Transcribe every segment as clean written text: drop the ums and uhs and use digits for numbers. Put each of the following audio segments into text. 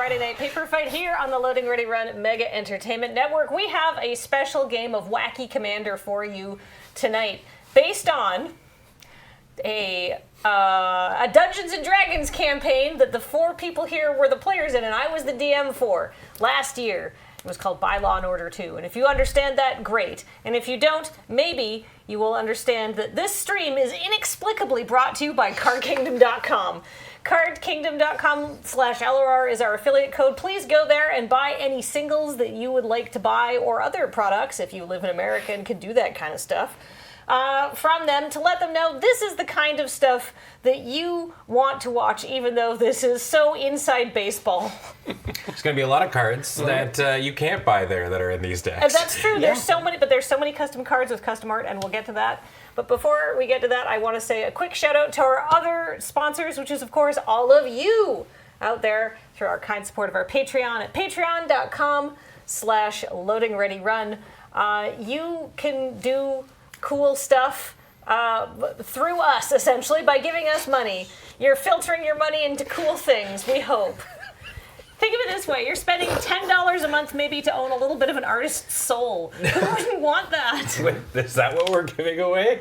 Friday Night Paper Fight here on the Loading Ready Run Mega Entertainment Network. We have a special game of Wacky Commander for you tonight, based on a Dungeons & Dragons campaign that the four people here were the players in, and I was the DM for last year. It was called Bylaw and Order 2. And if you understand that, great. And if you don't, maybe you will understand that this stream is inexplicably brought to you by CardKingdom.com. CardKingdom.com/LRR is our affiliate code. Please go there and buy any singles that you would like to buy, or other products if you live in America and can do that kind of stuff, from them, to let them know this is the kind of stuff that you want to watch, even though this is so inside baseball. There's going to be a lot of cards that you can't buy there that are in these decks. And that's true. There's so many custom cards with custom art, and we'll get to that. But before we get to that, I want to say a quick shout out to our other sponsors, which is, of course, all of you out there through our kind support of our Patreon at patreon.com/loadingreadyrun. You can do cool stuff through us, essentially, by giving us money. You're filtering your money into cool things, we hope. Think of it this way. You're spending $10 a month maybe to own a little bit of an artist's soul. Who wouldn't want that? Is that what we're giving away?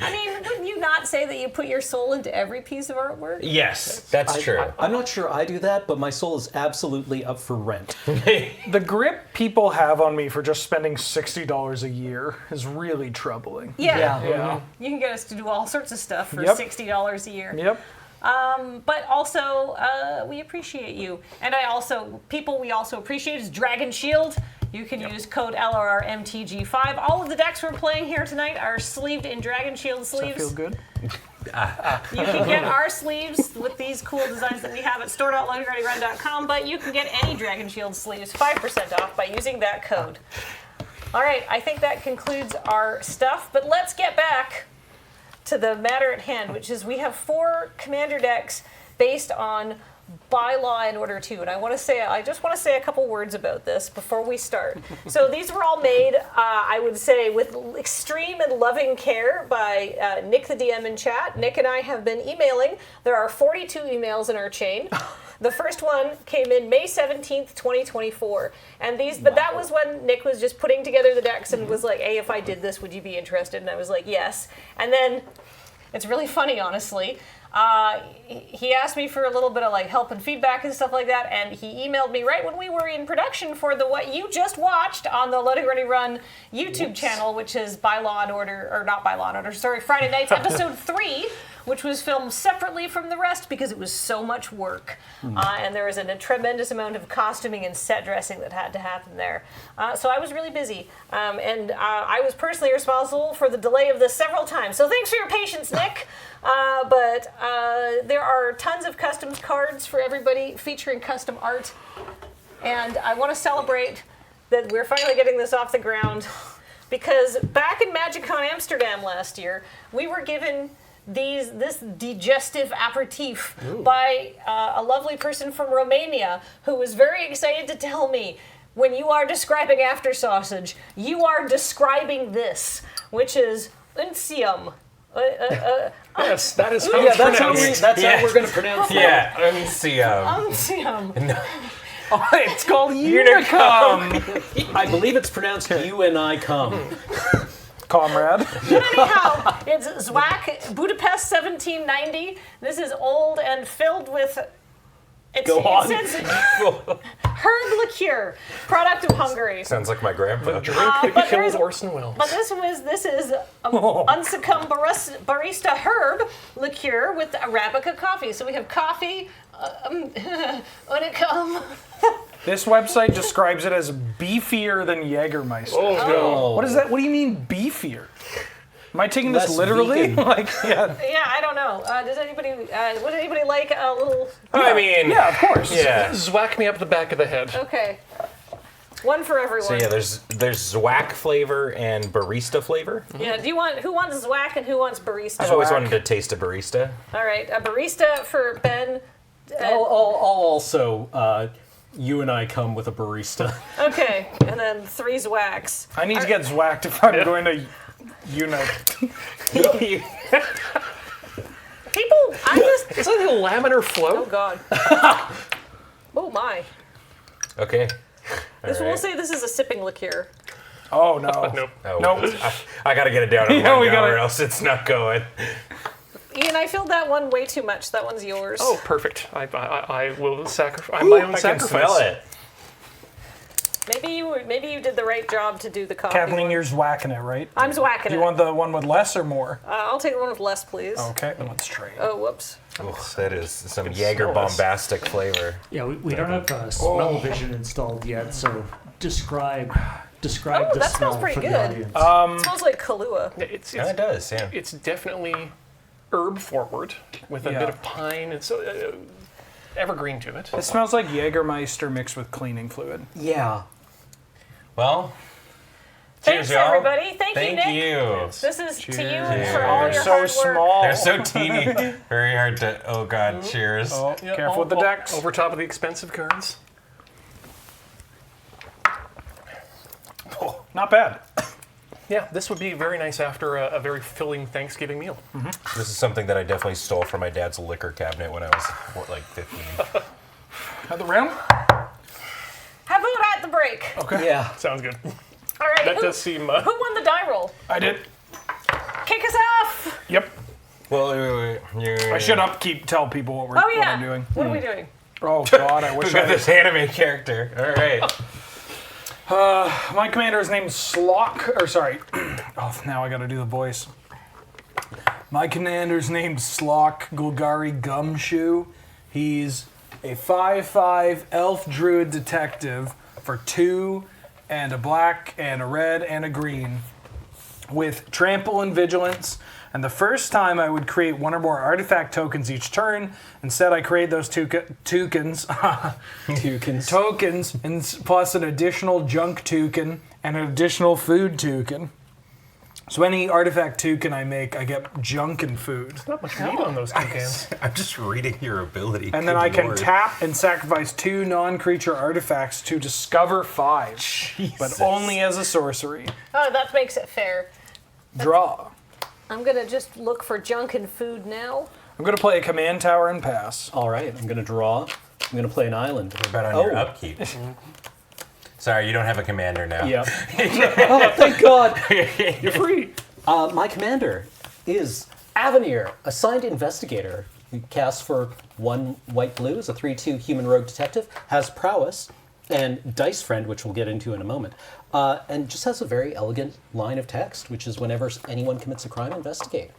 I mean, wouldn't you not say that you put your soul into every piece of artwork? Yes, that's true. I'm not sure I do that, but my soul is absolutely up for rent. The grip people have on me for just spending $60 a year is really troubling. Yeah. You can get us to do all sorts of stuff for $60 a year. Yep. But also, we appreciate you. And we also appreciate is Dragon Shield. You can use code LRRMTG5. All of the decks we're playing here tonight are sleeved in Dragon Shield sleeves. Does that feel good? You can get our sleeves with these cool designs that we have at store.loadingreadyrun.com, but you can get any Dragon Shield sleeves 5% off by using that code. All right, I think that concludes our stuff, but let's get back to the matter at hand, which is we have 4 commander decks based on Bylaw and Order 2. And I just want to say a couple words about this before we start. So these were all made, I would say, with extreme and loving care by Nick the DM in chat. Nick and I have been emailing. There are 42 emails in our chain. The first one came in May 17th, 2024. But that was when Nick was just putting together the decks and was like, hey, if I did this, would you be interested? And I was like, yes. And then, it's really funny, honestly. He asked me for a little bit of help and feedback and stuff like that, and he emailed me right when we were in production for what you just watched on the Loading Ready Run YouTube channel, which is Friday Night's episode 3, which was filmed separately from the rest because it was so much work. And there was a tremendous amount of costuming and set dressing that had to happen there. So I was really busy. And I was personally responsible for the delay of this several times. So thanks for your patience, Nick. But there are tons of custom cards for everybody featuring custom art. And I want to celebrate that we're finally getting this off the ground, because back in MagicCon Amsterdam last year, we were given this digestive aperitif by a lovely person from Romania who was very excited to tell me, when you are describing after sausage, you are describing this, which is uncium. Yes, that is how Yeah, it's that's how pronounced. we're going to pronounce it. Yeah, uncium. Uncium. Oh, it's called Unicum. I believe it's pronounced you and I come. Comrade. But anyhow, it's Zwack Budapest 1790. This is old and filled with... It says herb liqueur, product of Hungary. Sounds like my grandpa. Drink that kills Orson Welles. But this is Unsicum Barista Herb liqueur with Arabica coffee. So we have coffee, Unicum. This website describes it as beefier than Jägermeister. Oh, no. What is that? What do you mean beefier? Am I taking this Less literally? vegan. Yeah, I don't know. Does anybody? Would anybody like a little? I mean, Yeah, of course. yeah. Zwack me up the back of the head. Okay. One for everyone. So yeah, there's Zwack flavor and barista flavor. Yeah. Who wants Zwack and who wants barista? I've always wanted to taste a barista. All right, a barista for Ben. I'll also, you and I come with a barista. Okay, and then 3 Zwacks. I need to get zwacked if I'm going to unite. People, Is that a laminar Oh flow? God. Oh my. Okay. We'll Alright. say this is a sipping liqueur. Oh no. Nope. Oh, Nope. I gotta get it down to Yeah, one we go, gotta- or else it's not going. Ian, I filled that one way too much. That one's yours. Oh, perfect. I will sacrifice. I'm my own I can sacrifice. smell it. Maybe you did the right job to do the coffee. Kathleen, one. you're whacking it, right? I'm whacking Do it. you want the one with less or more? I'll take the one with less, please. Okay, then let's trade. Oh, whoops. Ooh, that is some can Jaeger smell this. bombastic flavor. Yeah, we don't have smell vision installed yet, so describe Oh, the that smell smells pretty for the good. audience. It smells like Kahlua. It's Yeah, it does, yeah. it's definitely herb forward with a Yeah. bit of pine and so evergreen to it. It smells like Jägermeister mixed with cleaning fluid. Yeah. Well, Thanks, cheers, y'all. everybody. Thank you, Nick. you. This is to you Cheers. for all They're your so hard work. small. They're so teeny. Very hard to. Oh God! Cheers. Oh, Yeah, careful with the decks. Over top of the expensive cards. Not bad. Yeah, this would be very nice after a very filling Thanksgiving meal. This is something that I definitely stole from my dad's liquor cabinet when I was like 15. At the rim? How about at the break? Okay. Yeah. Sounds good. All right. That who, does seem. who won the die roll? I did. Kick us off. Yep. Well, wait. I should upkeep tell people what Oh yeah. what I'm doing. What are we doing? Oh God, I We wish got I. this anime character. All right. My commander's name's Slock. Or sorry. Oh, now I got to do the voice. My commander's name's Slock Gulgari Gumshoe. He's a 5/5 elf druid detective for 2 and a black and a red and a green with trample and vigilance. And the first time I would create one or more artifact tokens each turn. Instead, I create those tokens, and plus an additional junk token and an additional food token. So any artifact token I make, I get junk and food. Not much meat on those toucans. I'm just reading your ability. And then Good I can Lord. tap and sacrifice 2 non-creature artifacts to discover 5. But only as a sorcery. Oh, that makes it fair. Draw. I'm gonna just look for junk and food now. I'm going to play a command tower and pass. All right, I'm going to draw. I'm going to play an island. What about on Oh. your upkeep? Sorry, you don't have a commander now. Yeah. Oh, thank God. You're free. My commander is Avenir, assigned investigator. Who casts for 1 white-blue, is a 3/2 human rogue detective, has prowess, and Dice Friend, which we'll get into in a moment, and just has a very elegant line of text, which is whenever anyone commits a crime, investigate.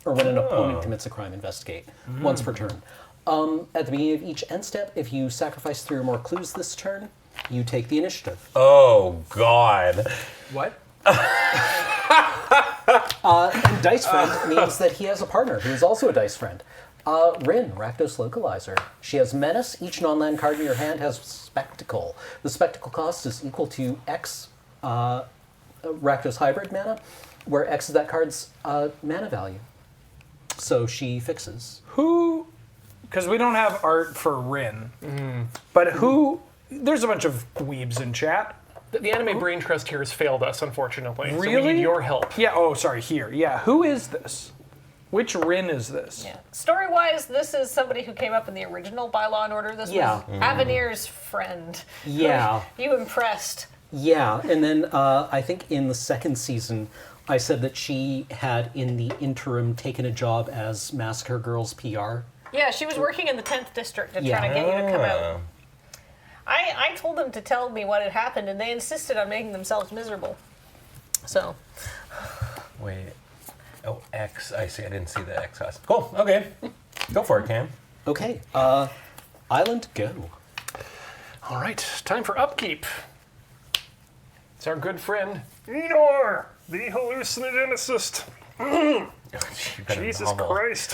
Or when an opponent commits a crime, investigate. Once per turn. At the beginning of each end step, if you sacrifice 3 or more clues this turn, you take the initiative. Oh God. What? And Dice Friend means that he has a partner who is also a Dice Friend. Rin, Rakdos Localizer. She has Menace. Each non-land card in your hand has Spectacle. The Spectacle cost is equal to X Rakdos Hybrid mana, where X is that card's mana value. So she fixes. Who? Because we don't have art for Rin. But who? There's a bunch of dweebs in chat. The anime brain trust here has failed us, unfortunately. So we Really? need your help. Yeah, oh, sorry, here. Yeah, who is this? Which Rin is this? Yeah. Story-wise, this is somebody who came up in the original Bylaw and Order. This Yeah. was Avenir's friend. Yeah. You impressed. Yeah, and then I think in the second season, I said that she had, in the interim, taken a job as Massacre Girls PR. Yeah, she was working in the 10th district to try to get you to come out. I told them to tell me what had happened, and they insisted on making themselves miserable. So, Wait. Oh, X. I see. I didn't see the X cost. Cool. Okay. Go for it, Cam. Okay, Island, go. All right, time for upkeep. It's our good friend, Enor, the hallucinogenicist. Jesus Christ.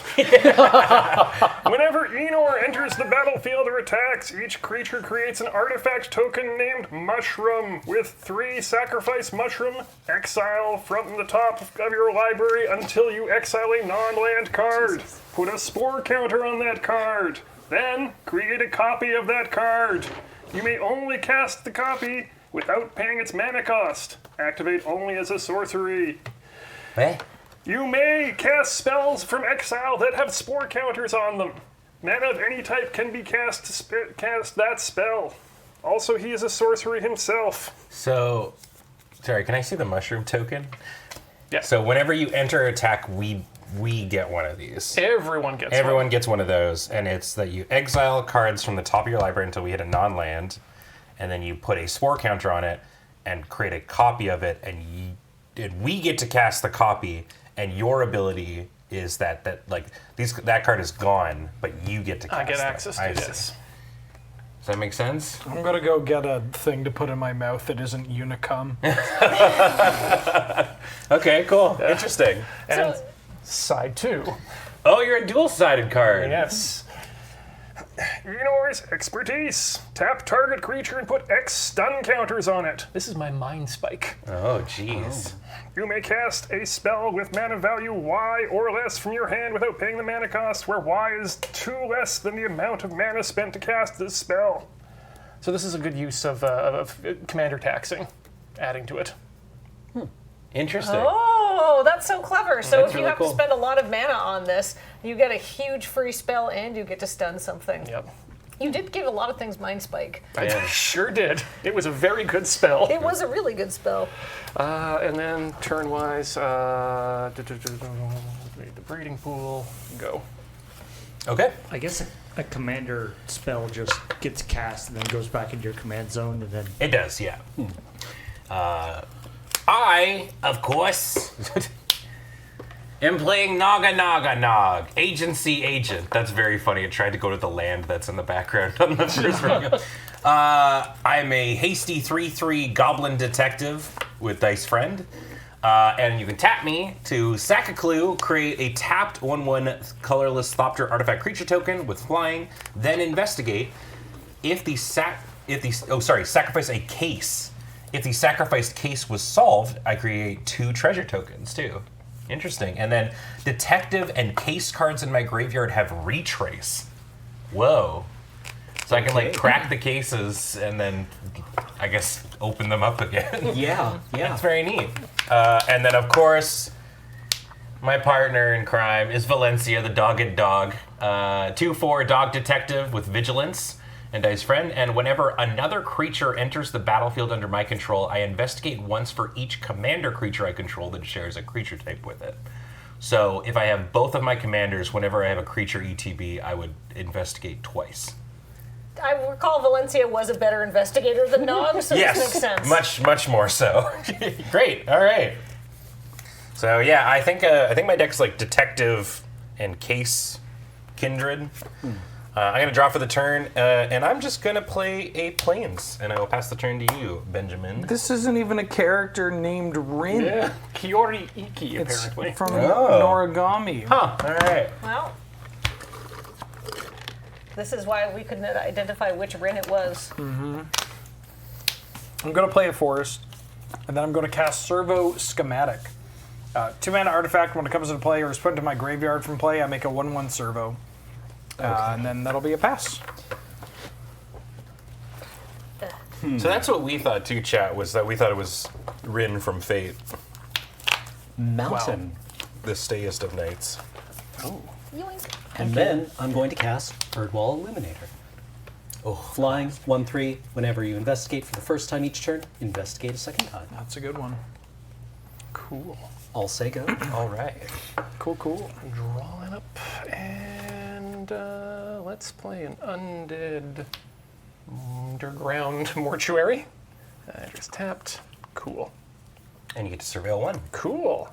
Whenever Enor enters the battlefield or attacks, each creature creates an artifact token named Mushroom with 3 sacrifice mushroom, exile from the top of your library until you exile a non-land card. Put a spore counter on that card. Then create a copy of that card. You may only cast the copy without paying its mana cost. Activate only as a sorcery. Eh? You may cast spells from exile that have spore counters on them. Mana of any type can be cast to cast that spell. Also, he is a sorcerer himself. So, sorry, can I see the mushroom token? Yeah. So whenever you enter attack, we get one of these. Everyone gets Everyone one. gets one of those, and it's that you exile cards from the top of your library until we hit a non-land, and then you put a spore counter on it and create a copy of it, and we get to cast the copy, and your ability is that card is gone, but you get to cast I get it. access to I see. this. Does that make sense? I'm gonna go get a thing to put in my mouth that isn't Unicum. Okay, cool. Interesting. And side 2. Oh, you're a dual-sided card. Yes. Enor's expertise. Tap target creature and put X stun counters on it. This is my mind spike. Oh, jeez. You may cast a spell with mana value Y or less from your hand without paying the mana cost, where Y is 2 less than the amount of mana spent to cast this spell. So this is a good use of commander taxing, adding to it. Interesting. Oh, that's so clever. So That's if you really have cool. to spend a lot of mana on this, you get a huge free spell and you get to stun something. Yep. You did give a lot of things Mind Spike. I sure did. It was a very good spell. It was a really good spell. And then turn-wise, the breeding pool, go. Okay. I guess a commander spell just gets cast and then goes back into your command zone and then It does, yeah. I, of course, am playing Naga Naga Nog, Agency Agent. That's very funny. I tried to go to the land that's in the background on the first video. I'm a hasty 3/3 Goblin Detective with Dice Friend. And you can tap me to sack a clue, create a tapped 1/1 colorless Thopter artifact creature token with flying, then investigate. Sacrifice a case. If the sacrificed case was solved, I create 2 treasure tokens too. Interesting. And then detective and case cards in my graveyard have retrace. Whoa. So I can crack the cases and then I guess open them up again. Yeah. That's very neat. And then of course, my partner in crime is Valencia, the dogged dog. 2/4 dog detective with vigilance and Dice Friend, and whenever another creature enters the battlefield under my control, I investigate once for each commander creature I control that shares a creature type with it. So if I have both of my commanders, whenever I have a creature ETB, I would investigate twice. I recall Valencia was a better investigator than Nog, so this makes sense. much more so. Great. All right. So yeah, I think my deck's like detective and case kindred. I'm going to draw for the turn, and I'm just going to play a Plains, and I will pass the turn to you, Benjamin. This isn't even a character named Rin. Yeah. Kiori Iki, It's apparently. from Oh. Noragami. Huh, all right. Well, this is why we couldn't identify which Rin it was. I'm going to play a forest, and then I'm going to cast Servo Schematic. 2-mana artifact, when it comes into play or is put into my graveyard from play, I make a 1/1 Servo. And then that'll be a pass. So that's what we thought too, chat, was that we thought it was Rin from Fate, Mountain. the stayest of nights. Yoink. And then I'm going to cast Erdwall Illuminator. Oh, Flying 1/3. Whenever you investigate for the first time each turn, investigate a second time. That's a good one. Cool. I'll say go. all right. Cool. Drawing up, and let's play an undead underground mortuary. Just tapped. Cool. And you get to surveil 1. Cool.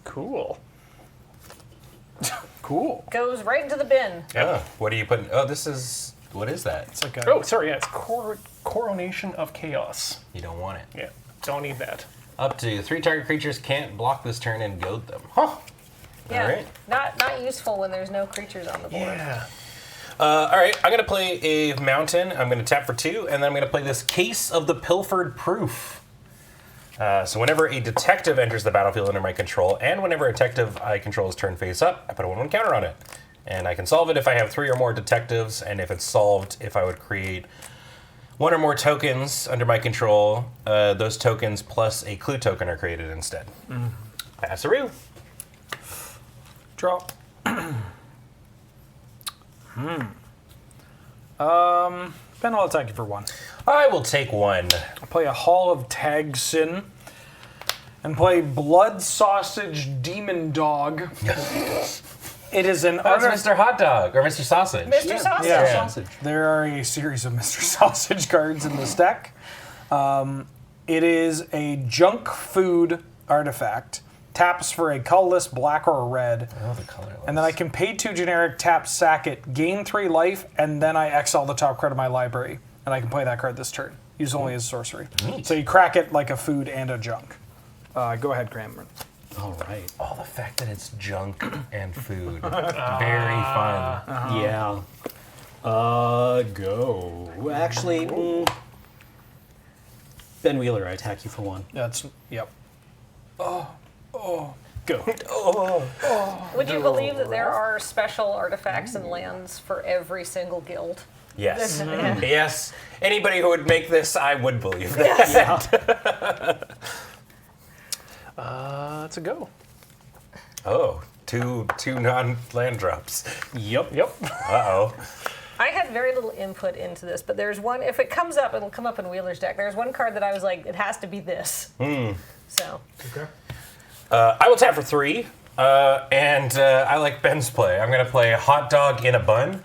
Cool. Cool. Goes right into the bin. Yeah. What are you putting? Oh, this is, what is that? It's like a, Oh, sorry, yeah, it's Coronation of Chaos. You don't want it. Yeah, don't need that. Up to 3 target creatures can't block this turn and goad them. Huh. Yeah. All right. Not useful when there's no creatures on the board. Yeah. All right, I'm going to play a mountain. I'm going to tap for 2, and then I'm going to play this Case of the Pilfered Proof. So whenever a detective enters the battlefield under my control, and whenever a detective I control is turned face up, I put a 1/1 counter on it. And I can solve it if I have 3 or more detectives, and if it's solved, if I would create 1 or more tokens under my control, those tokens plus a clue token are created instead. Pass-a-roo. drop. Ben, I'll attack you for 1. I will take 1. I'll play a Hall of Tag Sin and play Blood Sausage Demon Dog. It is an Oh, it's Mr. Hot Dog or Mr. Sausage. Mr. Sausage. Yeah. Sausage. There are a series of Mr. Sausage cards in this deck. It is a junk food artifact. Taps for a colorless black or a red. Oh, the colorless. And then I can pay 2 generic, tap, sack it, gain 3 life, and then I exile the top card of my library. And I can play that card this turn. Use only as sorcery. Neat. So you crack it like a food and a junk. Go ahead, Cameron. All right. Oh, the fact that it's junk and food. Very fun. Yeah. Go. Actually, Ben Wheeler, I attack you for 1. That's, yep. Go. Would you believe that there are special artifacts and lands for every single guild? Yes. Yes. Anybody who would make this, I would believe that. It's a go. Oh, two non-land drops. Yep. Yep. Uh-oh. I had very little input into this, but there's one, if it comes up, it'll come up in Wheeler's deck. There's one card that I was like, it has to be this. So. Okay. I will tap for 3. And I like Ben's play. I'm going to play Hot Dog in a Bun.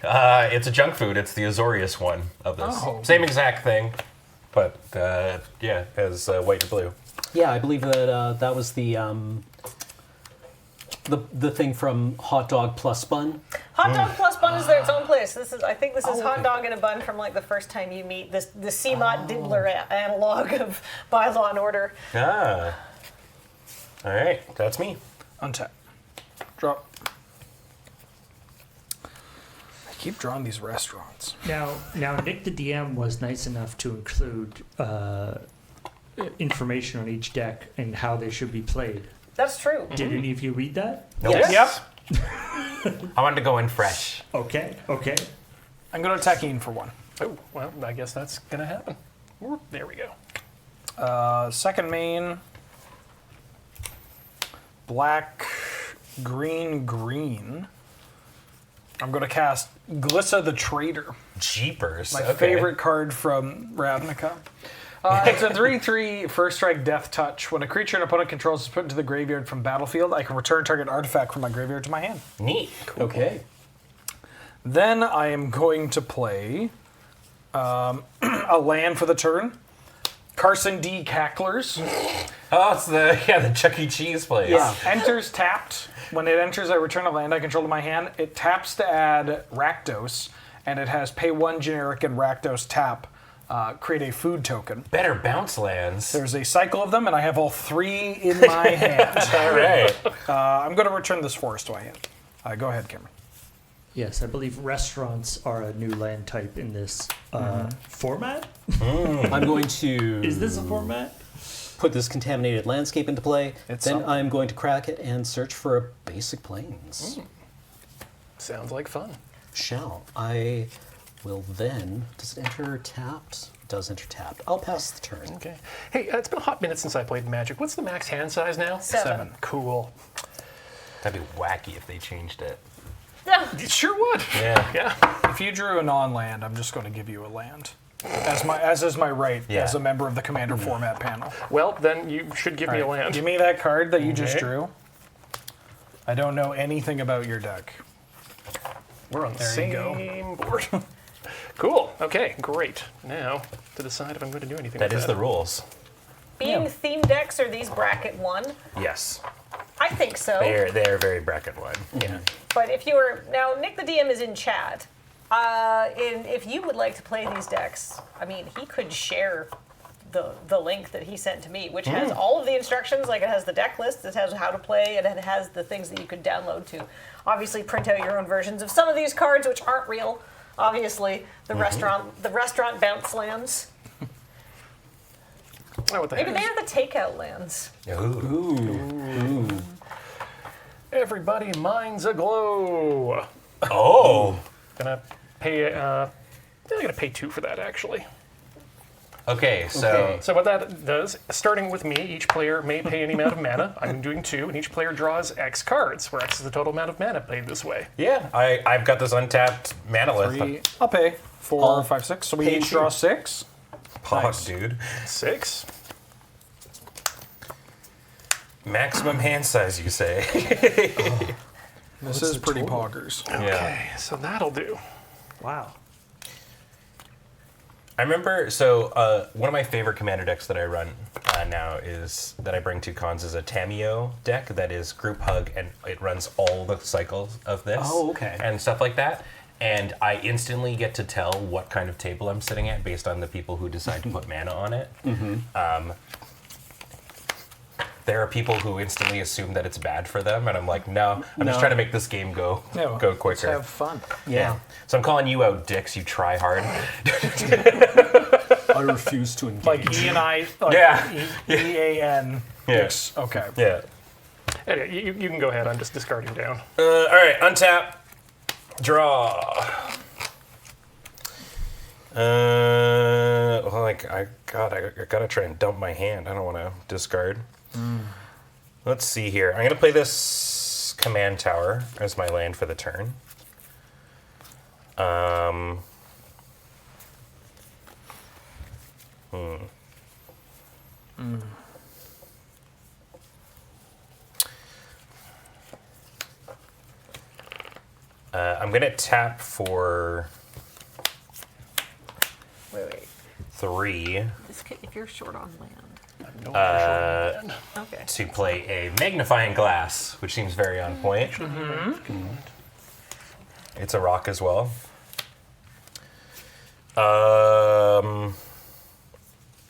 It's a junk food. It's the Azorius one of this. Oh. Same exact thing, but yeah, as white or blue. Yeah, I believe that that was the thing from Hot Dog plus Bun. Hot Dog plus Bun is its own place. I think this is Hot Dog in a Bun from like the first time you meet the CMOT Dibbler analog of Bylaw and Order. Ah. All right, that's me. Untap. Drop. I keep drawing these restaurants. Now, Nick the DM was nice enough to include information on each deck and how they should be played. That's true. Did any of you read that? Nope. Yes. Yep. I wanted to go in fresh. Okay. I'm going to attack Ian for 1. Oh, well, I guess that's going to happen. There we go. Second main. Black, green, green. I'm going to cast Glissa the Traitor. Jeepers. My okay. favorite card from Ravnica. It's a 3/3 first strike death touch. When a creature an opponent controls is put into the graveyard from battlefield, I can return target artifact from my graveyard to my hand. Neat. Okay. Then I am going to play a land for the turn. Carson D. Cacklers. Oh, it's the Chuck E. Cheese place. Yeah. Enters tapped. When it enters, I return a land I control to my hand. It taps to add Rakdos, and it has pay 1 generic and Rakdos tap. Create a food token. Better bounce lands. There's a cycle of them, and I have all 3 in my hand. All right. I'm going to return this forest to my hand. Go ahead, Cameron. Yes, I believe restaurants are a new land type in this format. I'm going to Is this a format? put this contaminated landscape into play. It's then something. I'm going to crack it and search for a basic plains. Sounds like fun. Shall I will then, does it enter tapped? It does enter tapped. I'll pass the turn. Okay. Hey, it's been a hot minute since I played Magic. What's the max hand size now? 7. Cool. That'd be wacky if they changed it. It sure would. Yeah. Yeah. If you drew a non-land, I'm just going to give you a land. As is my right Yeah. as a member of the Commander format panel. Well, then you should give me a All right, land. Give me that card that you just Okay. drew. I don't know anything about your deck. We're on the There you go. same board. Cool. Okay, great. Now, to decide if I'm going to do anything That with is the rules. Being theme decks, are these bracket 1? Yes. I think so. They're very bracket 1. Yeah. But if you were now, Nick the DM is in chat. If you would like to play these decks, I mean, he could share the link that he sent to me, which has all of the instructions. Like it has the deck list, it has how to play, and it has the things that you could download to. Obviously, print out your own versions of some of these cards, which aren't real. Obviously, the restaurant bounce lands. Oh, what the Maybe heck? they're the takeout lands. Ooh. Everybody, mine's aglow. Oh. Gonna pay. I'm gonna pay 2 for that actually. Okay, so Okay. So what that does, starting with me, each player may pay any amount of mana. I'm doing 2, and each player draws X cards, where X is the total amount of mana played this way. yeah, I've got this untapped mana list. 3. I'll pay. 4, I'll 5, 6. So we pay each too. draw 6. Pog, Nice. dude. 6. Maximum hand size, you say? This is pretty poggers. Yeah. Okay, so that'll do. Wow. I remember, one of my favorite commander decks that I run now that I bring to cons is a Tameo deck that is group hug, and it runs all the cycles of this. Oh, okay. And stuff like that. And I instantly get to tell what kind of table I'm sitting at based on the people who decide to put mana on it. There are people who instantly assume that it's bad for them, and I'm like, no, I'm just No. trying to make this game go quicker. Have fun. Yeah. So I'm calling you out, dicks. You try hard. I refuse to engage. Like E and I. Like Yeah. EAN. Yeah. Okay. Yeah. Anyway, you can go ahead. I'm just discarding down. All right, untap, draw. I gotta try and dump my hand. I don't want to discard. Let's see here. I'm gonna play this command tower as my land for the turn. I'm gonna tap for Wait. 3 If you're short on land. Okay. to play a magnifying glass, which seems very on point. It's a rock as well.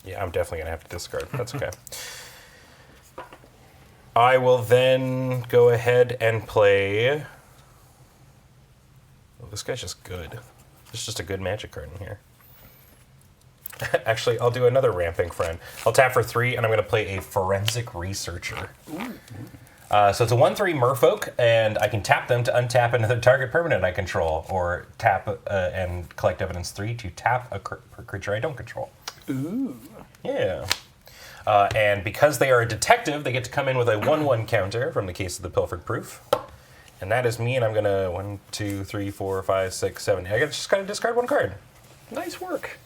Yeah, I'm definitely gonna have to discard. That's okay. I will then go ahead and play. Oh, this guy's just good. There's just a good magic card in here. Actually, I'll do another ramping friend. I'll tap for 3, and I'm going to play a forensic researcher. So it's a 1/3 merfolk, and I can tap them to untap another target permanent I control, or tap and collect evidence 3 to tap a creature I don't control. Ooh. Yeah. And because they are a detective, they get to come in with a 1/1 counter from the case of the Pilfered Proof. And that is me, and I'm going to 1, 2, 3, 4, 5, 6, 7. I just got to discard 1 card. Nice work.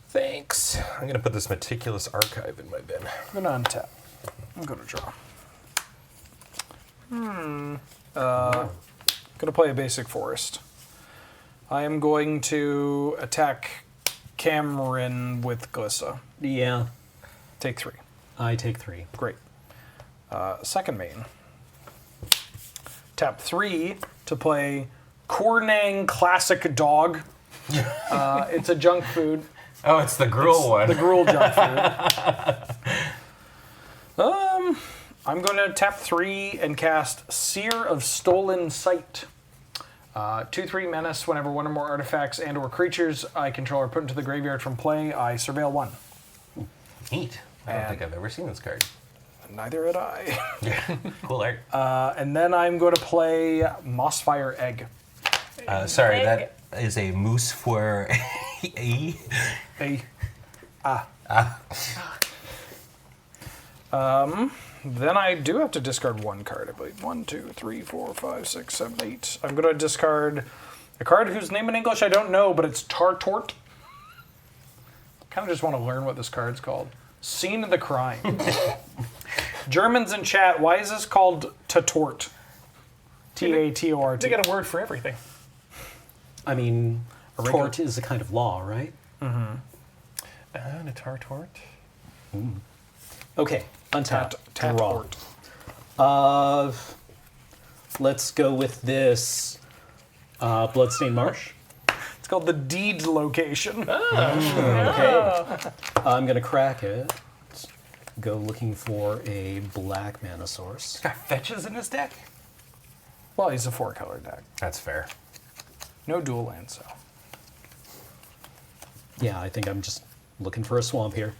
Thanks. I'm going to put this meticulous archive in my bin. I'm gonna untap. I'm gonna draw. Gonna play a basic forest. I am going to attack Cameron with Glissa. Yeah. Take 3. I take 3. Great. Second main. Tap 3 to play Cornang Classic Dog. It's a junk food. Oh, it's the gruel one. The gruel junk food. I'm going to tap 3 and cast Seer of Stolen Sight. 2/3 menace. Whenever one or more artifacts and/or creatures I control are put into the graveyard from play, I surveil 1. Neat. I don't think I've ever seen this card. Neither had I. Cool art. And then I'm going to play Mossfire Egg. Sorry, Egg. that is a moose for a. Then I do have to discard 1 card, I believe. 1, 2, 3, 4, 5, 6, 7, 8. I'm going to discard a card whose name in English I don't know, but it's Tartort. Kind of just want to learn what this card's called. Scene of the Crime. Germans in chat, why is this called Tatort? Tatort. They got a word for everything. I mean, regular- tort is a kind of law, right? And a tartort. Okay, untap. Draw. Tatort. Let's go with this Bloodstained Marsh. It's called the Deed Location. Okay. I'm going to crack it. Go looking for a black mana source. Got fetches in his deck? Well, he's a 4-color deck. That's fair. No dual lands, so. Yeah, I think I'm just looking for a swamp here.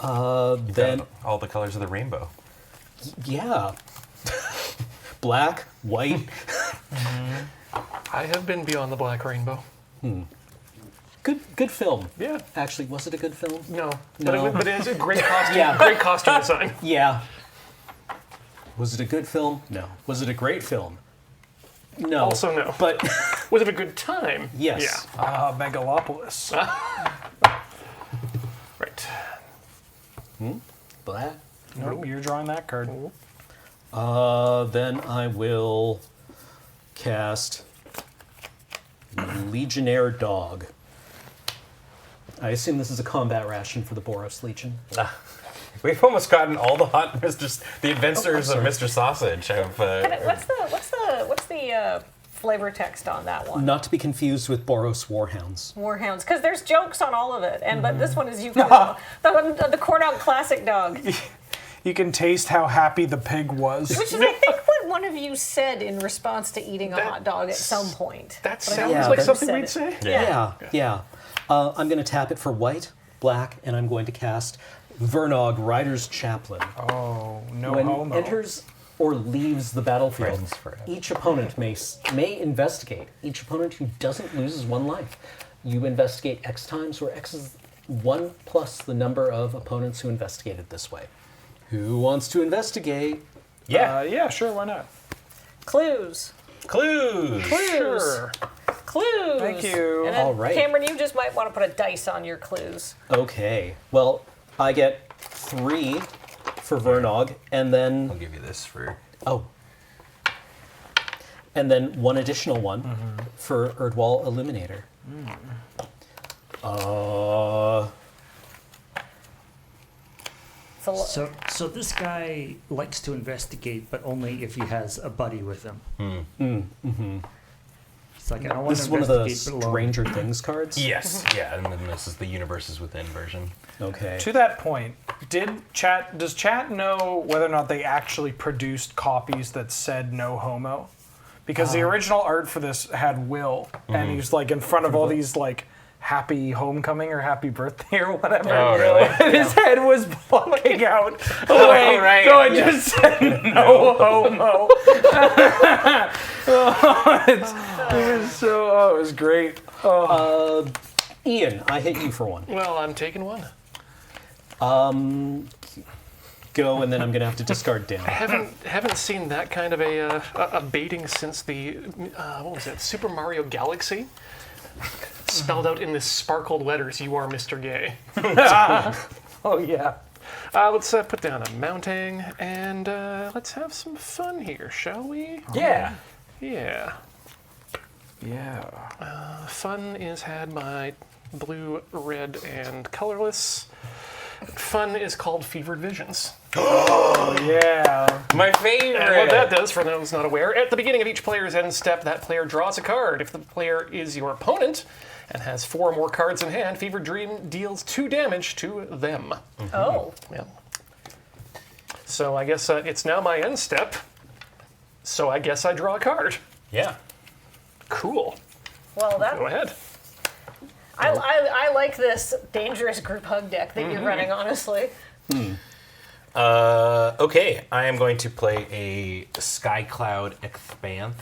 Then, All the colors of the rainbow. yeah. Black, white. I have been beyond the black rainbow. Good film. Yeah. Actually, was it a good film? No. No. But it is a great costume. Yeah. Great costume design. Yeah. Was it a good film? No. Was it a great film? No. Also no. But Was it a good time? yes. Megalopolis. Right. Black. Nope, you're drawing that card. Then I will cast Legionnaire Dog. I assume this is a combat ration for the Boros Legion. We've almost gotten all the hot the adventures of Mr. Sausage. What's the flavor text on that one? Not to be confused with Boros Warhounds. Warhounds, because there's jokes on all of it, but this one is the Corn Dog Classic Dog, You can taste how happy the pig was. which is I think what one of you said in response to eating a hot dog at some point. That But I don't sounds know like who something said we'd it. say. Yeah. I'm going to tap it for white, black, and I'm going to cast Vernog, Rider's Chaplain. Oh, no When homo. enters or leaves the battlefield, Friends forever. each opponent may investigate. Each opponent who doesn't loses 1 life. You investigate X times, where X is 1 plus the number of opponents who investigated this way. Who wants to investigate? Yeah. Yeah, sure, why not? Clues. Clues. Sure. Clues. Thank you. And then, All right. Cameron, you just might want to put a dice on your clues. Okay. Well, I get 3 for Vernog, and then I'll give you this for. and then 1 additional one for Erdwall Illuminator. It's a lo- So this guy likes to investigate, but only if he has a buddy with him. It's like, I don't want This to is one of the investigate alone. Stranger Things cards. Yes. Yeah, and then this is the Universes Within version. Okay. To that point, does chat know whether or not they actually produced copies that said no homo? Because the original art for this had Will, and he was like in front of all these like happy homecoming or happy birthday or whatever. Oh, really? And his head was popping out away. right. So it just said no homo. It was great. Ian, I hit you for 1. Well, I'm taking one. Go, and then I'm going to have to discard down. Haven't seen that kind of a baiting since the what was it? Super Mario Galaxy. Spelled out in this sparkled letters, "You are Mr. Gay." Oh yeah. Let's put down a mounting and let's have some fun here, shall we? Yeah. Yeah. Yeah. Fun is had by blue, red, and colorless. Fun is called Fevered Visions. Yeah. My favorite. And what that does, for those not aware, at the beginning of each player's end step, that player draws a card. If the player is your opponent and has 4 or more cards in hand, Fevered Dream deals 2 damage to them. Oh. Yeah. So I guess it's now my end step. So I guess I draw a card. Yeah. Cool. Well, that Go ahead. I like this dangerous group hug deck that you're running, honestly. Okay, I am going to play a Skycloud Expanse.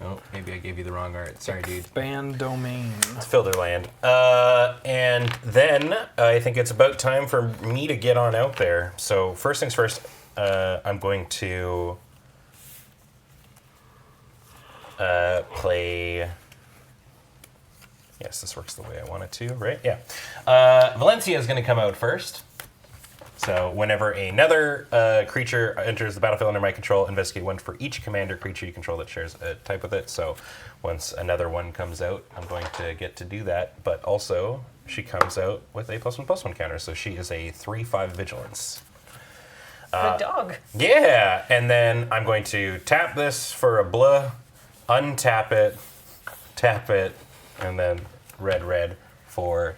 Oh, maybe I gave you the wrong art. Sorry, dude. Band domain. It's Filderland. And then I think it's about time for me to get on out there. So first things first, I'm going to play... Yes, this works the way I want it to, right? Yeah. Valencia is going to come out first. So whenever another creature enters the battlefield under my control, investigate 1 for each commander creature you control that shares a type with it. So once another one comes out, I'm going to get to do that. But also, she comes out with a +1/+1 counter. So she is a 3/5 vigilance. Good dog. Yeah, and then I'm going to tap this for a blah, untap it, tap it, and then red for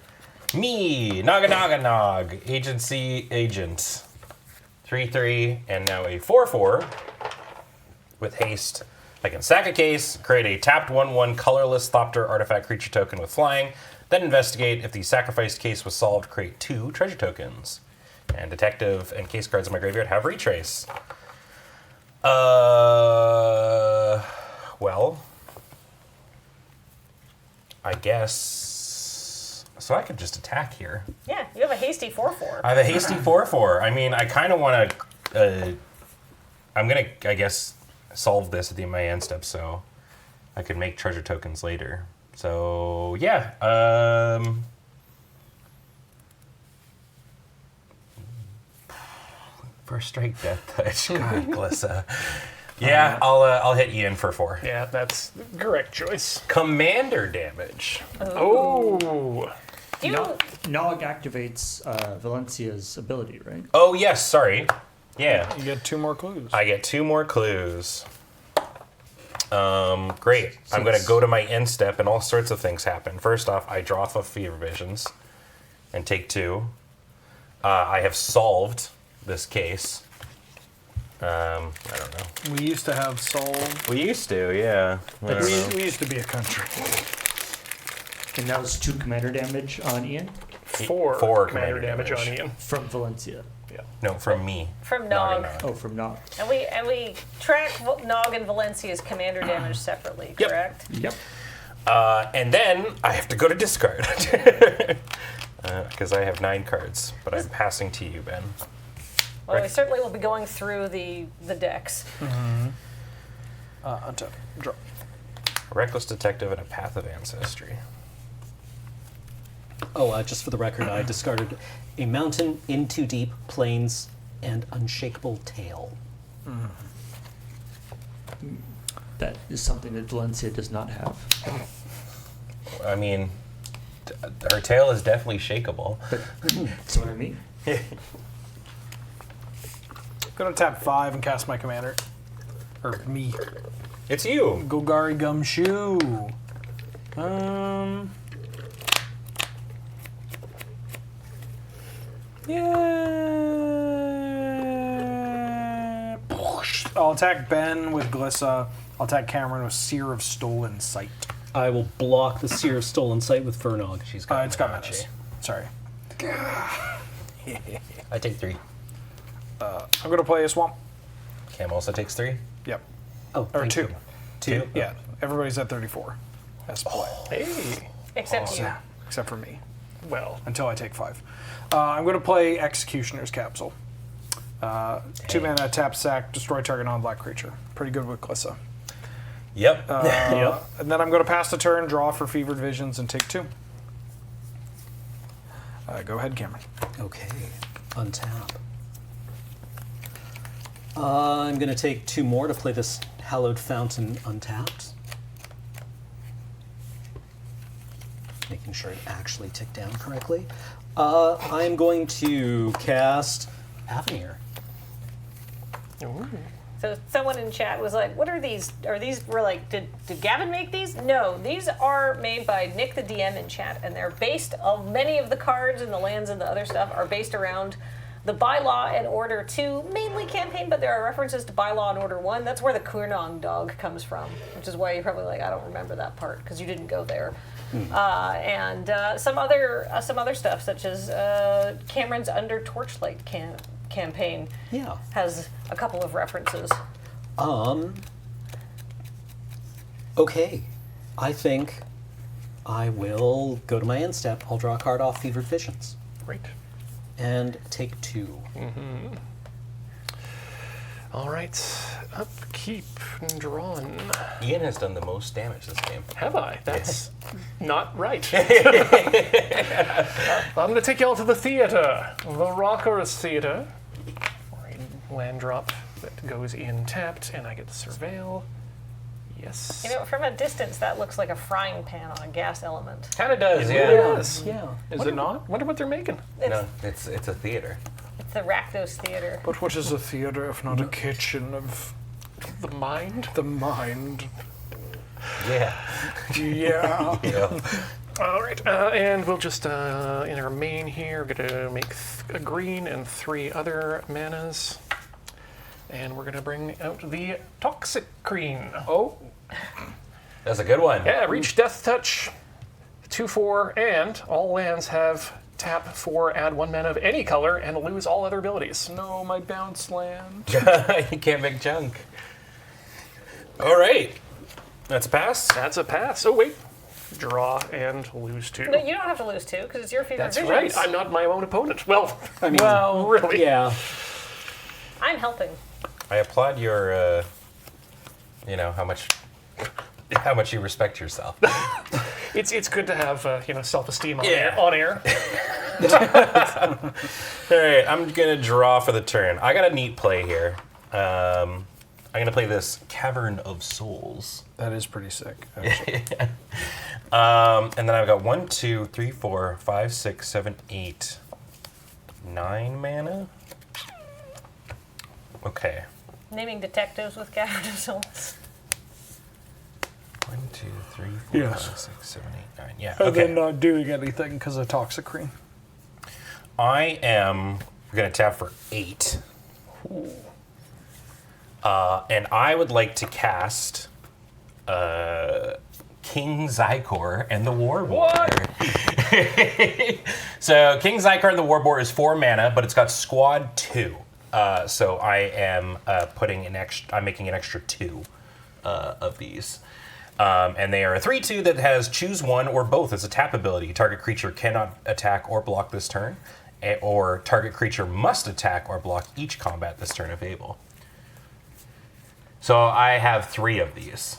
me. Nog, agency agent. 3/3, and now a 4/4 with haste. I can sack a case, create a tapped 1/1 colorless Thopter artifact creature token with flying, then investigate. If the sacrificed case was solved, create 2 treasure tokens. And detective and case cards in my graveyard have retrace. Well, guess. So I could just attack here. Yeah, you have a hasty 4/4. I have a hasty 4/4. I mean, I kind of want to. I'm gonna, I guess, solve this at the end of my end step, so I could make treasure tokens later. So yeah. First strike, death touch. God, Glissa. Yeah, I'll hit Ian for 4. Yeah, that's the correct choice. Commander damage. Oh. You Nog activates Valencia's ability, right? Oh yes, sorry. Yeah, You get 2 more clues. I get 2 more clues. Great. I'm gonna go to my end step, and all sorts of things happen. First off, I draw off of Fever Visions, and take 2. I have solved this case. I don't know. We used to have solved. We used to, yeah. I don't know. We used to be a country. And that was 2 commander damage on Ian 4 commander commander damage on damage. Ian. from Valencia. No, from me. from Nog. Nog. Oh, from Nog. And we track Nog and Valencia's commander damage separately, Yep. correct? Yep. And then I have to go to discard. Because I have 9 cards, but I'm passing to you, Ben. Well, we certainly will be going through the decks. Untap. Draw. Reckless Detective and a Path of Ancestry. Oh, just for the record, I discarded a mountain, in too deep, plains, and unshakable tail. That is something that Valencia does not have. I mean, her tail is definitely shakeable. That's what I mean. Gonna tap 5 and cast my commander. Or me. It's you. Golgari Gumshoe. Yeah. I'll attack Ben with Glissa. I'll attack Cameron with Seer of Stolen Sight. I will block the Seer of Stolen Sight with Fernog. She's got It's got Menace. menace. Sorry. I take 3. I'm gonna play a swamp. Cam also takes 3. Yep. Oh, Or thank 2. you. 2? Yeah. Everybody's at 34. That's play. Hey. Except you. Except for me. Well, Until I take 5. I'm going to play Executioner's Capsule. 2 mana, tap, sack, destroy target non-black creature. Pretty good with Glissa. Yep. And then I'm going to pass the turn, draw for Fevered Visions, and take 2. Go ahead, Cameron. Okay, untap. I'm going to take 2 more to play this Hallowed Fountain untapped. Making sure it actually ticked down correctly. I'm going to cast Avenir. So someone in chat was like, "What are these? Are these?" We're like, "Did Gavin make these?" No, these are made by Nick the DM in chat, and they're based on many of the cards and the lands and the other stuff are based around the Bylaw and Order 2, mainly campaign, but there are references to Bylaw and Order 1. That's where the Kurnong dog comes from, which is why you're probably like, I don't remember that part because you didn't go there. And some other stuff, such as Cameron's Under Torchlight campaign Yeah. has a couple of references. Okay. I think I will go to my end step. I'll draw a card off Fevered Visions. great. And take 2. All right. Upkeep. Drawn. Ian has done the most damage this game. Have I? That's not right. I'm going to take y'all to the theater. The Rockers Theater. Or a land drop that goes in tapped, and I get to surveil. Yes. You know, from a distance, that looks like a frying pan on a gas element. Kind of does, It is. Yeah. Is it not? Wonder what they're making. It's, No, it's a theater. it's the Rakdos Theater. But what is a theater if not a kitchen of The mind. the mind? Yeah. Yeah. Yeah. All right, and we'll just in our main here, we're gonna make a green and 3 other manas, and we're gonna bring out the Toxic Green. Oh, That's a good one. Yeah, reach Death Touch, 2/4, and all lands have tap 4, add 1 mana of any color, and lose all other abilities. no, my bounce land. You can't make junk. All right. That's a pass. That's a pass. Oh wait, draw and lose 2. No, you don't have to lose 2 because it's your fever That's visions. right. I'm not my own opponent. Well, I mean, really. yeah. I'm helping. I applaud your, how much you respect yourself. It's good to have self-esteem on Yeah. air. All right, I'm gonna draw for the turn. I got a neat play here. I'm gonna play this Cavern of Souls. That is pretty sick, actually. And then I've got 1, 2, 3, 4, 5, 6, 7, 8, 9 mana. Okay. Naming detectives with Cavern of Souls. 1, 2, 3, 4, Yes. 5, 6, 7, 8, 9. Yeah. And Okay. then not doing anything because of Toxicrene. I am gonna tap for 8. And I would like to cast King Zykor and the Warboar. So King Zykor and the Warboar is 4 mana, but it's got squad 2. So I am I'm making an extra 2 of these. And they are a 3/2 that has choose one or both as a tap ability. Target creature cannot attack or block this turn, or target creature must attack or block each combat this turn if able. So I have 3 of these.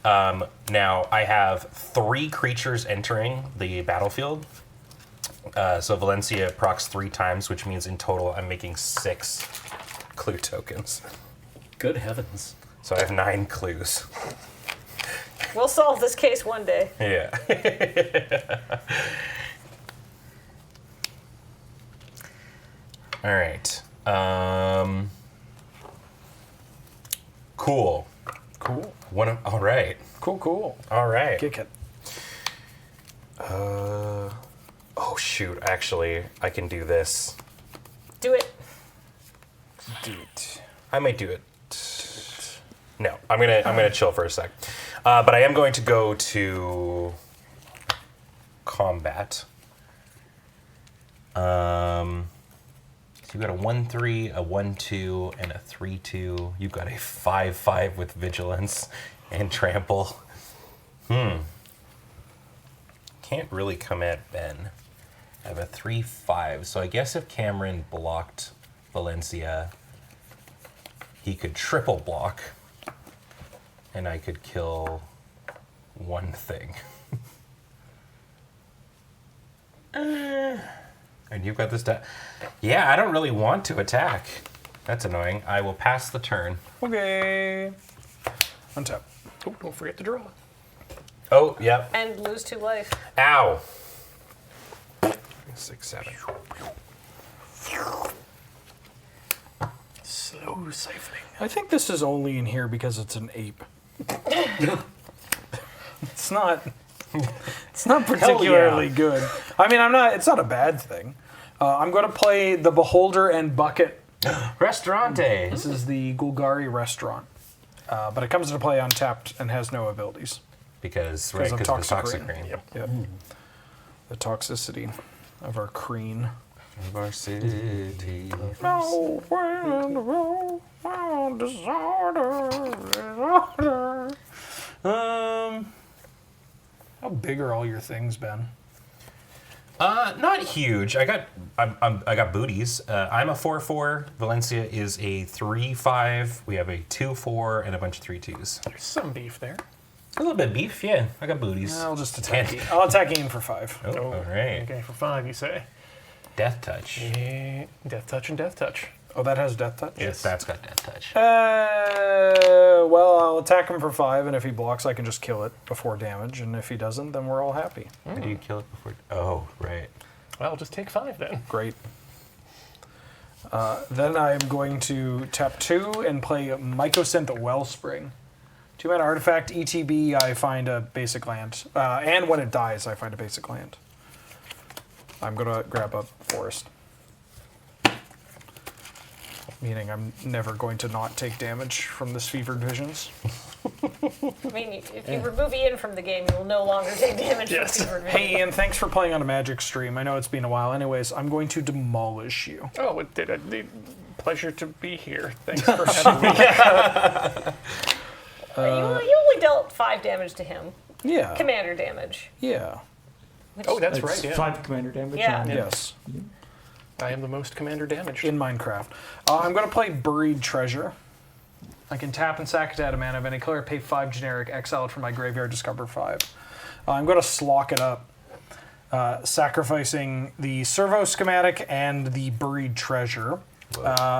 Now I have 3 creatures entering the battlefield. So Valencia procs 3 times, which means in total I'm making 6 clue tokens. Good heavens. So I have 9 clues. We'll solve this case one day. Yeah. All right. Cool. Cool. All right. Cool. All right. Kick it. Oh shoot! Actually, I can do this. Do it. I might do it. No, I'm gonna chill for a sec. But I am going to go to combat. So you got a 1/3, a 1/2, and a 3/2. You've got a 5/5 with vigilance and trample. Can't really come at Ben. I have a 3/5, so I guess if Cameron blocked Valencia, he could triple block, and I could kill one thing. And you've got this. Yeah, I don't really want to attack. That's annoying. I will pass the turn. Okay. Untap. Oh, don't forget to draw. Oh, yep. And lose 2 life. Ow. 6, 7. Slow siphoning. I think this is only in here because it's an ape. It's not particularly good. I mean, it's not a bad thing. I'm going to play the Beholder and Bucket. Restaurante. This is the Golgari restaurant. But it comes into play untapped and has no abilities. Because of of the Toxicrene. Toxicrene. Yep. Yep. The toxicity of our creen. Of our city. No, disorder. How big are all your things, Ben? Not huge. I got booties. I'm a 4/4. Valencia is a 3/5. We have a 2/4 and a bunch of 3/2s. There's some beef there. A little bit of beef, yeah. I got booties. I'll just attack And- Ian. I'll attack Ian for 5. Oh, all right. Okay, for 5, you say. Death touch. Yeah, death touch and death touch. Oh, that has death touch? Yes, that's got death touch. Well, I'll attack him for 5, and if he blocks, I can just kill it before damage, and if he doesn't, then we're all happy. How do you kill it before? Oh, right. Well, just take 5 then. Great. Then I'm going to tap 2 and play Mycosynth Wellspring. 2-mana artifact, ETB, I find a basic land. And when it dies, I find a basic land. I'm going to grab a forest. Meaning I'm never going to not take damage from this Fevered Visions. I mean, if you remove Ian from the game, you will no longer take damage Yes. from Fevered Vision. Hey Ian, thanks for playing on a Magic stream. I know it's been a while. Anyways, I'm going to demolish you. Oh, it did. Pleasure to be here. Thanks for having me. You only dealt 5 damage to him. Yeah. commander damage. Yeah. Oh, that's It's right, yeah. 5 commander damage. Yeah. and- Yes. I am the most commander damaged. In Minecraft. I'm going to play Buried Treasure. I can tap and sack it to add a mana of any color, pay 5 generic, exile it from my graveyard, discover 5. I'm going to slock it up, sacrificing the servo schematic and the Buried Treasure.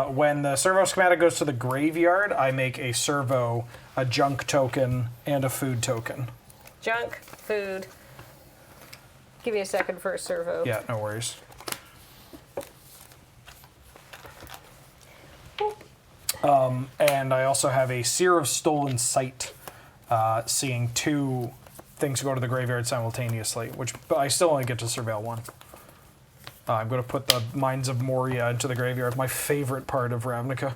When the servo schematic goes to the graveyard, I make a servo, a junk token, and a food token. Junk, food. Give me a second for a servo. Yeah, no worries. And I also have a Seer of Stolen Sight, seeing 2 things go to the graveyard simultaneously, which but I still only get to surveil 1. I'm going to put the Mines of Moria into the graveyard, my favorite part of Ravnica.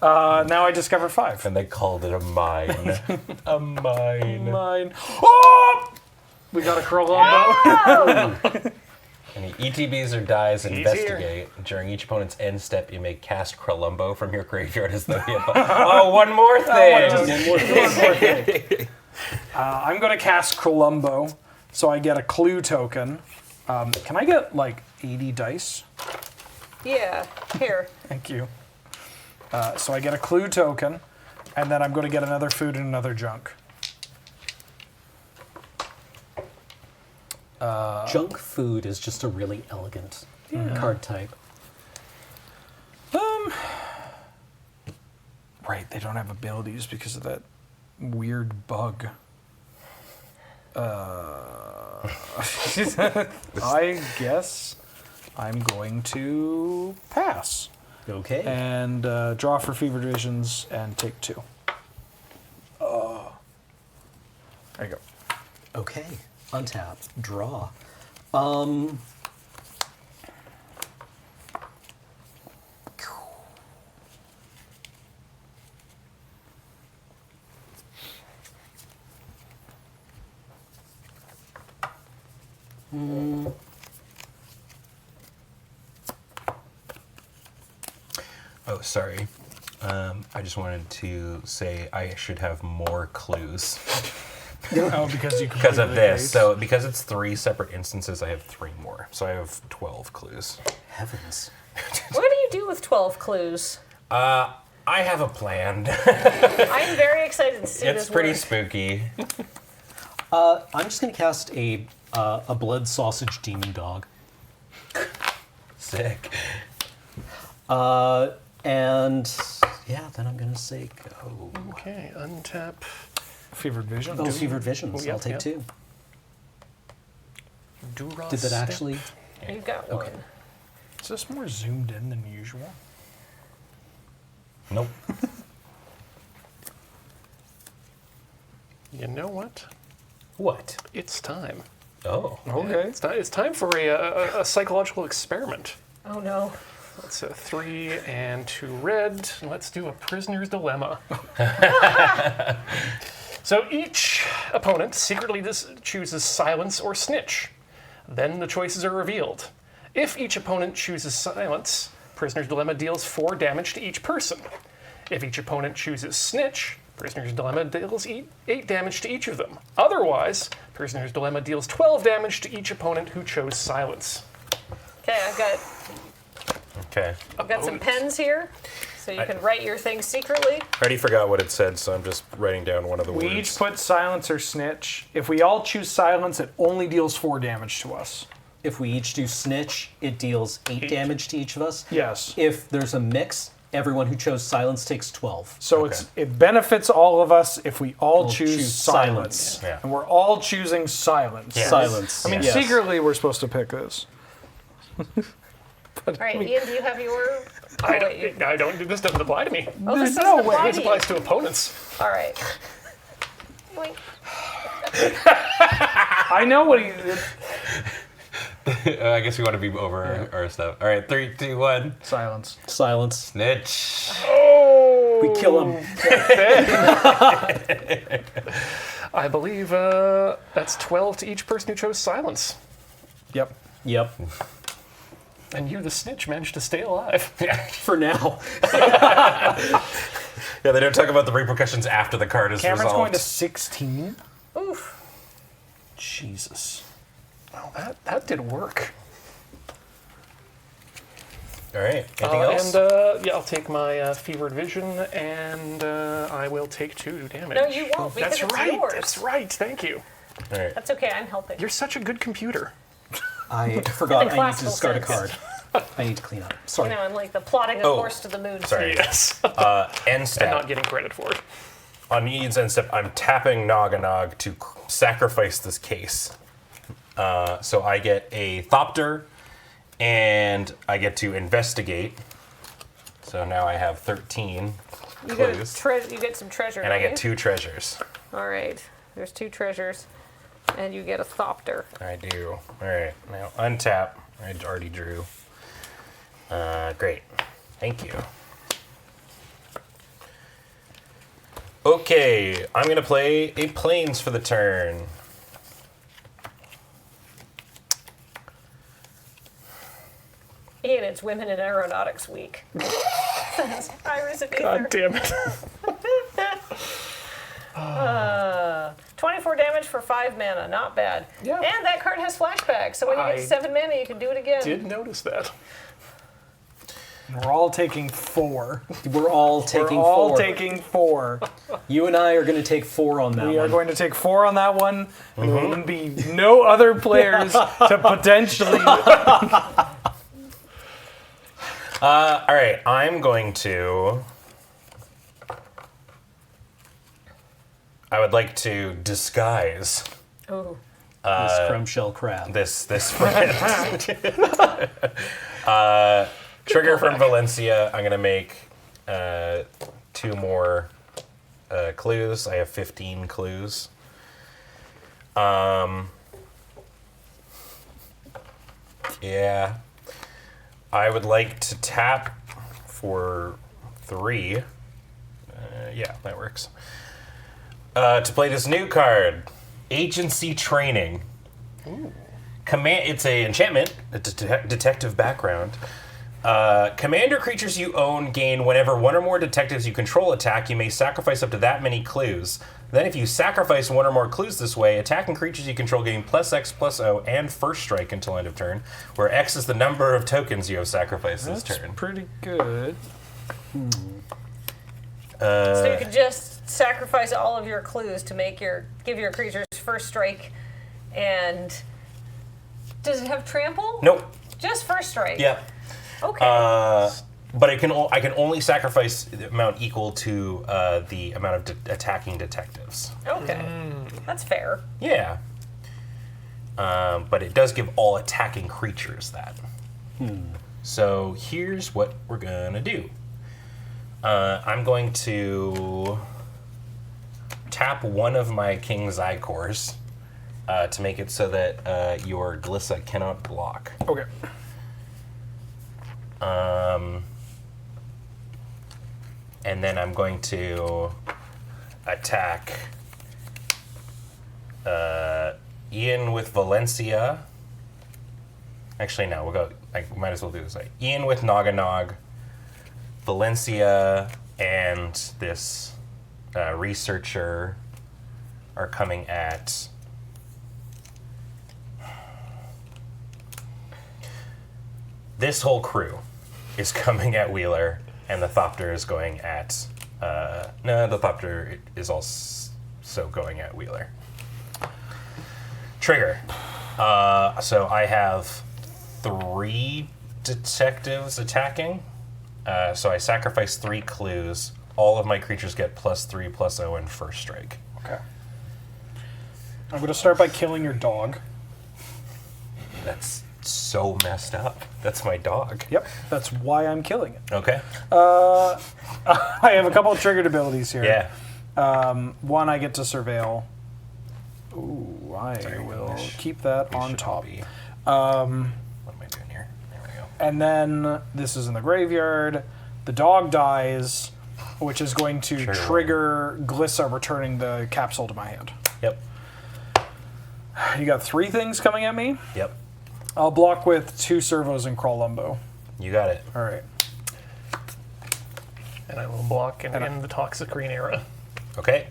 Now I discover 5. And they called it a mine. A mine. Mine. Oh! We got a Krolombo. Any ETBs or dies, investigate. During each opponent's end step, you may cast Krolumbo from your graveyard as though you have Oh, one more thing! I'm going to cast Krolumbo, so I get a clue token. Can I get like 80 dice? Yeah, here. Thank you. So I get a clue token, and then I'm going to get another food and another junk. Junk food is just a really elegant card type. Right, they don't have abilities because of that weird bug. I guess I'm going to pass Okay. and draw for Fevered Visions and take 2. There you go. Okay. Untap. Draw. Oh, sorry. I just wanted to say I should have more clues Oh, because you because of completed the this. case. So because it's 3 separate instances, I have 3 more. So I have 12 clues. Heavens. What do you do with 12 clues? I have a plan. I'm very excited to see It's this pretty work. spooky. I'm just going to cast a blood sausage demon dog. Sick. And yeah, then I'm going to say go. Okay, untap. Fevered Vision. Oh, Fevered Visions. Oh, yeah, I'll take yeah. 2. Dura Did that step. actually? You've got Okay. one. Is this more zoomed in than usual? Nope. You know what? What? It's time. Oh. Okay. It's time for a psychological experiment. Oh no. It's 3 and 2 red. Let's do a prisoner's dilemma. So each opponent secretly chooses silence or snitch. Then the choices are revealed. If each opponent chooses silence, prisoner's dilemma deals 4 damage to each person. If each opponent chooses snitch, prisoner's dilemma deals 8 damage to each of them. Otherwise, prisoner's dilemma deals 12 damage to each opponent who chose silence. Okay, Okay. I've got some pens here, so you can write your things secretly. I already forgot what it said, so I'm just writing down one of the We words. each put silence or snitch. If we all choose silence, it only deals 4 damage to us. If we each do snitch, it deals 8 damage to each of us. Yes. If there's a mix, everyone who chose silence takes 12. So it benefits all of us if we all choose choose silence. silence. Yeah. And we're all choosing silence. Yes. Silence. I mean, Yes. secretly, we're supposed to pick this. All right, Ian, do you have your? I wait, you- don't. This doesn't apply to me. Oh, this no doesn't way. apply This to you. applies to opponents. All right. Boink. I know what he. I guess we want to be over our stuff. All right, 3, 2, 1. Silence. Silence. Snitch. We kill him. I believe that's 12 to each person who chose silence. Yep. Yep. And you, the snitch, managed to stay alive. For now. Yeah, they don't talk about the repercussions after the card is Cameron's resolved. going to 16. Jesus. Well, that did work. All right. Anything else? And I'll take my fevered vision, and I will take 2 damage. No, you won't, because That's it's right. yours. That's right. Thank you. All right. That's okay, I'm helping. You're such a good computer. I forgot I need to classical discard a sense. card. I need to clean up. Sorry. I'm like the plotting a Oh, course to the moon. Sorry. Yes. End step. And not getting credit for it. On Eden's end step, I'm tapping Nog to sacrifice this case. So I get a Thopter, and I get to investigate. So now I have 13 You clues. you get some treasure. And I don't get you? 2 treasures. All right, there's 2 treasures, and you get a Thopter. I do. All right. Now untap. I already drew. Great. Thank you. Okay, I'm going to play a Plains for the turn. Ian, it's Women in Aeronautics Week. Iris and God damn it. 24 damage for 5 mana, not bad. Yeah. And that card has flashback, so when you I get 7 mana, you can do it again. Did notice that. We're all taking 4. We're all taking We're all 4. taking 4. You and I are going to take 4 on that We are one. going to take 4 on that one. There will be no other players to potentially. All right, I'm going to. I would like to disguise Ooh. This crumb shell crab. this friend. Trigger from Valencia. I'm gonna make 2 more clues. I have 15 clues. Yeah. I would like to tap for 3. Yeah, that works. To play this new card, Agency Training. Command. It's a enchantment, a detective background. Commander creatures you own gain whenever one or more detectives you control attack. You may sacrifice up to that many clues. Then, if you sacrifice one or more clues this way, attacking creatures you control gain +X/+O and first strike until end of turn, where X is the number of tokens you have sacrificed this That's turn. pretty good. So you can just sacrifice all of your clues to give your creatures first strike, and does it have trample? Nope. Just first strike. Yep. Okay. But I can only sacrifice the amount equal to the amount of attacking detectives. Okay. That's fair. Yeah. But it does give all attacking creatures that. So here's what we're gonna do. I'm going to tap one of my King's Eye cores to make it so that your Glissa cannot block. Okay. And then I'm going to attack Ian with Valencia. Actually, no, I might as well do this way. Ian with Nog, Valencia, and this researcher are coming at. This whole crew is coming at Wheeler, and the Thopter is going at. No, the Thopter is also going at Wheeler. Trigger. So I have 3 detectives attacking. So I sacrifice 3 clues. All of my creatures get +3/+0 and first strike. Okay. I'm going to start by killing your dog. That's so messed up. That's my dog. Yep, that's why I'm killing it. Okay. I have a couple of triggered abilities here. Yeah. One, I get to surveil. Ooh, I will keep that on top. What am I doing here? There we go. And then this is in the graveyard. The dog dies, which is going to trigger Glissa returning the capsule to my hand. Yep. You got 3 things coming at me. Yep. I'll block with 2 servos and crawl lumbo. You got it. All right. And I will block and end the toxic green era. Okay.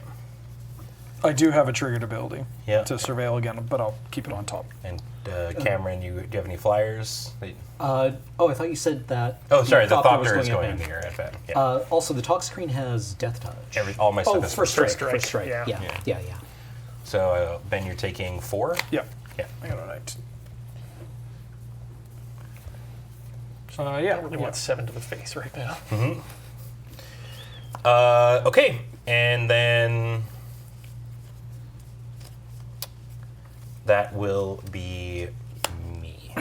I do have a triggered ability Yeah. to surveil again, but I'll keep it on top. And Cameron, do you have any flyers? I thought you said that. Oh, sorry, the Thopter was Thopter is going at in here at Ben. Yeah. Also, the talk screen has death touch. All my stuff Oh, is first strike. strike. First strike. Yeah. Yeah. So Ben, you're taking 4. Yeah. Yeah. I got a 19. I Yeah. really want 7 to the face right now. Okay, and then that will be me.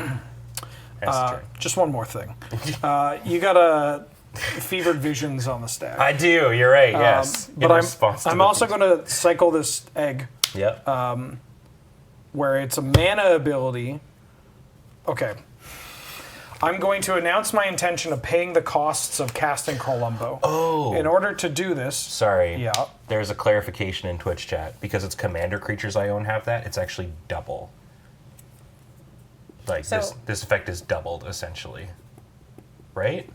Just one more thing. You got a fevered visions on the stack. I do. You're right. Yes. But I'm also going to cycle this egg Yep. where it's a mana ability. Okay. I'm going to announce my intention of paying the costs of casting Columbo. Oh. In order to do this, Sorry. Yeah. There's a clarification in Twitch chat this commander creatures I own have that. It's actually double. Like So- this effect is doubled essentially. Right?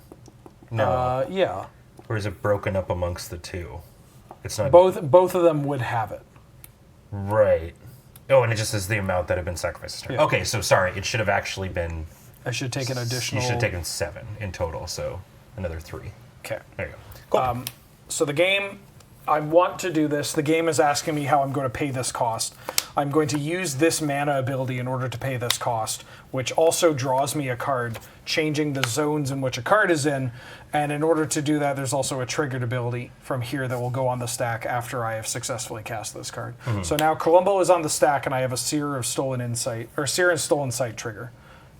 No. yeah, Or is it broken up amongst the two? It's not both of them would have it. right. Oh, and it just is the amount that have been sacrificed. Yeah. Okay, so sorry, it should have actually been. I should take an additional. You should have taken 7 in total, so another 3. Okay. There you go. Cool. So the game, I want to do this. The game is asking me how I'm going to pay this cost. I'm going to use this mana ability in order to pay this cost, which also draws me a card, changing the zones in which a card is in. And in order to do that, there's also a triggered ability from here that will go on the stack after I have successfully cast this card. So now Columbo is on the stack, and I have a Seer of Stolen Insight, or Seer and Stolen Sight trigger.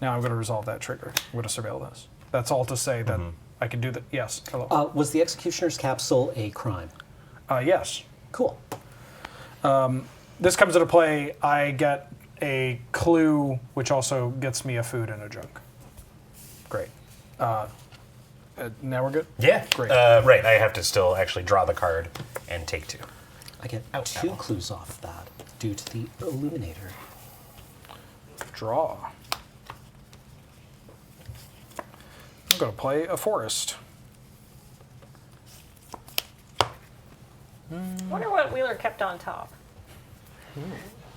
Now I'm going to resolve that trigger. I'm going to surveil this. That's all to say that I can do that. Yes. Hello. Was the Executioner's Capsule a crime? Yes. Cool. This comes into play. I get a clue, which also gets me a food and a junk. Great. Now we're good? Yeah. Great. Right. I have to still actually draw the card and take 2. I get 2 clues off that due to the Illuminator. Draw. I'm going to play a forest. Wonder what Wheeler kept on top.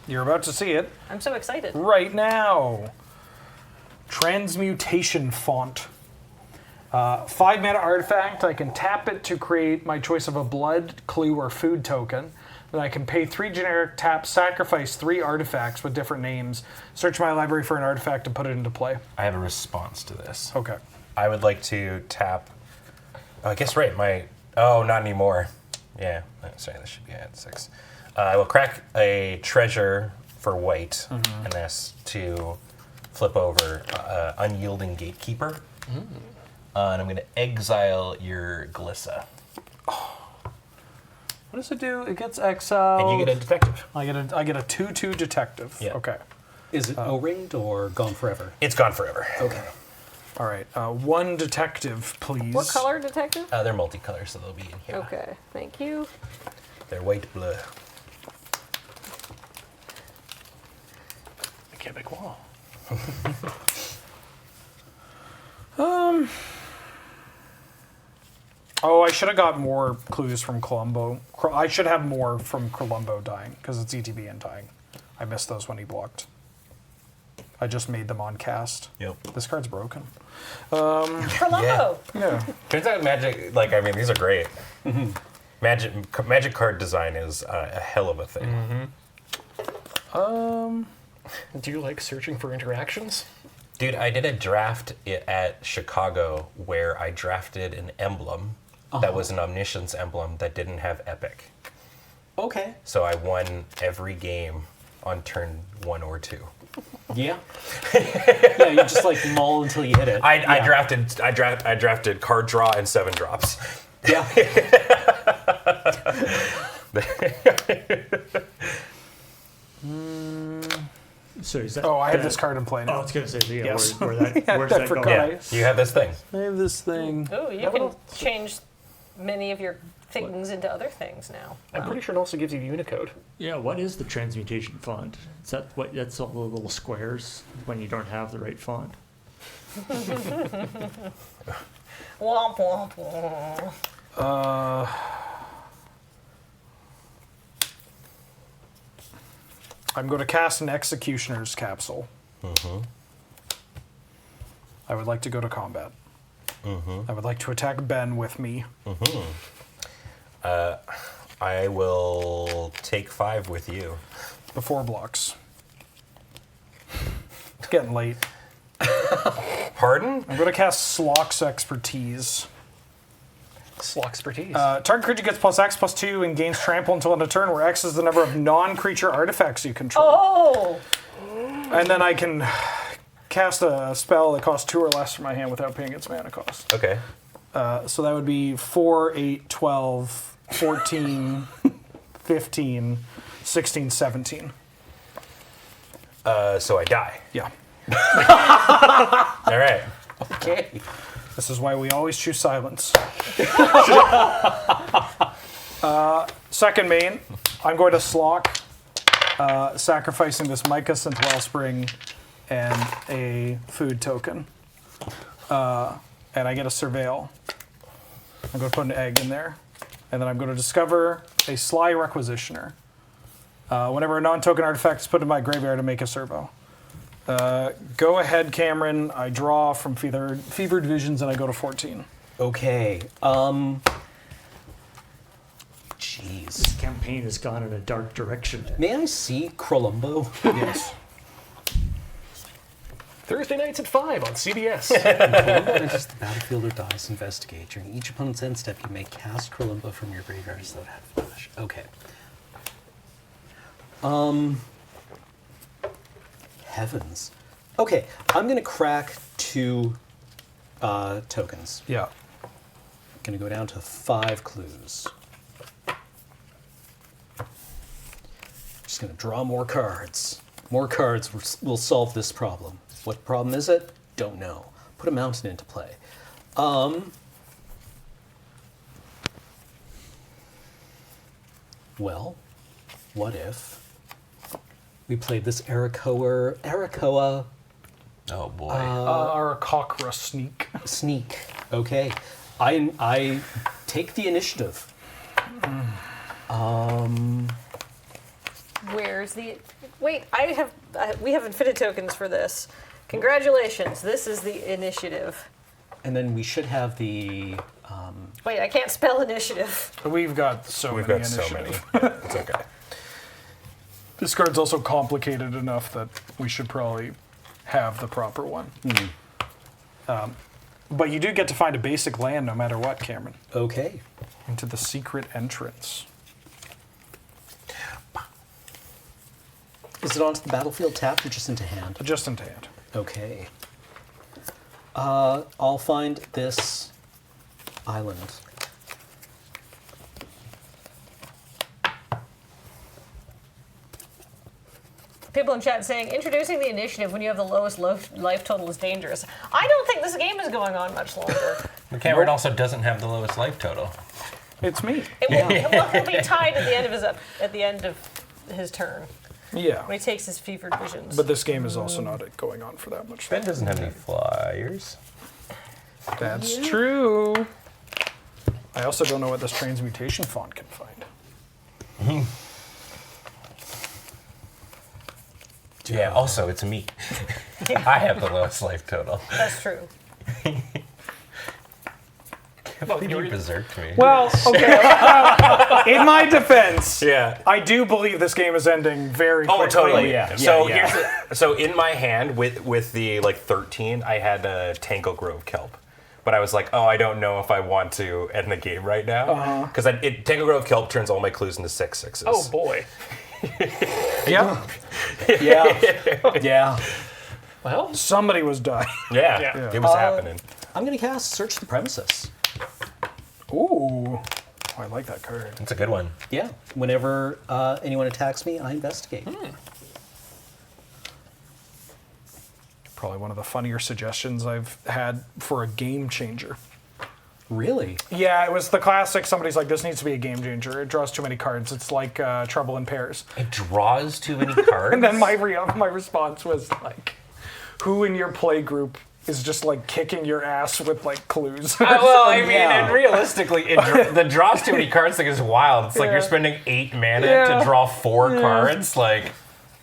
You're about to see it I'm so excited. right now. Transmutation Font. 5 mana artifact. I can tap it to create my choice of a blood, clue, or food token. Then I can pay 3 generic taps, sacrifice 3 artifacts with different names, search my library for an artifact, and put it into play. I have a response to this. Okay. I would like to tap. Oh, I guess right. Oh, not anymore. Yeah. Sorry, this should be at 6. I will crack a treasure for white and this to flip over Unyielding Gatekeeper. And I'm going to exile your Glissa. What does it do? It gets exiled. And you get a detective. I get a 2/2 detective. Yeah. Okay. Is it O-ringed or gone forever? It's gone forever. Okay. All right. 1 detective, please. What color, detective? They're multicolor, so they'll be in here. Okay, thank you. They're white blue. I can't make wall. Oh, I should have got more clues from Columbo. I should have more from Columbo dying, because it's ETB and dying. I missed those when he blocked. I just made them on cast. Yep. This card's broken. Columbo. Yeah. Turns out Magic, these are great. Magic card design is a hell of a thing. Do you like searching for interactions? Dude, I did a draft at Chicago where I drafted an emblem that was an Omniscience emblem that didn't have Epic. Okay. So I won every game on turn 1 or 2. Yeah. Yeah, you just like mull until you hit it. I drafted card draw and 7 drops. Yeah. So is that? Oh, I have that- this card in play Oh, I now. was gonna say, so yeah, Yes. where's that I going? forgot. Yeah, you have this thing. I have this thing. Oh, you can change many of your things into other things now. I'm pretty sure it also gives you Unicode. Yeah, what is the transmutation font? Is that what? That's all the little squares when you don't have the right font. Womp womp womp. I'm going to cast an Executioner's Capsule. I would like to go to combat. I would like to attack Ben with me. I will take 5 with you. The 4 blocks. It's getting late. Pardon? I'm going to cast Slock's Expertise. Expertise. Target creature gets +X/+2 and gains trample until end of turn, where X is the number of non-creature artifacts you control. Oh! And then I can cast a spell that costs 2 or less from my hand without paying its mana cost. Okay. So that would be 4, 8, 12, 14, 15, 16, 17. So I die. Yeah. All right. Okay. This is why we always choose silence. Second main, I'm going to Slock, sacrificing this Mycosynth Wellspring and a food token. And I get a Surveil. I'm going to put an egg in there. And then I'm going to discover a Sly Requisitioner. Whenever a non-token artifact is put in my graveyard, to make a servo. Go ahead, Cameron. I draw from Fevered Visions, and I go to 14. Okay. Jeez. This campaign has gone in a dark direction. May I see Crolumbo? Yes. Thursday nights at 5 on CBS. Enters the battlefield or dice, investigate. During each opponent's end step, you may cast Crolumbo from your graveyard as though it had flash. Okay. Heavens. Okay, I'm gonna crack 2 tokens. Yeah. Gonna go down to 5 clues. Just gonna draw more cards. More cards will solve this problem. What problem is it? Don't know. Put a mountain into play. Well, what if we played this Arakoa Oh boy. Our Cockra Sneak. sneak? Okay, I take the initiative. Where's the... Wait, we have infinite tokens for this. Congratulations, this is the initiative. And then we should have the. Wait, I can't spell initiative. We've got so We've many got so many. initiative. It's okay. This card's also complicated enough that we should probably have the proper one. But you do get to find a basic land no matter what, Cameron. Okay. Into the secret entrance. Is it onto the battlefield tapped or just into hand? Just into hand. Okay. I'll find this island. People in chat saying, introducing the initiative when you have the lowest life total is dangerous. I don't think this game is going on much longer. Cameron also doesn't have the lowest life total. It's me. He'll be tied at the end of his turn Yeah. when he takes his fevered visions. But this game is also not going on for that much Ben longer. doesn't have any flyers. That's true. I also don't know what this transmutation font can find. Yeah, also, it's me. I have the lowest life total. That's true. You berserked me. Well, okay. In my defense, Yeah. I do believe this game is ending very quickly. Oh, totally. yeah. So Yeah, here's so in my hand with the 13, I had a Tangle Grove Kelp. But I was like, oh, I don't know if I want to end the game right now. Because Tangle Grove Kelp turns all my clues into 6/6s. Oh boy. Yeah. Yeah. Yeah. Well, Somebody was dying. Yeah, it was happening. I'm going to cast Search the Premises. Ooh. I like that card. It's a good one. Yeah. Whenever anyone attacks me, I investigate. Probably one of the funnier suggestions I've had for a game changer. Really? Yeah, it was the classic. Somebody's like, this needs to be a game changer. It draws too many cards. It's like Trouble in Pairs. It draws too many cards. And then my response was like, who in your play group is just like kicking your ass with like clues? Well, I mean, Yeah. and realistically, the draws too many cards thing is wild. It's like you're spending 8 mana to draw 4 cards. Like,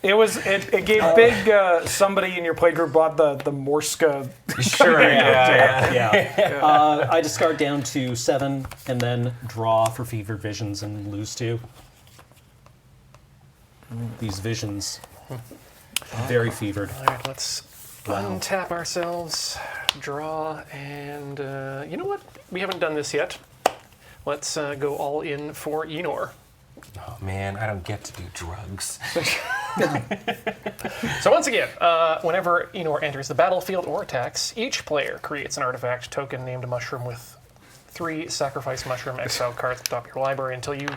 It gave big. Somebody in your play group bought the Morska. Sure, yeah. Yeah. I discard down to 7 and then draw for fevered visions and lose 2. These visions, very fevered. All right, let's untap ourselves, draw, and you know what? We haven't done this yet. Let's go all in for Enor. Oh man, I don't get to do drugs. So once again, whenever Enor enters the battlefield or attacks, each player creates an artifact token named Mushroom with 3 sacrifice mushroom exile cards at the top of your library until you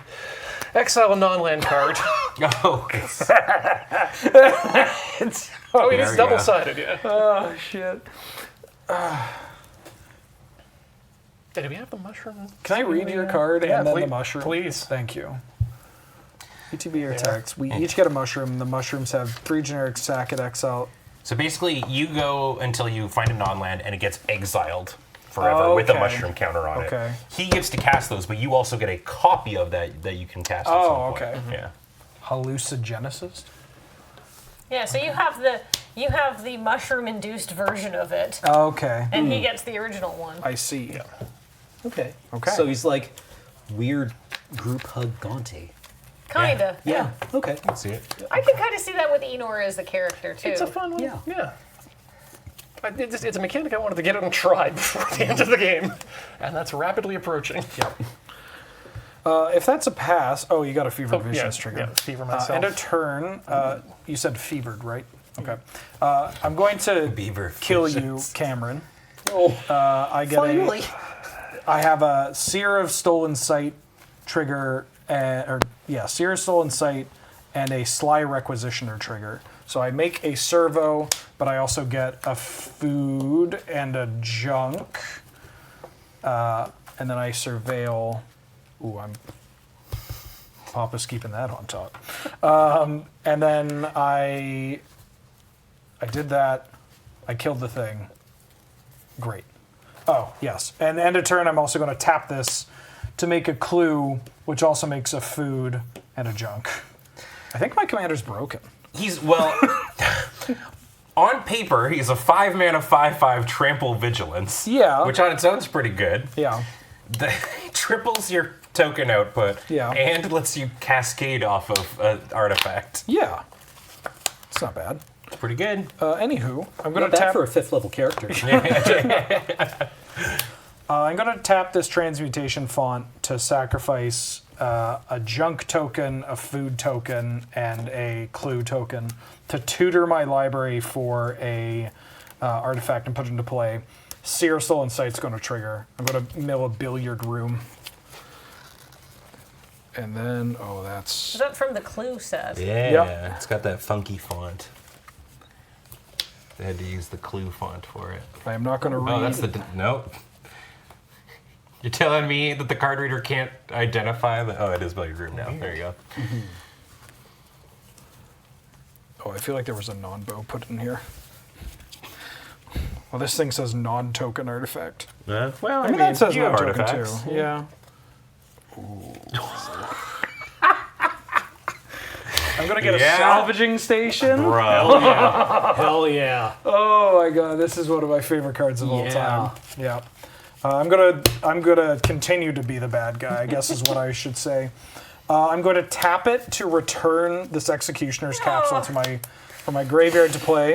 exile a non-land card. Oh, Oh, it is There you go. double-sided, yeah. Oh shit! Do we have the mushroom? Can I read your card Yeah, and then please, the mushroom? please. Thank you. ETB or text. We each get a mushroom. The mushrooms have 3 generic sack at exile. so basically, you go until you find a non-land, and it gets exiled forever with a Okay. mushroom counter on Okay. it. He gets to cast those, but you also get a copy of that you can cast. At Oh, some point. okay. Yeah. Hallucinogenesis. Yeah, so you have the mushroom-induced version of it, Okay. and he gets the original one. I see. Okay. Okay. So he's like weird group hug Gonti. Kinda. Yeah. Okay. See it? I can kind of see that with Enor as the character too. It's a fun one. Yeah. Yeah. It's a mechanic I wanted to get out and try before the end of the game, and that's rapidly approaching. Yep. If that's a pass, you got a fever visions trigger. Yeah, fever myself. End of turn. You said fevered, right? Okay. I'm going to Beaver kill you, visions. Cameron. Oh, I get finally. I have a Seer of Stolen Sight trigger, Seer of Stolen Sight, and a Sly Requisitioner trigger. So I make a servo, but I also get a food and a junk, and then I surveil. Ooh, Papa's keeping that on top. And then I did that. I killed the thing. Great. Oh, yes. And end of turn, I'm also going to tap this to make a clue, which also makes a food and a junk. I think my commander's broken. On paper, he's a 5-mana 5/5 trample vigilance. Yeah. Which on its own is pretty good. Yeah. Triples your token output. Yeah. And lets you cascade off of an artifact. Yeah. It's not bad. Pretty good. Anywho, I'm going Not to bad tap. for a 5th level character. I'm going to tap this transmutation font to sacrifice a junk token, a food token, and a clue token to tutor my library for a artifact and put it into play. Seer Soul Insight's going to trigger. I'm going to mill a billiard room. And then, that's... Is that from the Clue set? Yeah, Yep. it's got that funky font. They had to use the clue font for it. I am not going to read. Oh, that's the... Nope. You're telling me that the card reader can't identify the... Oh, it is Billiard Room now. There you go. I feel like there was a non-bow put in here. Well, this thing says non-token artifact. Well, I mean, that says you have non-token artifacts. too. Yeah. I'm gonna get Yeah. a salvaging station. Bro. Hell yeah. Oh my god, this is one of my favorite cards of all Yeah. time. Yeah. I'm gonna continue to be the bad guy, I guess is what I should say. I'm going to tap it to return this Executioner's Capsule from my graveyard to play.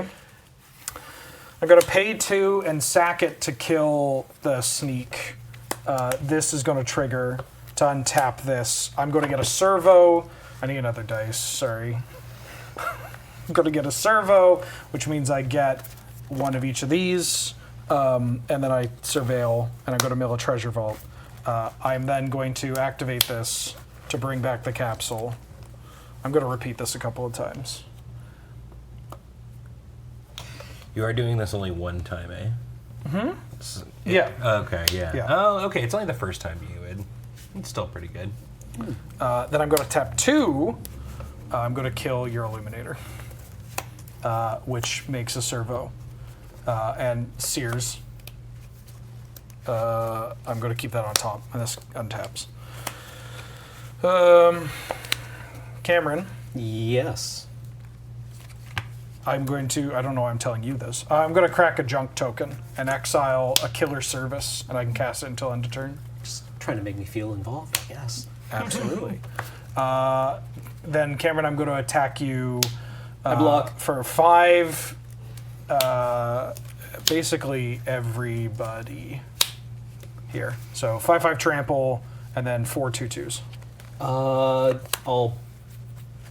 I'm going to pay 2 and sack it to kill the sneak. This is going to trigger to untap this. I'm going to get a servo. I need another dice, sorry. I'm going to get a servo, which means I get one of each of these. And then I surveil, and I'm going to mill a treasure vault. I'm then going to activate this to bring back the capsule. I'm going to repeat this a couple of times. You are doing this only one time, eh? Yeah. Okay, yeah. Yeah. Oh, okay. It's only the first time you would. It's still pretty good. Then I'm going to tap 2. I'm going to kill your Illuminator, which makes a servo. And Sears. I'm going to keep that on top, and this untaps. Cameron, Yes. I'm going to, I don't know why I'm telling you this. I'm going to crack a junk token and exile a killer service, and I can cast it until end of turn. Just trying to make me feel involved, I guess. Absolutely. Then, Cameron, I'm going to attack you. I block. For 5, basically everybody here. So 5/5 trample, and then 4 2/2s. I'll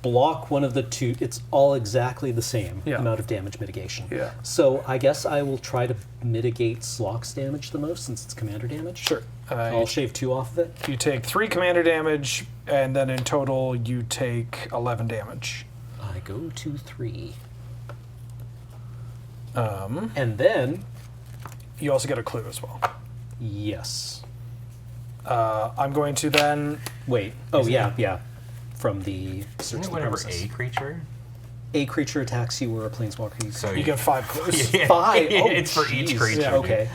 block one of the two. It's all exactly the same Yeah. amount of damage mitigation. Yeah. So I guess I will try to mitigate Slock's damage the most since it's commander damage. Sure. I'll shave 2 off of it. You take 3 commander damage, and then in total you take 11 damage. I go to 3. And then, You also get a clue as well. yes. I'm going to then. Wait. Oh, yeah. From the search Isn't of it the whenever premises. a creature? A creature attacks you or a planeswalker. So You get 5 clues. Yeah. 5. Oh, It's for each jeez. creature. Yeah, okay.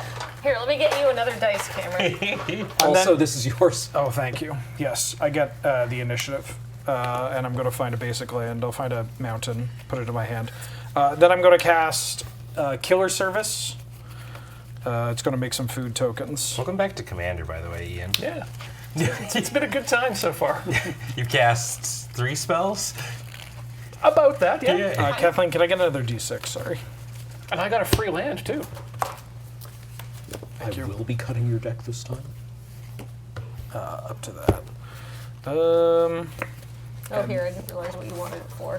Here, let me get you another dice, Cameron. Also, this is yours. Oh, thank you. Yes, I get the initiative, and I'm going to find a basic land. I'll find a mountain, put it in my hand. Then I'm going to cast Killer Service. It's going to make some food tokens. Welcome back to Commander, by the way, Ian. Yeah. It's been a good time so far. You cast 3 spells? About that, yeah. Kathleen, can I get another D6? Sorry. And I got a free land, too. I will be cutting your deck this time. Up to that. Oh, here, I didn't realize what you wanted it for.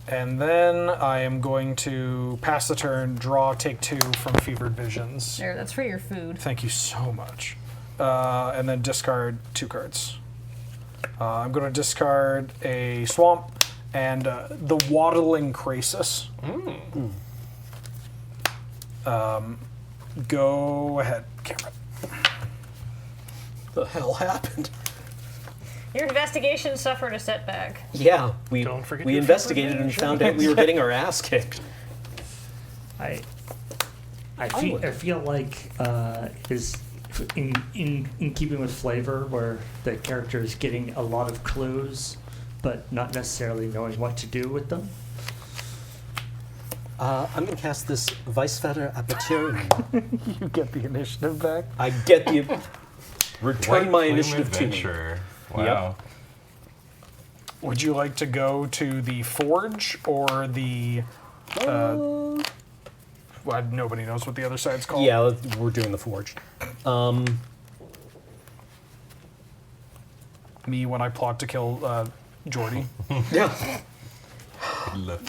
And then I am going to pass the turn, draw, take 2 from Fevered Visions. There, that's for your food. Thank you so much. And then discard 2 cards. I'm going to discard a Swamp and the Waddling Krasis. Go ahead, Cameron. The hell happened? Your investigation suffered a setback. Yeah, we Don't forget we your investigated and favorite found out we were getting our ass kicked. I feel like is in keeping with flavor, where the character is getting a lot of clues, but not necessarily knowing what to do with them. I'm going to cast this Weisfeder Aperture. You get the initiative back. I get the return White my Plume initiative to me. Adventure. Wow. Would you like to go to the Forge or the... well, nobody knows what the other side's called. Yeah, we're doing the Forge. Me when I plot to kill Jordy. Yeah.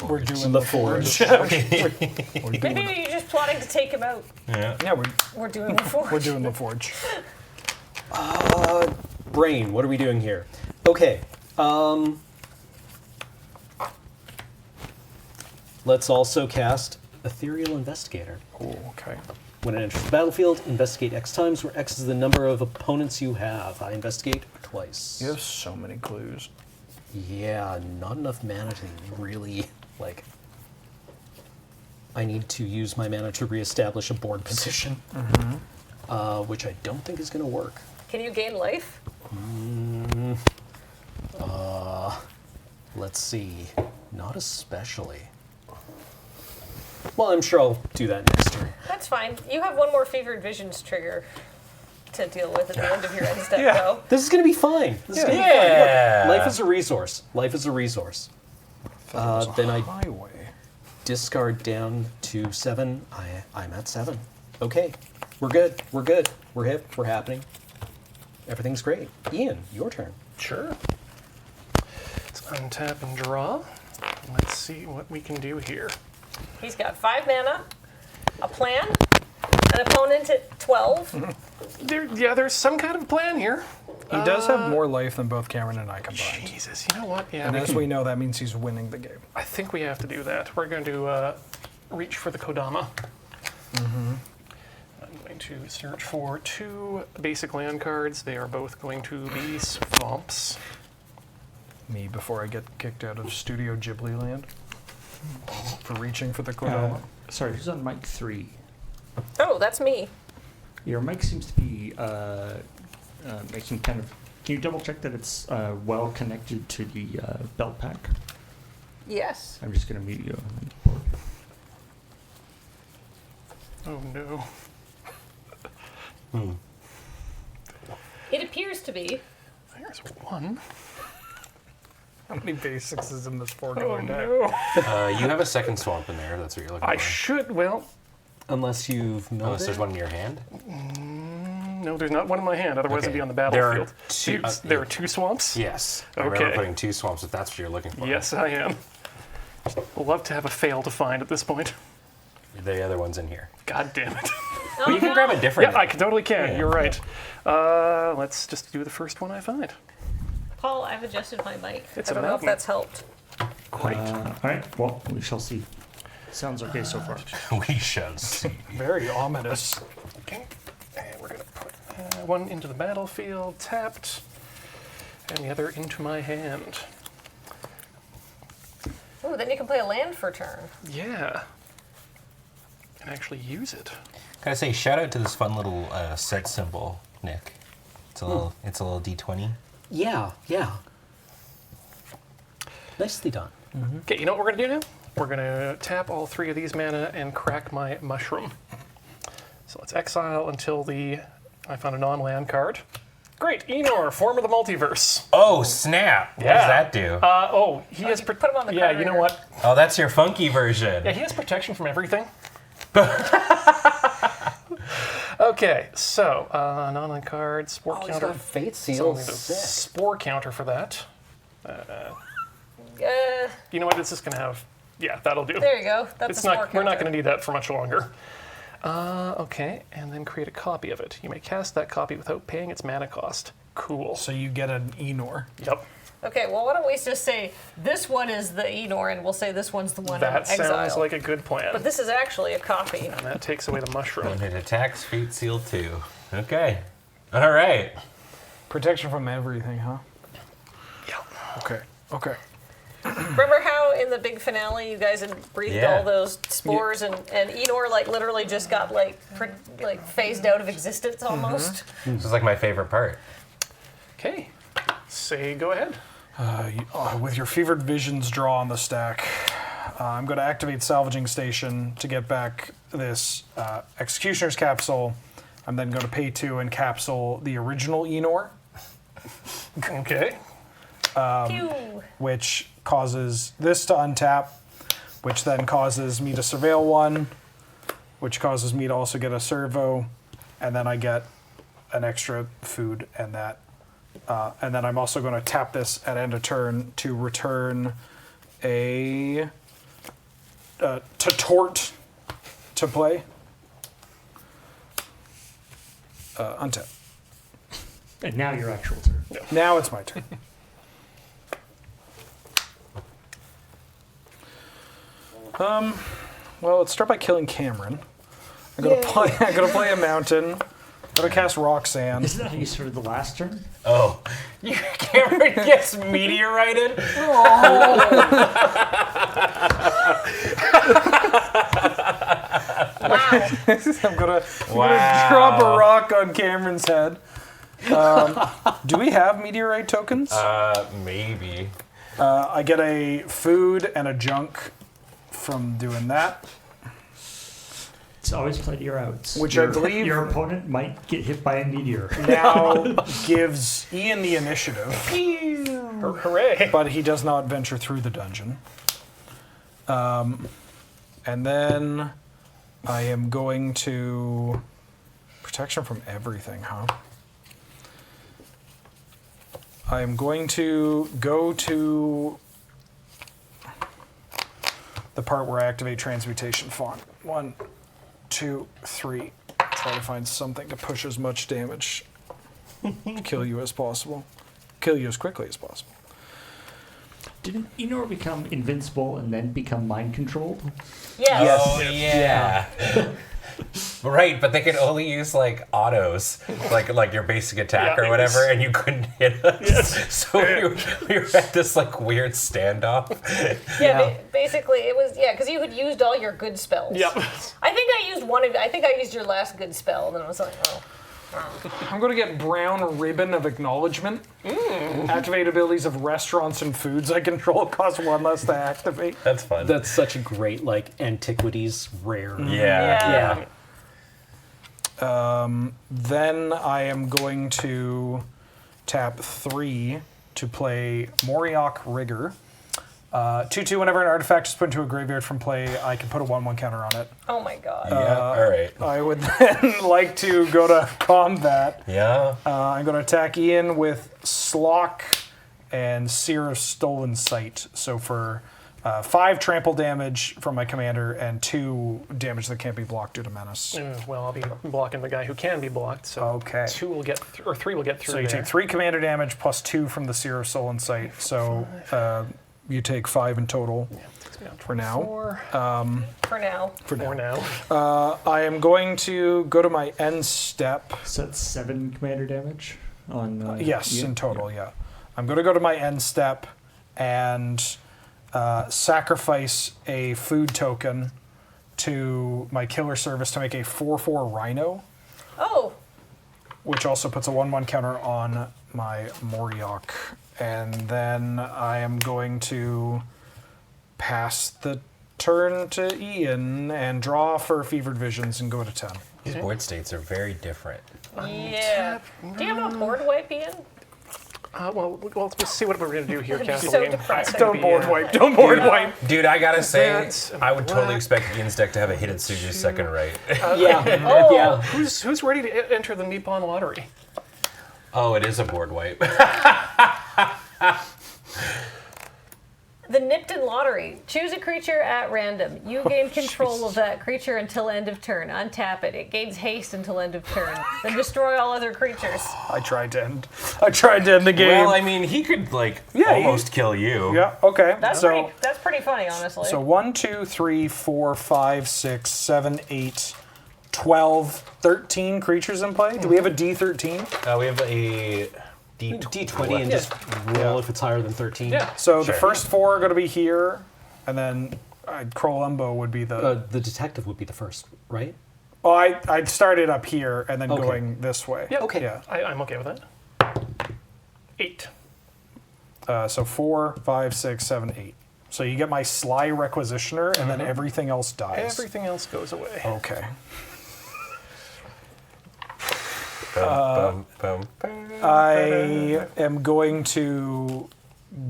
We're doing The the Forge. Maybe you're just plotting to take him out. Yeah. Yeah, We're doing the forge. we're doing the Forge. Brain, what are we doing here? Okay. Let's also cast Ethereal Investigator. Oh, okay. When it enters the battlefield, investigate X times, where X is the number of opponents you have. I investigate twice. You have so many clues. Yeah, not enough mana to really, I need to use my mana to reestablish a board position, which I don't think is going to work. Can you gain life? Let's see. Not especially. Well, I'm sure I'll do that next turn. That's fine. You have one more Fevered Visions trigger to deal with at the end of your end step, Yeah. though. This is going to be fine. This is going to be Yeah. fine. Look, life is a resource. Life is a resource. Then I Highway. discard down to 7. I'm at 7. Okay, we're good. We're good. We're hip. We're happening. Everything's great. Ian, your turn. Sure. Let's untap and draw. Let's see what we can do here. He's got 5 mana, a plan, an opponent at 12. There's some kind of plan here. He does have more life than both Cameron and I combined. Jesus, you know what? Yeah, And as we know, that means he's winning the game. I think we have to do that. We're going to reach for the Kodama. I'm going to search for 2 basic land cards. They are both going to be swamps. Me before I get kicked out of Studio Ghibli Land for reaching for the Kodama. Sorry, who's on mic 3? Oh, that's me. Your mic seems to be making kind of. Can you double check that it's well connected to the belt pack? Yes. I'm just going to mute you. Oh no. It appears to be. There's one. How many basics is in this Oh $4 deck? no. You have a second swamp in there. That's what you're looking I for. should, well, Unless you've Unless noticed. there's one in your hand. no, there's not one in my hand. Otherwise, it'd Okay. be on the There are battlefield. two- There are 2 swamps? Yes. I remember Okay. putting 2 swamps if that's what you're looking for. Yes, I am. Love to have a fail to find at this point. The other one's in here. God damn it. Well, you can grab a different. Yeah, I totally can. Yeah. You're right. Let's just do the first one I find. Paul, I've adjusted my mic. It's I don't a know if mountain. that's helped. Great. All right. Well, we shall see. Sounds okay so far. We shall see. Very ominous. Okay. And we're going to put one into the battlefield, tapped, and the other into my hand. Ooh, then you can play a land for turn. Yeah. And actually use it. Gotta say, shout out to this fun little set symbol, Nick. It's a little, D20. Yeah, yeah. Nicely done. Okay, you know what we're going to do now? We're going to tap all 3 of these mana and crack my mushroom. So let's exile until I found a non-land card. Great, Enor, Form of the Multiverse. Oh snap! What does that do? He has put him on the Yeah, card you know reader. what? Oh, that's your funky version. Yeah, he has protection from everything. Okay, so non-land card, spore Oh, he's counter. got Fate So Seal. I'll need a Sick. spore counter for that. Uh, You know what? It's just gonna have. Yeah, that'll do. there you go. That's It's a not. We're not counter. going to need that for much longer. Okay, and then create a copy of it. You may cast that copy without paying its mana cost. Cool. So you get an Enor. Yep. Okay, well, why don't we just say this one is the Enor, and we'll say this one's the one That in exile. sounds like a good plan. But this is actually a copy. And that takes away the mushroom. And it attacks Fate Seal 2. Okay. All right. Protection from everything, huh? Yep. Okay. Okay. Remember how in the big finale you guys had breathed Yeah. all those spores and Enor like literally just got like phased out of existence almost? This is like my favorite part. Okay. Say go ahead. With your Fevered Visions draw on the stack, I'm going to activate Salvaging Station to get back this Executioner's Capsule. I'm then going to pay 2 and capsule the original Enor, Okay. Pew! which causes this to untap, which then causes me to surveil 1, which causes me to also get a servo, and then I get an extra food and that. And then I'm also going to tap this at end of turn to return a to tort to play. Untap. And now your actual turn. Now it's my turn. Well, let's start by killing Cameron. I'm gonna play a mountain. I'm gonna cast Roxanne. Isn't that how you started the last turn? Oh. Cameron gets meteorited? I'm gonna Wow. drop a rock on Cameron's head. Do we have meteorite tokens? Maybe. I get a food and a junk from doing that. It's always play to your outs. Which I believe- your opponent might get hit by a meteor. Now gives Ian the initiative, Hooray. but he does not venture through the dungeon. And then I am going to protection from everything, huh? I am going to go to the part where I activate transmutation font. 1, 2, 3. Try to find something to push as much damage to kill you as possible. Kill you as quickly as possible. Didn't Enor become invincible and then become mind controlled? Yes. Oh, yeah. Right, but they could only use like autos, like your basic attack Yeah, or it whatever, was- and you couldn't hit us. So we were at this like weird standoff. Basically it was because you had used all your good spells. Yep. I think I used your last good spell, and then I was like, oh. I'm going to get Brown Ribbon of Acknowledgement. Activate abilities of restaurants and foods I control cost 1 less to activate. That's fun. That's such a great, like, antiquities rare. yeah. Then I am going to tap 3 to play Moriok Rigger. 2/2, whenever an artifact is put into a graveyard from play, I can put a 1/1 counter on it. Oh my god. Yeah, all right. I would then like to go to combat. Yeah. I'm going to attack Ian with Slock and Seer of Stolen Sight. So for 5 trample damage from my commander and 2 damage that can't be blocked due to menace. Well, I'll be blocking the guy who can be blocked, so Okay. 2 will get, or 3 will get through. So you there. take 3 commander damage plus 2 from the Seer of Stolen Sight. So you take 5 in total for now. 4 For now. for now. I am going to go to my end step. So that's 7 commander damage on. Yes, Ian? in total, yeah. I'm going to go to my end step and sacrifice a food token to my killer service to make a 4/4 Rhino, Oh, which also puts a 1/1 counter on my Moriok. And then I am going to pass the turn to Ian and draw for Fevered Visions and go to 10. These board states are very different. yeah. Do you have a board wipe, Ian? Well, let's see what we're going to do here, That'd be so Kathleen. depressing. Don't board wipe, don't board wipe. Dude, I gotta say, That's I would totally black. expect Ian's deck to have a Hitotsugu second right. Yeah, Oh. yeah. Who's ready to enter the Nippon lottery? Oh, it is a board wipe. The Nipton Lottery. Choose a creature at random. You gain control of that creature until end of turn. Untap it. It gains haste until end of turn. Then destroy all other creatures. I tried to end the game. Well, I mean, he could, like, Yeah, almost kill you. Yeah, okay. That's pretty funny, honestly. So 1, 2, 3, 4, 5, 6, 7, 8, 12, 13 creatures in play. Do we have a D13? We have a D20 and just roll if it's higher than 13. Yeah. So the Sure. first 4 are going to be here, and then Krolumbo would be the. The detective would be the first, right? Oh, I started up here and then Okay. going this way. Yeah. Okay. Yeah. I'm okay with that. 8. So 4, 5, 6, 7, 8. So you get my Sly Requisitioner, and then everything else dies. Everything else goes away. Okay. Bum, bum, bum. I am going to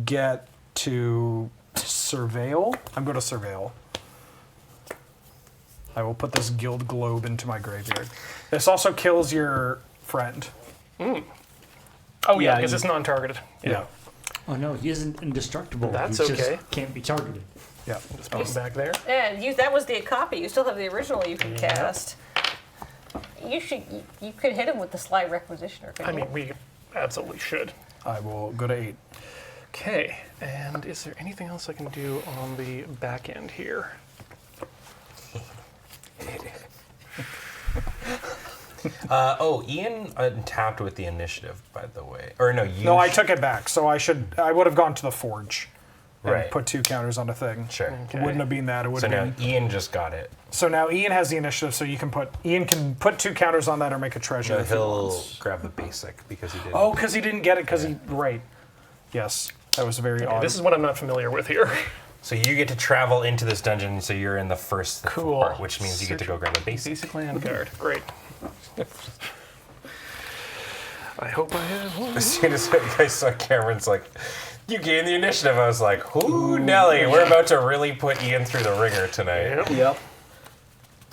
get to Surveil. I'm going to Surveil. I will put this Guild Globe into my graveyard. This also kills your friend. Oh, yeah, Yeah, because you- it's non-targeted. Yeah. Oh no, he isn't indestructible. That's he okay. just can't be targeted. Yeah. Just put it back there. Yeah, that was the copy. You still have the original you can cast. You could hit him with the Sly Requisitioner. I mean, we absolutely should. I will go to 8. Okay, and is there anything else I can do on the back end here? Ian tapped with the initiative, by the way. Or no, you. No, I took it back. So I would have gone to the Forge and Right. put 2 counters on a thing. Sure. It wouldn't have been that. It would So have now been. Ian just got it. So now Ian has the initiative, so Ian can put 2 counters on that or make a treasure. No, if he he'll wants. grab the basic because he did. Oh, because he didn't get it. Right. Yes, that was very odd. This is what I'm not familiar with here. So you get to travel into this dungeon, so you're in the first Cool. part, which means you get to go grab the basic. Basic land card. Great. I hope I have one. As soon as I saw Cameron's like, you gained the initiative, I was like, ooh, Nelly, we're about to really put Ian through the ringer tonight. Yep. Yep.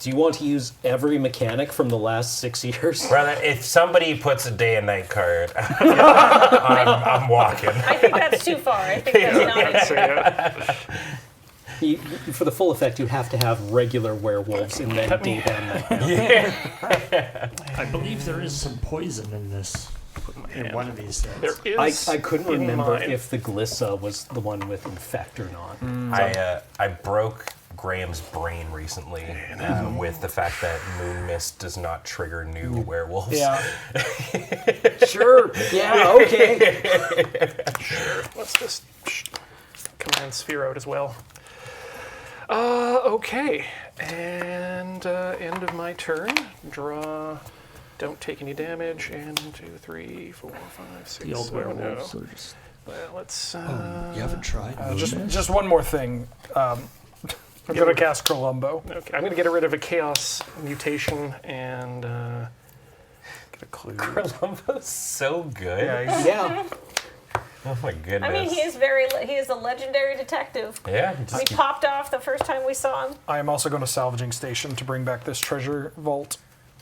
Do you want to use every mechanic from the last 6 years? Brother, if somebody puts a day and night card, I'm walking. I think that's too far. I think that's not. So, yeah. For the full effect, you have to have regular werewolves and then day and night. I believe there is some poison in this. In one of these things. There is. I couldn't in remember mine. if the Glissa was the one with infect or not. I broke Graham's brain recently with the fact that Moon Mist does not trigger new werewolves. Yeah. Sure. Yeah. Okay. Let's just command Sphere out as well. Okay. And end of my turn. Draw. Don't take any damage. And 1, 2, 3, 4, 5, 6. The old Oh, werewolves no. are just. Well, let's. You haven't tried. Just one more thing. I'm going to cast Columbo. Okay, I'm going to get rid of a chaos mutation and get a clue. Columbo's so good. Yeah. Oh my goodness. I mean, he is a legendary detective. Yeah. He popped off the first time we saw him. I am also going to Salvaging Station to bring back this treasure vault.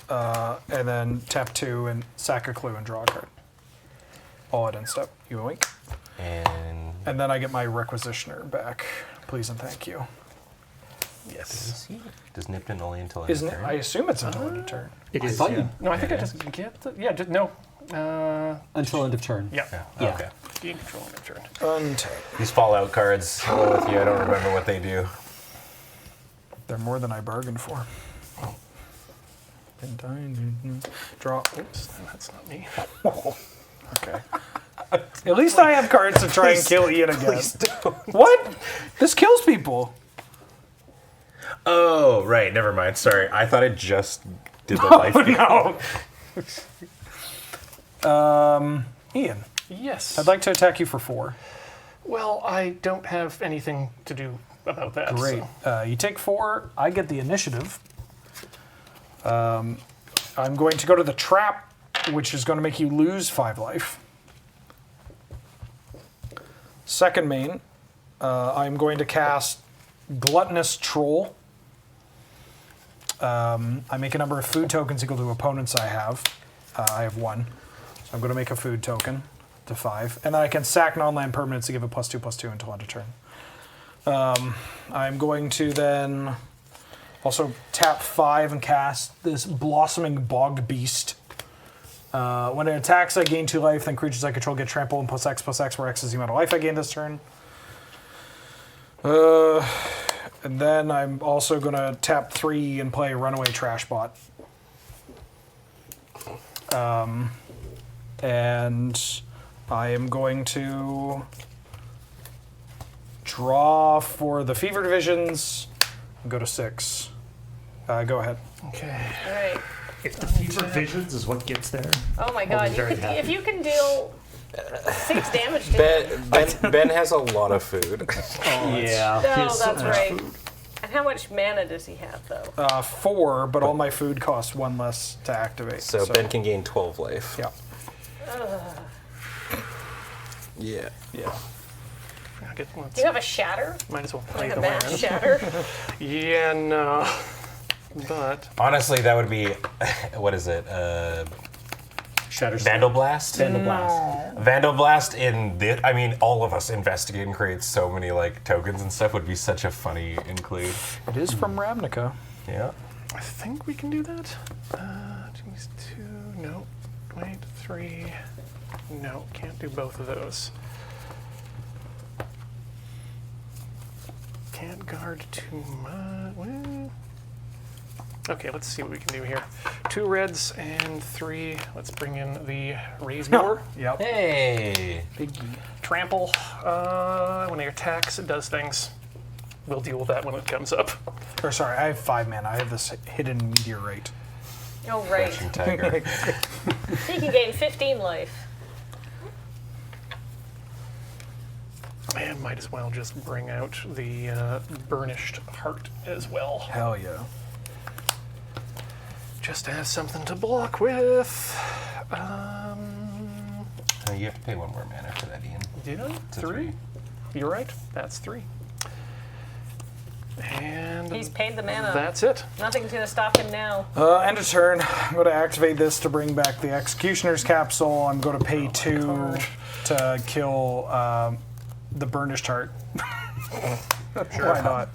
And then tap 2 and sack a clue and draw a card. All at end step. You wink. And then I get my Requisitioner back. Please and thank you. Yes. Does Nipton only until Isn't end it? of I turn? assume it's until end of turn. It is. thought Yeah. you- No, I think I just get the... Yeah, just, no. Until end of turn. Yeah. Yeah. Okay. Gain control end of turn. Untap. These Fallout cards, along with you, I don't remember what they do. They're more than I bargained for. Draw. Oops, that's not me. Okay. At least I have cards to try and kill Ian again. What? This kills people. Oh, right. Never mind. Sorry. I thought it just did the life. No. Ian, Yes. I'd like to attack you for 4. Well, I don't have anything to do about that. Great. So. You take 4. I get the initiative. I'm going to go to the trap, which is going to make you lose 5 life. Second main, I'm going to cast Gluttonous Troll. I make a number of food tokens equal to opponents I have. I have 1. So I'm going to make a food token to 5. And then I can sack non-land permanents to give a +2/+2 until end of turn. I'm going to then also tap 5 and cast this Blossoming Bogged Beast. When it attacks, I gain 2 life, then creatures I control get trampled and +X/+X, where X is the amount of life I gain this turn. And then I'm also going to tap 3 and play Runaway Trash Bot. And I am going to draw for the Fever Divisions and go to 6. Go ahead. Okay. All right. If the fever visions is what gets there. Oh my I'll God! be very happy. If you can deal 6 damage to him. Ben has a lot of food. Yeah. No, He has so that's much right. food. And how much mana does he have, though? 4, but all my food costs 1 less to activate. So Ben can gain 12 life. Yeah. Yeah. Yeah. I'll get, Do you have a shatter? might as well play Like a the mass land. shatter? Yeah, no. But Honestly, that would be, what is it? Shatter Vandal Blast? Vandal Blast. Vandal Blast in this, I mean, all of us investigate and create so many like tokens and stuff would be such a funny include. It is from Ravnica. Yeah. I think we can do that. Geez, 2, no. Wait, 3. No, can't do both of those. Can't guard too much. Well, okay, let's see what we can do here. 2 reds and 3. Let's bring in the raise boar. Yep. Hey. Trample. When it attacks, it does things. We'll deal with that when it comes up. Or sorry, I have 5 mana. I have this hidden meteorite. Oh, right. Rushing Tiger. He can gain 15 life. And might as well just bring out the burnished heart as well. Hell yeah. Just as something to block with. You have to pay 1 more mana for that, Ian. Did I? It's a 3? You're right. That's 3. And He's paid the mana. that's it. Nothing's going to stop him now. End of turn. I'm going to activate this to bring back the Executioner's Capsule. I'm going to pay 2 to kill the Burnished Heart. Why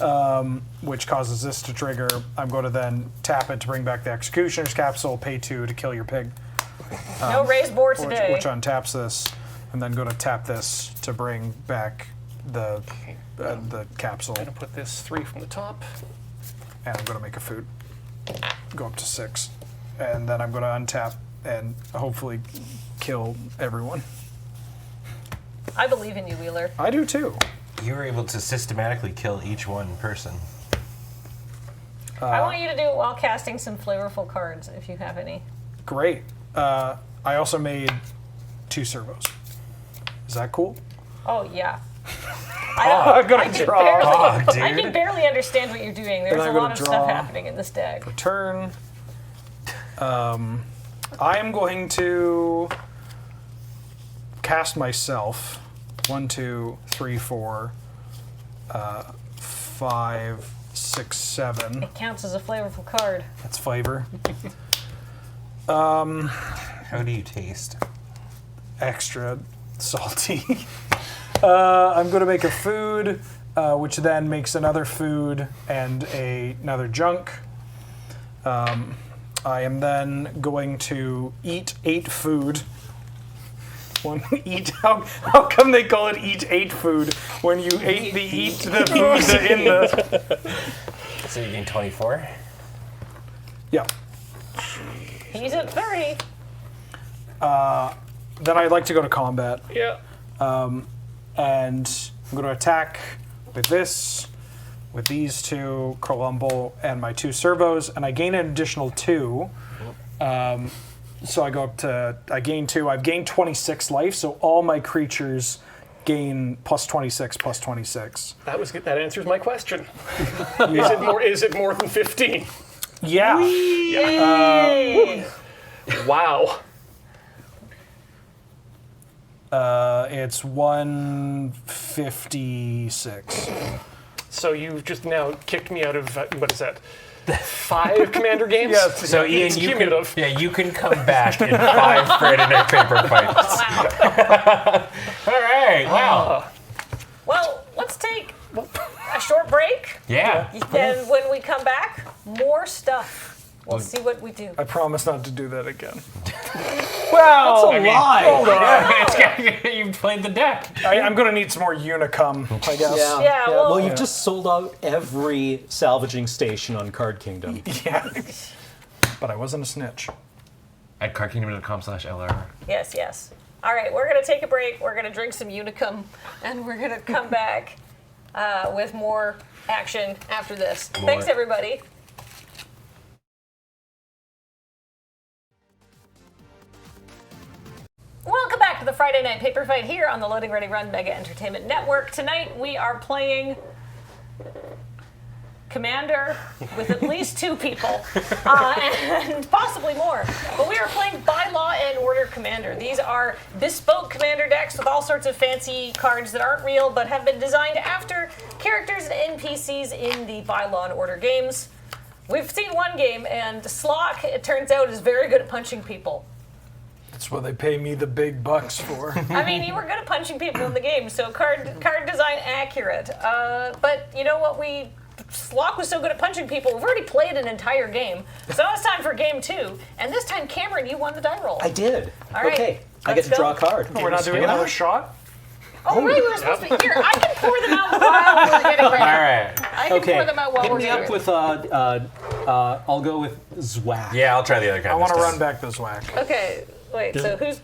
not? Which causes this to trigger. I'm going to then tap it to bring back the Executioner's Capsule, pay 2 to kill your pig. No raise board today. Which untaps this, and then go to tap this to bring back the capsule. I'm gonna put this 3 from the top. And I'm going to make a food. Go up to 6. And then I'm going to untap and hopefully kill everyone. I believe in you, Wheeler. I do too. You were able to systematically kill each one person. I want you to do it while casting some flavorful cards, if you have any. Great. I also made 2 servos. Is that cool? Oh, yeah. I'm gonna I can draw. barely, Hog, I dude. can barely understand what you're doing. There's I'm a gonna lot of draw. stuff happening in this deck. Turn. I am going to cast myself. 1, 2, 3, 4, 5, 6, 7. It counts as a flavorful card. That's flavor. How do you taste? Extra salty. I'm going to make a food, which then makes another food and another junk. I am then going to eat 8 food. How come they call it eat 8 food when you ate the food in the... So you gain 24? Yeah. He's at 30. Then I'd like to go to combat. Yeah. And I'm going to attack with this, with these 2, Columbo, and my 2 servos, and I gain an additional 2. So I go up to, I gain 2. I've gained 26 life, so all my creatures gain plus 26, plus 26. That was good. That answers my question. Is it more than 15? Yeah. Yay! Wow. It's 156. So you've just now kicked me out of what is that? 5 Commander games? Yes. So Ian, It's you cumulative. you can come back in 5 Friday Night Paper fights. Wow. All right, wow. Well, let's take a short break. Yeah. And when we come back, more stuff. We'll see what we do. I promise not to do that again. Well, You've played the deck. I'm going to need some more Unicum, I guess. Yeah, well- well, you've just sold out every salvaging station on Card Kingdom. Yeah. But I wasn't a snitch. At cardkingdom.com/LR. Yes, yes. All right, we're going to take a break. We're going to drink some Unicum, and we're going to come back with more action after this. Thanks, everybody. Welcome back to the Friday Night Paper Fight here on the Loading Ready Run Mega Entertainment Network. Tonight we are playing Commander with at least 2 people, and possibly more. But we are playing Bylaw and Order Commander. These are bespoke Commander decks with all sorts of fancy cards that aren't real but have been designed after characters and NPCs in the Bylaw and Order games. We've seen one game, and Slock, it turns out, is very good at punching people. That's what they pay me the big bucks for. I mean, you were good at punching people in the game, so card design accurate. But you know what? Slock was so good at punching people, we've already played an entire game. So now it's time for game 2. And this time, Cameron, you won the die roll. I did. All right, Okay, I get let's to draw a go. card. We're not doing another shot? Oh, right, we were supposed to be here. I can pour them out while we're getting ready. All right. I can Okay, pour them out while hit we're me getting up ready. with, I'll go with Zwack. Yeah, I'll try the other guy. I want to this run time. back this whack. Okay, wait, so whose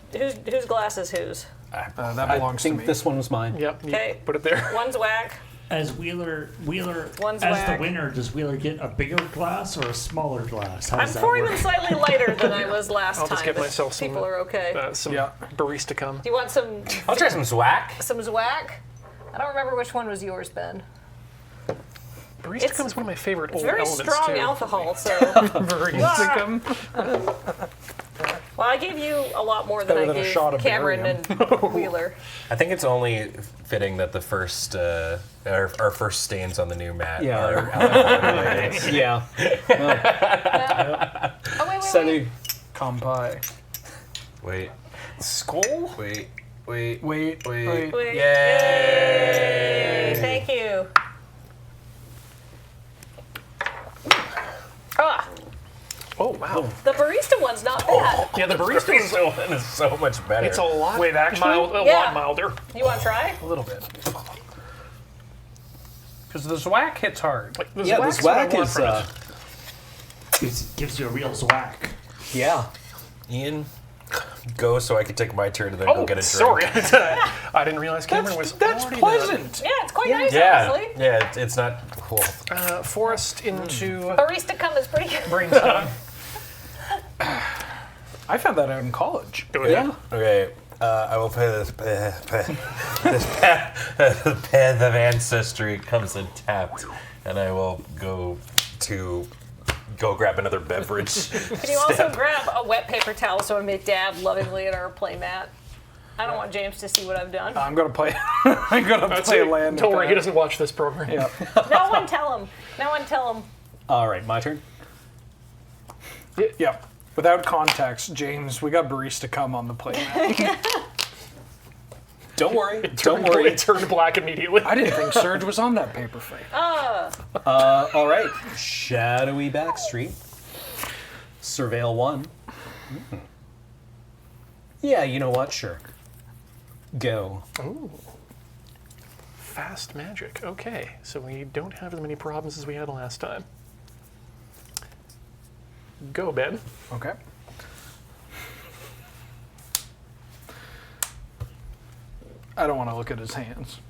glass is whose? That I belongs to think me. this one was mine. Yep. You Okay. put it there. One's whack. As Wheeler, One's as whack. the winner, does Wheeler get a bigger glass or a smaller glass? How I'm does that pouring work? them slightly lighter than I was last I'll time. just get but myself some, people are okay. Some Yeah. barista come. Do you want some I'll try some Zwack. Zwack? I don't remember which one was yours, Ben. Barista It's- come is one of my favorite It's old very elements strong too. alcohol, so. Barista come. Well, I gave you a lot more than Better I than a gave shot of Cameron barium. and Wheeler. I think it's only fitting that the first, our first stains on the new mat Yeah. are alcohol-related. Yeah. Oh, wait. Sunny. Kampai. Wait, Skull? wait. Wait. Wait. Yay! Yay! Thank you. Ah, Oh wow. the barista one's not bad. Yeah, the barista is one is so much better. it's a lot Wait, actually? mild, a Yeah. lot milder. You want to try? A little bit. Because the Zwack hits hard. Like, the Yeah, Zwack's this what I whack want is, from it. Gives you a real zwack. yeah. Ian, go so I can take my turn and then go Oh, get a drink. sorry. I didn't realize Cameron was That's already pleasant. Yeah, it's quite nice, Yeah, honestly. yeah, it's not cool. Forest into Barista cum is pretty good. brainstorm. I found that out in college. Go ahead. Yeah. Okay, I will play this Path of Ancestry comes untapped, and I will go grab another beverage. Can you also grab a wet paper towel so I may dab lovingly at our play mat? I don't want James to see what I've done. I'm gonna play. I'm gonna play land. Don't worry, he doesn't watch this program. Yeah. No one tell him. No one tell him. All right, my turn. Yeah. Without context, James, we got barista come on the play mat. Don't worry. Don't worry. It turned black immediately. I didn't think Surge was on that paper fight. All right. Shadowy Backstreet. Surveil 1. Yeah, you know what? Sure. Go. Ooh. Fast magic. Okay, so we don't have as many problems as we had last time. Go, Ben. Okay. I don't want to look at his hands.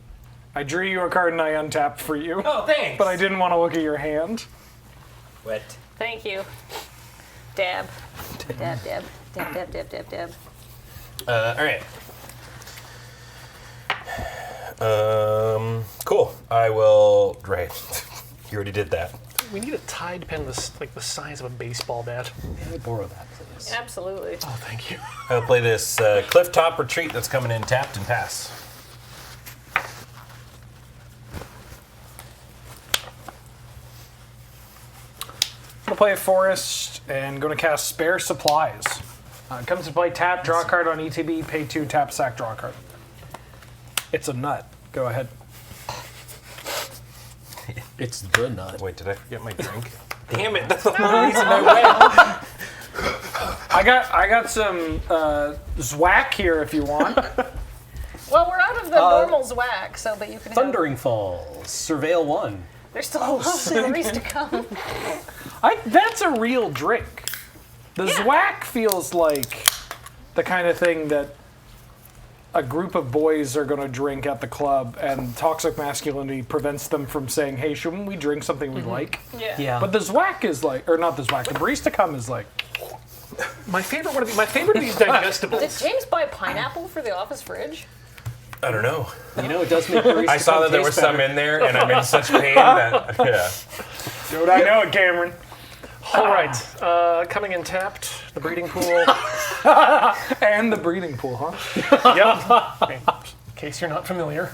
I drew you a card and I untapped for you. Oh, thanks. But I didn't want to look at your hand. Wet. Thank you. Dab. Dab, dab. Dab, dab, dab, dab, dab. All right. Cool. I will. Right. You already did that. We need a Tide pen like the size of a baseball bat. May I borrow that, please? Absolutely. Oh, thank you. I'll play this Clifftop Retreat that's coming in tapped and pass. I'm gonna play a forest and gonna cast Spare Supplies. It comes to play tap, draw a card on ETB, pay 2, tap, sack, draw a card. It's a nut. Go ahead. It's the nut. Wait, did I forget my drink? Damn it! That's the only reason I went. I got some Zwack here if you want. Well, we're out of the normal Zwack, so but you can have... Thundering Falls. Surveil 1. There's still a lot of series to come. That's a real drink. The Zwack feels like the kind of thing that a group of boys are going to drink at the club, and toxic masculinity prevents them from saying, hey, shouldn't we drink something we like? Yeah. But the Zwack is like, or not the Zwack, the Barista Cum is like, My favorite of these digestibles. Did James buy pineapple for the office fridge? I don't know. You know, it does make barista I saw that there was some in there, and I'm in such pain that dude, I know it, Cameron. All right, coming in tapped, the breeding pool. And the breeding pool, huh? Yep. In case you're not familiar.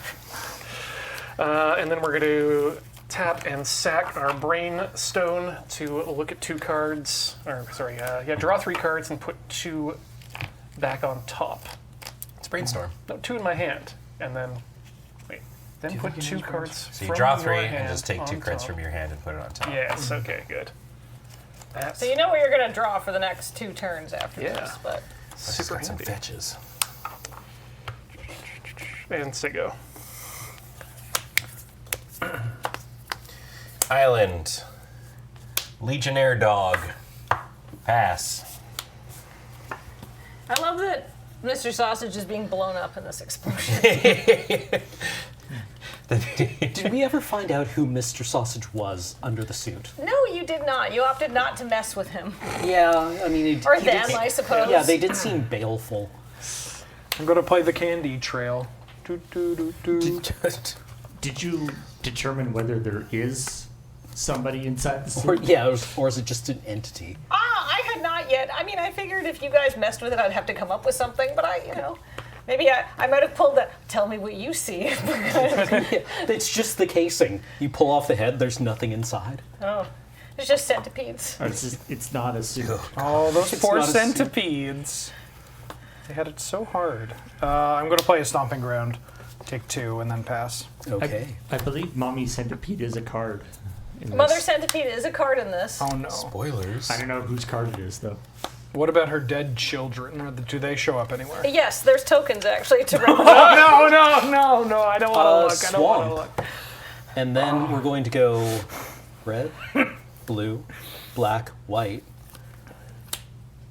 And then we're going to tap and sack our brain stone to look at 2 cards. Or sorry, draw 3 cards and put 2 back on top. it's brainstorm. No, 2 in my hand, and then wait. Then put 2 cards. So you from draw your 3 hand and just take 2 on cards top. from your hand and put it on top. Yes. Okay. Good. That's So you know what you're going to draw for the next 2 turns after Yeah. this, but... super Got some handy. fetches. And Sigo. Island. Legionnaire dog. Pass. I love that Mr. Sausage is being blown up in this explosion. Did we ever find out who Mr. Sausage was under the suit? No, you did not. You opted not to mess with him. Yeah, I mean... Or he did them, I suppose. Yeah, they did seem baleful. I'm going to play the Candy Trail. Do, do, do, do. Did you determine whether there is somebody inside the Or, suit? yeah, or is it just an entity? I had not yet. I mean, I figured if you guys messed with it, I'd have to come up with something, but maybe I might have pulled that, tell me what you see. It's just the casing. You pull off the head, there's nothing inside. Oh, it's just centipedes. Or it's not a suit. Oh, those It's poor not a suit. centipedes. They had it so hard. I'm going to play a Stomping Ground. Take 2 and then pass. Okay. I believe Mommy Centipede is a card. In Mother this. Centipede is a card in this. Oh no. Spoilers. I don't know whose card it is, though. What about her dead children? Do they show up anywhere? Yes, there's tokens actually to represent. No, I don't want to look. I don't want to Swamp. look. And then we're going to go red, blue, black, white.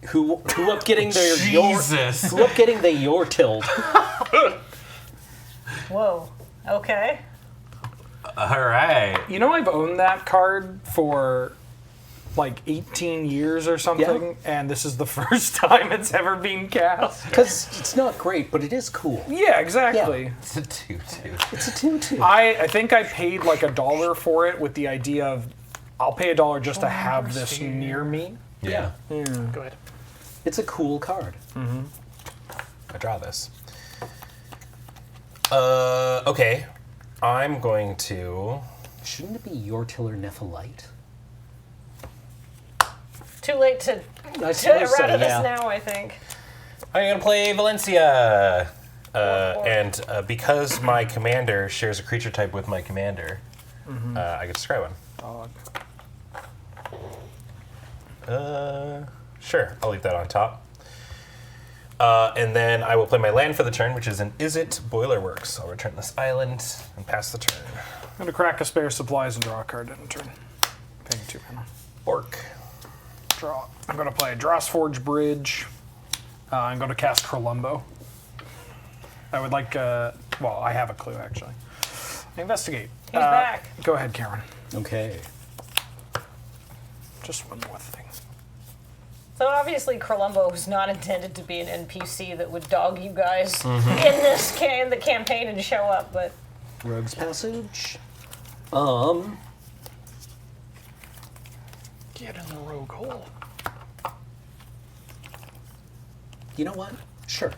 Who up getting their Jesus. who up getting the your tilt? Whoa. Okay. All right. You know, I've owned that card for like 18 years or something, and this is the first time it's ever been cast. Because it's not great, but it is cool. Yeah, exactly. It's a 2/2. It's a 2/2. I think I paid like $1 for it with the idea of I'll pay $1 just to have this near me. Yeah. Go ahead. It's a cool card. I draw this. Okay. I'm going to... Shouldn't it be your Tiller Nephalite? Too late to I get suppose so, rid of this yeah. now, I think. I'm going to play Valencia. And because my commander shares a creature type with my commander, I get to scry one. Sure, I'll leave that on top. And then I will play my land for the turn, which is an Is It Boilerworks. I'll return this island and pass the turn. I'm going to crack a spare supplies and draw a card in a turn. Paying 2 mana. Orc. Draw. I'm going to play Drossforge Bridge. I'm going to cast Columbo. I would like, well, I have a clue actually. Investigate. He's back. Go ahead, Cameron. Okay. Just one more thing. So obviously, Columbo was not intended to be an NPC that would dog you guys in the campaign and show up, but Rogue's Passage. Get in the rogue hole. You know what? Sure.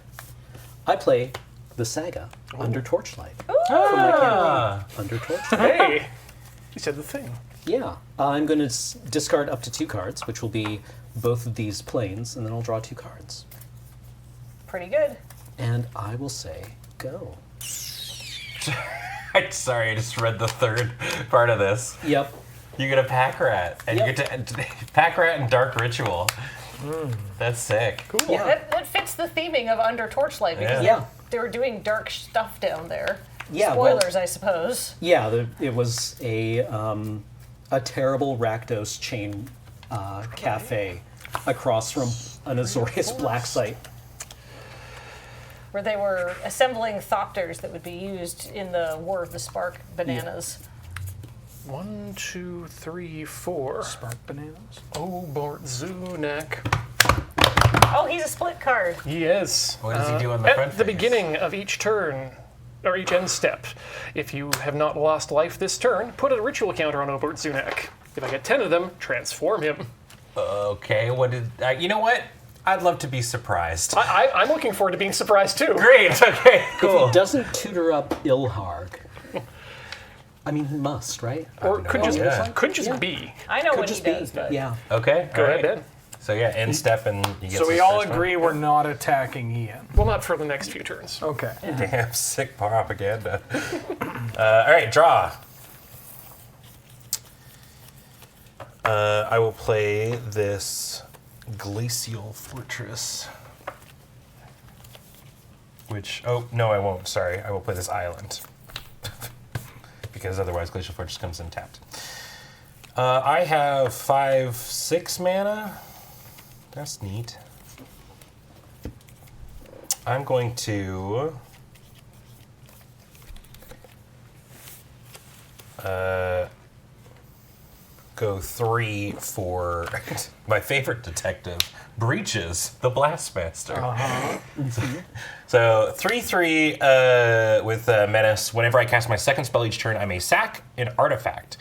I play the Saga Under Torchlight. Ah. Under Torchlight. Hey, you said the thing. Yeah. I'm going to discard up to 2 cards, which will be both of these planes, and then I'll draw 2 cards. pretty good. And I will say, go. Sorry, I just read the third part of this. Yep. You get a pack rat, and you get to pack rat and dark ritual. That's sick. Cool. Yeah. That fits the theming of Under Torchlight because Yeah. they were doing dark stuff down there. Yeah, well- Spoilers, I suppose. Yeah, it was a terrible Rakdos chain cafe across from an Azorius black site. Where they were assembling thopters that would be used in the War of the Spark bananas. 1, 2, 3, 4. Spark bananas. Oh, Bort Zunak. Oh, he's a split card. Yes. What does he do on the At front the face? beginning of each turn, or each end step, if you have not lost life this turn, put a ritual counter on Obert Zunak. If I get 10 of them, transform him. Okay, what did... you know what? I'd love to be surprised. I'm looking forward to being surprised too. Great, okay, cool. He doesn't tutor up Ilharg. I mean, he must, right? Or could just idea. be. I know Could what he just be. does, but Yeah. Okay, Go all ahead, right. Ben. So yeah, end step and he gets So we his all first one. agree we're not attacking Ian. Well, not for the next few turns. Okay. Damn, sick propaganda. All right, draw. I will play this Glacial Fortress. Which, oh, no, I won't. Sorry. I will play this island. Because otherwise Glacial Fortress comes in tapped. I have 5, 6 mana. That's neat. I'm going to... go 3 for my favorite detective, Breaches, the Blastmaster. So 3/3 with Menace. Whenever I cast my second spell each turn, I may sack an artifact.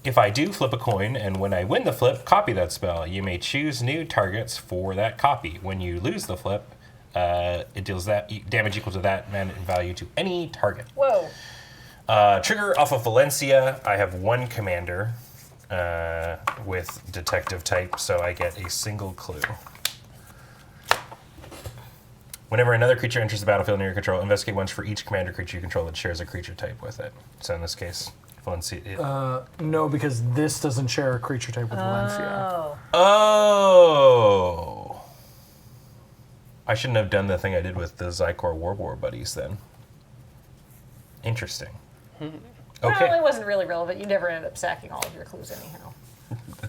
If I do, flip a coin, and when I win the flip, copy that spell. You may choose new targets for that copy. When you lose the flip, it deals that damage equal to that mana value to any target. whoa. Trigger off of Valencia. I have 1 commander with detective type, so I get a single clue. Whenever another creature enters the battlefield near your control, investigate once for each commander creature you control that shares a creature type with it. So in this case, Valencia. No, because this doesn't share a creature type with Valencia. Oh! I shouldn't have done the thing I did with the Zykor War buddies then. Interesting. Okay. Well, it wasn't really relevant. You never ended up sacking all of your clues anyhow.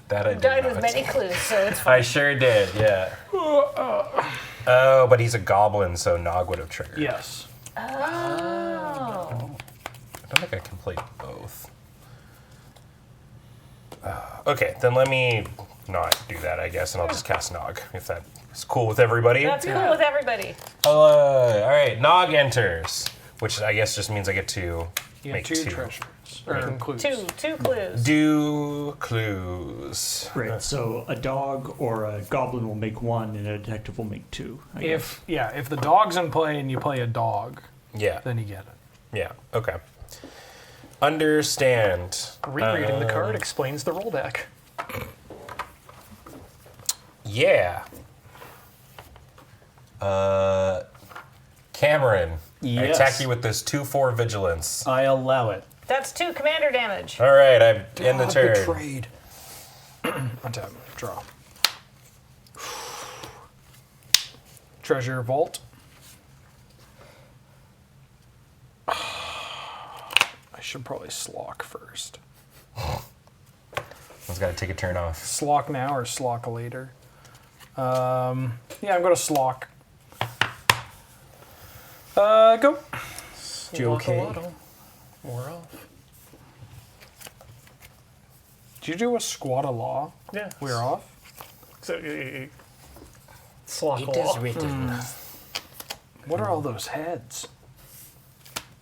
That I You did died not. with many clues, so it's fine. I sure did, yeah. Oh, but he's a goblin, so Nog would have triggered. Yes. Oh. I don't think I can play both. Okay, then let me not do that, I guess, and I'll just cast Nog, if that is cool with everybody. That's cool with everybody. All right, Nog enters, which I guess just means I get to You make get two two. treasures. Or clues. Two clues. Do clues. Right. So a dog or a goblin will make one, and a detective will make two. I guess. If the dog's in play and you play a dog, Yeah, then you get it. yeah, okay. Understand. Rereading the card explains the roll deck. Yeah. Cameron, I Yes. attack you with this 2/4 vigilance. I allow it. That's 2 commander damage. All right, I end the turn. Betrayed. Untap. Draw. Treasure vault. I should probably slock first. I've got to take a turn off. Slock now or slock later? Yeah, I'm going to slock. Go. You okay? We're off. Did you do a squad of law? Yeah. We're off. So, Slock written. What are all those heads?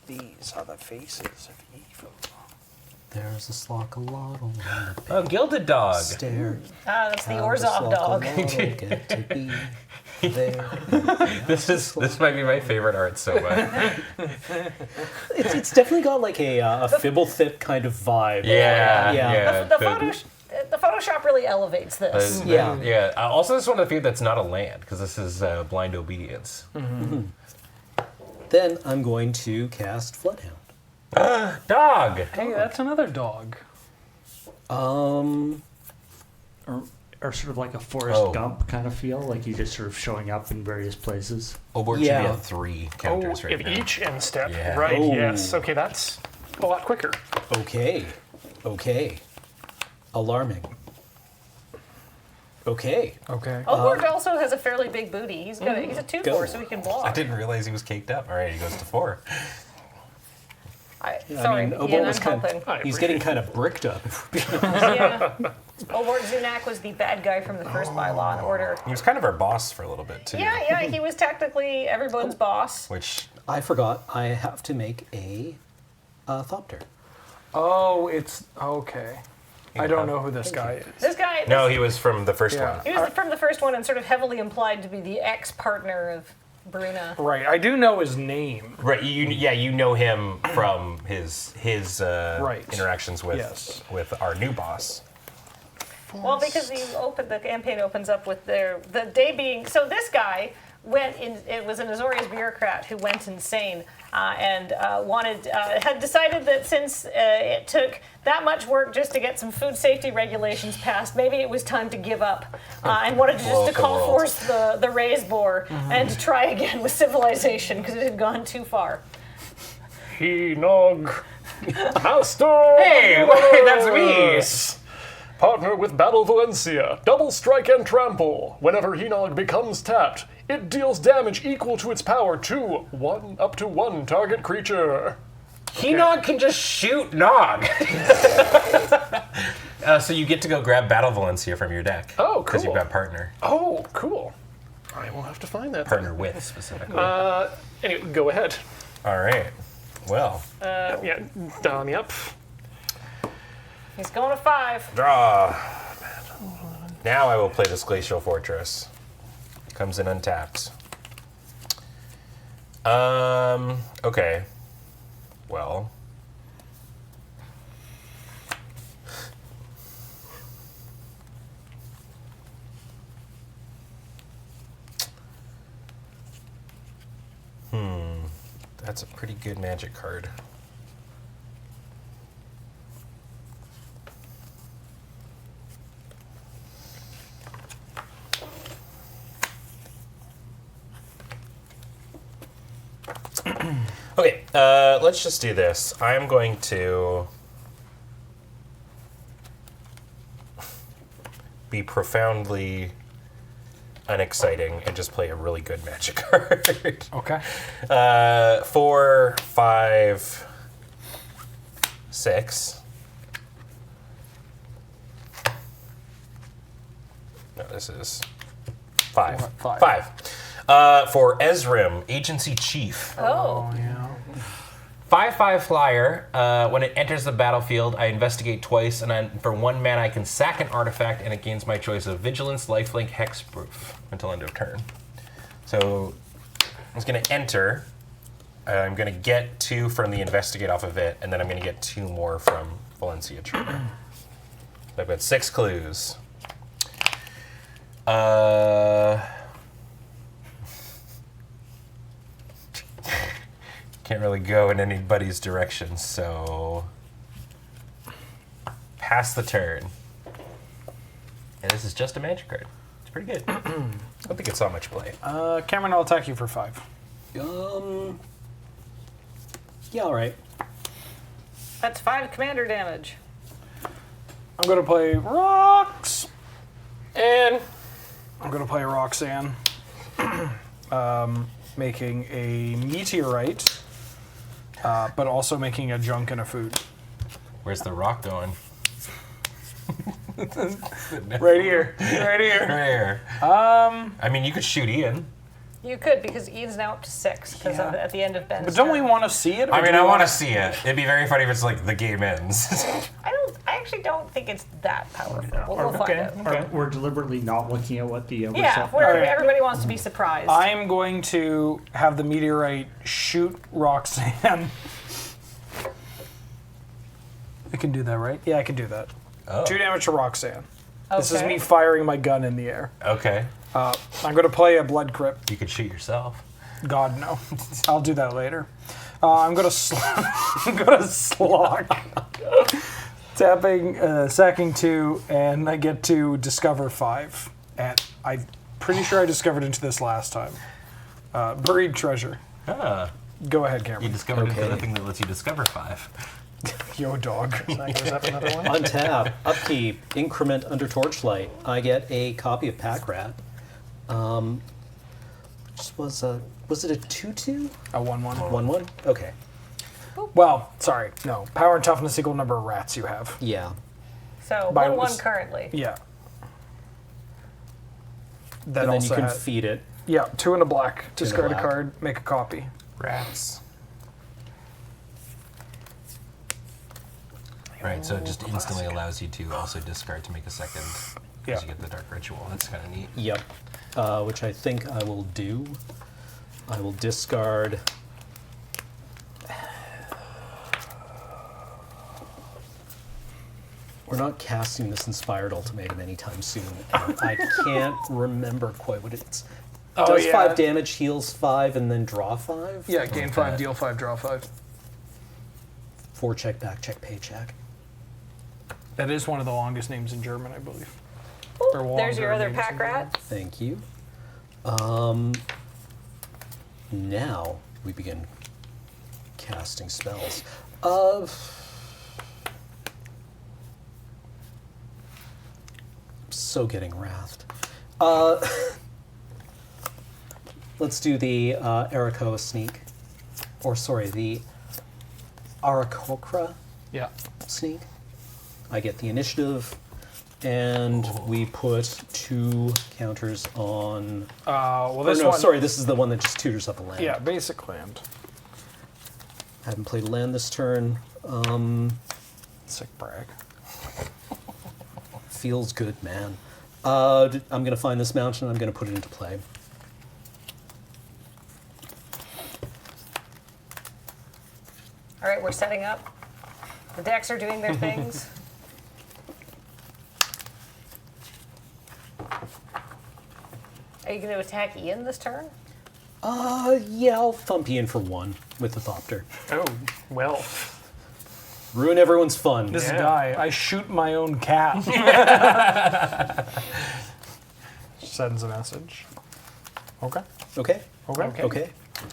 These are the faces of evil. There's a Slockalotl on the Oh, Gilded Dog. stair. That's the How Orzhov dog. Slockalotl get to be there. This might be my favorite art so much. It's definitely got like a Fibblethip kind of vibe. Yeah, Yeah. yeah. The Photoshop really elevates this. Yeah. yeah. Also, this is one of the few that's not a land because this is blind obedience. Then I'm going to cast Floodhound. Dog. Hey, that's another dog. Or sort of like a Forrest Oh. Gump kind of feel, like you just sort of showing up in various places. Obort should be Yeah. at 3 counters right if now. each end step. Yeah. Right, Oh. yes. Okay, that's a lot quicker. Okay. Alarming. Okay. Okay. Obort also has a fairly big booty. He's a 2/4, Go. so he can block. I didn't realize he was caked up. All right, he goes to 4. Sorry, Obort Ian, was I'm kind helping. of, he's getting kind of bricked up. Yeah. Obort Zunak was the bad guy from the first Bylaw and Order. He was kind of our boss for a little bit too. Yeah, he was technically everyone's boss. Which I forgot. I have to make a Thopter. Oh, it's okay. I don't know who this guy is. This guy, no, he was from the first Yeah. one. he was from the first one and sort of heavily implied to be the ex-partner of Bruna. Right. I do know his name. Right. You know him from his Right. interactions with Yes. with our new boss. Well, because the campaign opens up with the day being. So this guy went in. It was an Azorius bureaucrat who went insane and had decided that since it took that much work just to get some food safety regulations passed, maybe it was time to give up and wanted to Blow just up to the call world. forth the raise boar and to try again with civilization because it had gone too far. He nog. Master! Hey, that's me. Partner with Battle Valencia. Double strike and trample. Whenever Henog becomes tapped, it deals damage equal to its power to up to one target creature. Henog can just shoot Nog. So you get to go grab Battle Valencia from your deck. Oh, Because you've cool. got partner. Oh, cool. I will have to find that. Partner with, specifically. Anyway, go ahead. All right. Well, Yeah, dial me up. He's going to 5. draw. Now I will play this Glacial Fortress. Comes in untapped. Okay. Well. That's a pretty good magic card. Okay, let's just do this. I'm going to be profoundly unexciting and just play a really good magic card. Okay. 4, 5, 6. No, this is 5. Five. 5. For Ezrim, Agency Chief. Oh. Yeah. 5/5 flyer. When it enters the battlefield, I investigate twice, and for 1 mana, I can sack an artifact, and it gains my choice of Vigilance, Lifelink, Hexproof until end of turn. So it's going to enter. I'm going to get 2 from the investigate off of it, and then I'm going to get 2 more from Valencia Tree. I've got 6 clues. Can't really go in anybody's direction, so pass the turn. And this is just a magic card. It's pretty good. I don't think it saw much play. Cameron, I'll attack you for 5. Yeah, all right. That's 5 commander damage. I'm going to play Rocks. And I'm going to play Roxanne. Making a meteorite, but also making a junk and a food. Where's the rock going? Right here. Right here. There. I mean, you could shoot Ian. You could, because Ian's now up to 6 because Yeah. at the end of Ben's But don't we turn. want to see it? or I do mean, we I want wanna- to see it. It'd be very funny if it's like the game ends. I actually don't think it's that powerful. We'll find out. Or we're deliberately not looking at what the Yeah, receptor- everybody wants to be surprised. I'm going to have the meteorite shoot Roxanne. I can do that, right? Yeah, I can do that. Oh. 2 damage to Roxanne. This is Okay. me firing my gun in the air. Okay. I'm going to play a Blood Crypt. You could shoot yourself. God, no. I'll do that later. I'm going to I'm going to slog. Tapping, sacking 2, and I get to discover 5. And I'm pretty sure I discovered into this last time. Buried treasure. Ah, Go ahead, you Cameron. discovered Okay. the thing that lets you discover 5. Yo, dog. Is that another one? Untap, upkeep, increment under torchlight. I get a copy of Pack Rat. Which was it a 2/2? A 1/1. 1/1? Okay. Well, sorry. No. Power and toughness equal number of rats you have. Yeah. So By 1/1 was- currently. Yeah. That And then you also can had- feed it. Yeah, 2 and a black. and a Discard a black. card, make a copy. Rats. Right, so it just instantly allows you to also discard to make a second. Yeah. Because you get the Dark Ritual. That's kind of neat. Yep. Which I think I will do. I will discard. We're not casting this Inspired Ultimatum anytime soon. And I can't remember quite what it's. Does 5 damage, heals 5, and then draw 5? Yeah, gain 5, deal 5, draw 5. 4 check, back check, paycheck. That is one of the longest names in German, I believe. Ooh, Or there's your longer other names pack in rat. Thank you. Now we begin casting spells. So getting wrathed. Let's do the Arakoa sneak. Or sorry, the Arakokra Yeah. sneak. I get the initiative, and we put 2 counters on. Well, Or this no, one. sorry, this is the one that just tutors up a land. Yeah, basic land. Haven't played a land this turn. Sick brag. Feels good, man. I'm going to find this mountain, I'm going to put it into play. All right, we're setting up. The decks are doing their things. Are you going to attack Ian this turn? Yeah, I'll thump you in for 1 with the Thopter. Oh, well. Ruin everyone's fun. This Yeah. guy, I shoot my own cat. Sends a message. Okay. Okay? Okay. Okay.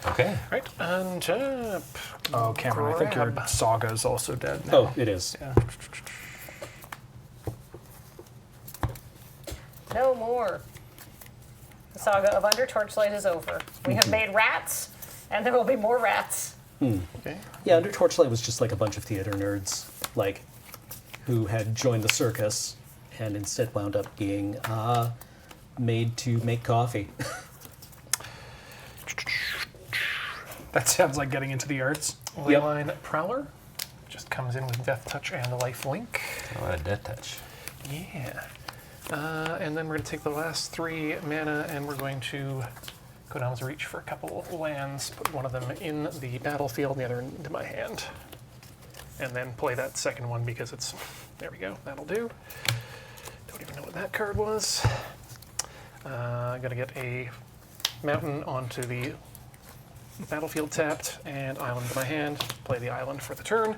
Okay. Right, untap. Oh, Cameron, I think your Grab. saga is also dead now. Oh, it is. Yeah. No more. The saga of Under Torchlight is over. We have made rats, and there will be more rats. Okay. Yeah, Under Torchlight was just like a bunch of theater nerds, like, who had joined the circus and instead wound up being made to make coffee. That sounds like getting into the arts. Leyline Prowler just comes in with Death Touch and the Life Link. Oh, what a death touch. Yeah. And then we're going to take the last 3 mana and we're going to go down to reach for a couple lands, put one of them in the battlefield, the other into my hand. And then play that second one because it's, there we go, that'll do. Don't even know what that card was. I'm going to get a mountain onto the battlefield tapped and island to my hand. Play the island for the turn.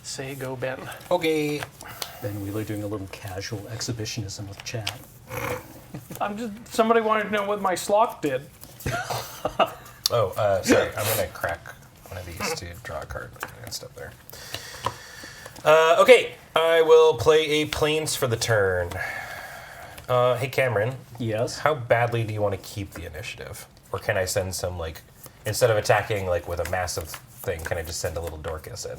Say go Ben. Okay. Then Wheeler doing a little casual exhibitionism with chat. Somebody wanted to know what my Slock did. Oh, sorry. I'm going to crack one of these to draw a card and stuff there. Okay. I will play a Plains for the turn. Hey, Cameron. Yes? How badly do you want to keep the initiative? Or can I send some, like, instead of attacking, like, with a massive thing, can I just send a little Dorcas in?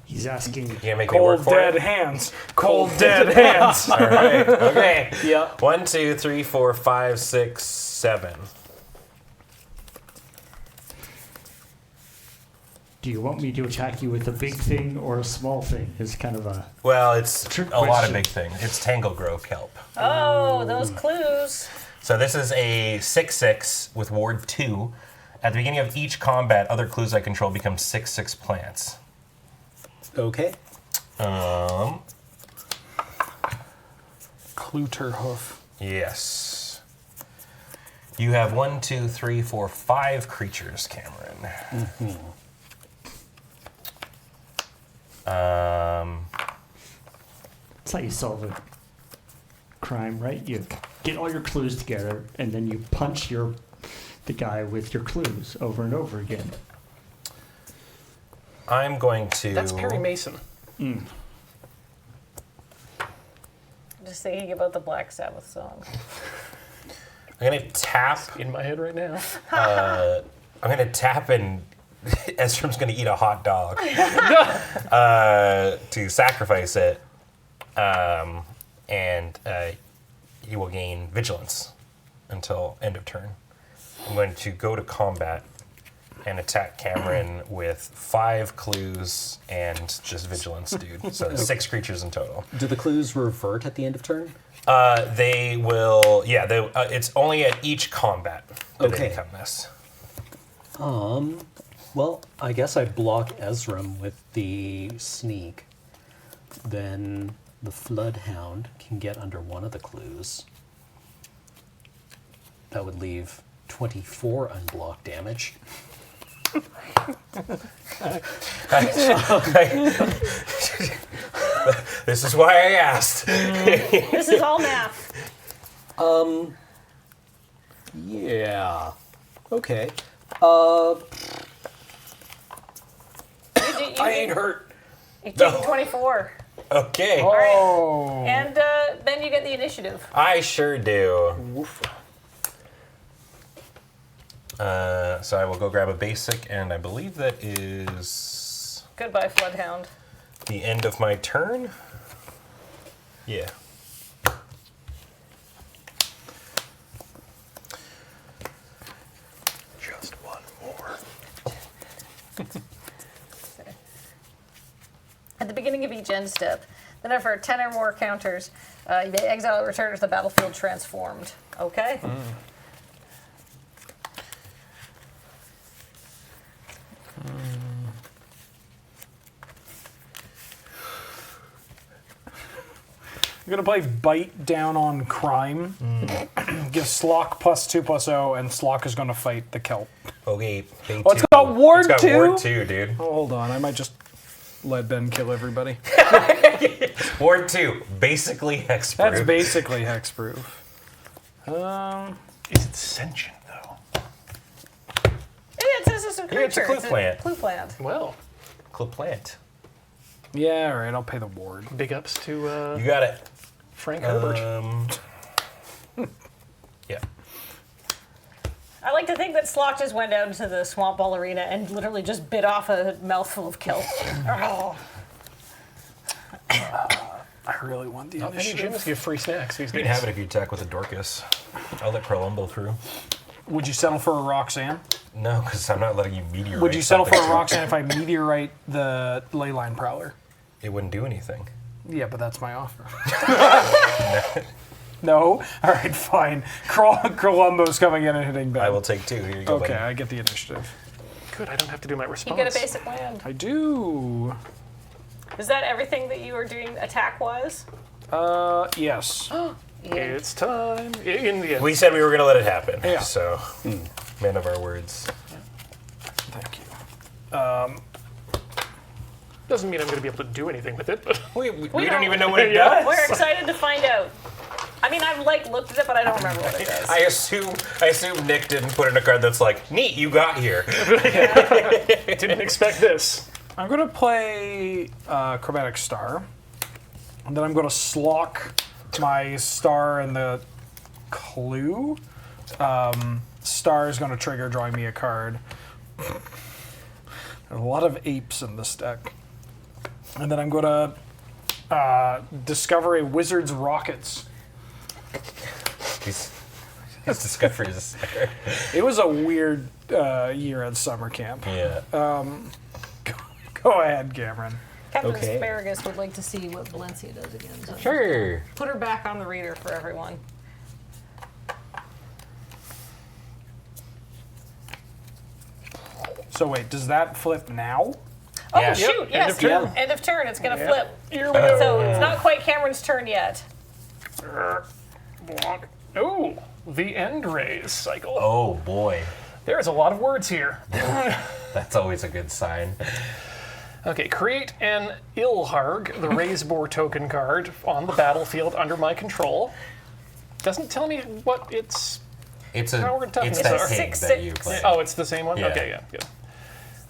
He's asking. You gonna make me work Cold for dead it? hands. Cold dead hands. All right. Okay. Yeah. 1, 2, 3, 4, 5, 6, 7. Do you want me to attack you with a big thing or a small thing? Is kind of a. Well, it's Trick a lot of question. big things. It's Tangle Grove Kelp. Oh, those clues. So this is a 6/6 with Ward 2. At the beginning of each combat, other clues I control become 6/6 plants. Okay. Cluterhoof. Yes. You have 1, 2, 3, 4, 5 creatures, Cameron. That's how you solve a crime, right? You get all your clues together, and then you punch the guy with your clues over and over again. I'm going to. That's Perry Mason. Just thinking about the Black Sabbath song. I'm going to tap. In my head right now. I'm going to tap and Ezram's going to eat a hot dog to sacrifice it. And he will gain vigilance until end of turn. I'm going to go to combat and attack Cameron with 5 clues and just vigilance, dude. So 6 creatures in total. Do the clues revert at the end of turn? They will, yeah, it's only at each combat that Okay. they become this. Well, I guess I block Ezram with the sneak. Then the Floodhound can get under one of the clues. That would leave 24 unblocked damage. This is why I asked. This is all math. Yeah. Okay. I ain't hurt. You take 24. Okay. Oh. And then you get the initiative. I sure do. So I will go grab a basic, and I believe that is Goodbye, Floodhound. the end of my turn. Yeah. Just one more. At the beginning of each end step, then after 10 or more counters, you may exile or return to the battlefield transformed. Okay? I'm gonna play Bite Down on Crime. Give Slock +2/+0, and Slock is gonna fight the Kelp. Okay. Bay Oh, it's 2. got Ward It's got 2? Ward 2, dude. Oh, hold on, I might just let Ben kill everybody. Ward 2. Basically hexproof. That's basically hexproof. Is it sentient, though? It's just a creature. Yeah, it's a clue plant. Clue plant. Well, Cliplant. Yeah, all right, I'll pay the ward. big ups to You got it. Frank Herbert. Yeah. I like to think that Slock just went out into the swamp ball arena and literally just bit off a mouthful of kelp. Oh. I really want the Not many initiative. gyms give free snacks these You days. can have it if you attack with a Dorcas. I'll let Columbo through. Would you settle for a Roxanne? No, because I'm not letting you meteorite. Would you settle for something. a Roxanne if I meteorite the Leyline Prowler? It wouldn't do anything. Yeah, but that's my offer. No? All right, fine. Columbo's coming in and hitting Ben. I will take 2. Here you go, Okay, buddy. I get the initiative. Good, I don't have to do my You response. get a basic land. I do. Is that everything that you are doing attack-wise? Yes. It's time. In the end. We said we were going to let it happen. Yeah. So, man of our words. Thank you. Doesn't mean I'm going to be able to do anything with it, but We don't- don't even know what it Yeah. does. We're excited to find out. I mean, I've looked at it, but I don't remember what it does. I assume Nick didn't put in a card that's like, neat, you got here. didn't expect this. I'm going to play Chromatic Star. And then I'm going to slock my star in the clue. Star is going to trigger drawing me a card. There's a lot of apes in this deck. And then I'm going to discover a Wizard's Rockets. His discoveries. It was a weird year at summer camp. Yeah. Go ahead, Cameron. Captain Okay. Asparagus would like to see what Valencia does again. So Sure. put her back on the reader for everyone. So wait, does that flip now? Oh, Yeah. shoot, Yep, end yes. of turn. End of turn. It's going to Yep. flip. Here we go. So it's not quite Cameron's turn yet. Block. Ooh, the end raise cycle. Oh, boy. There's a lot of words here. That's always a good sign. Okay, create an Ilharg, the raise boar token card, on the battlefield under my control. Doesn't tell me what its. It's Power and toughness that are- pig 6/6. that you play. Oh, it's the same one? Yeah. Okay, yeah, good.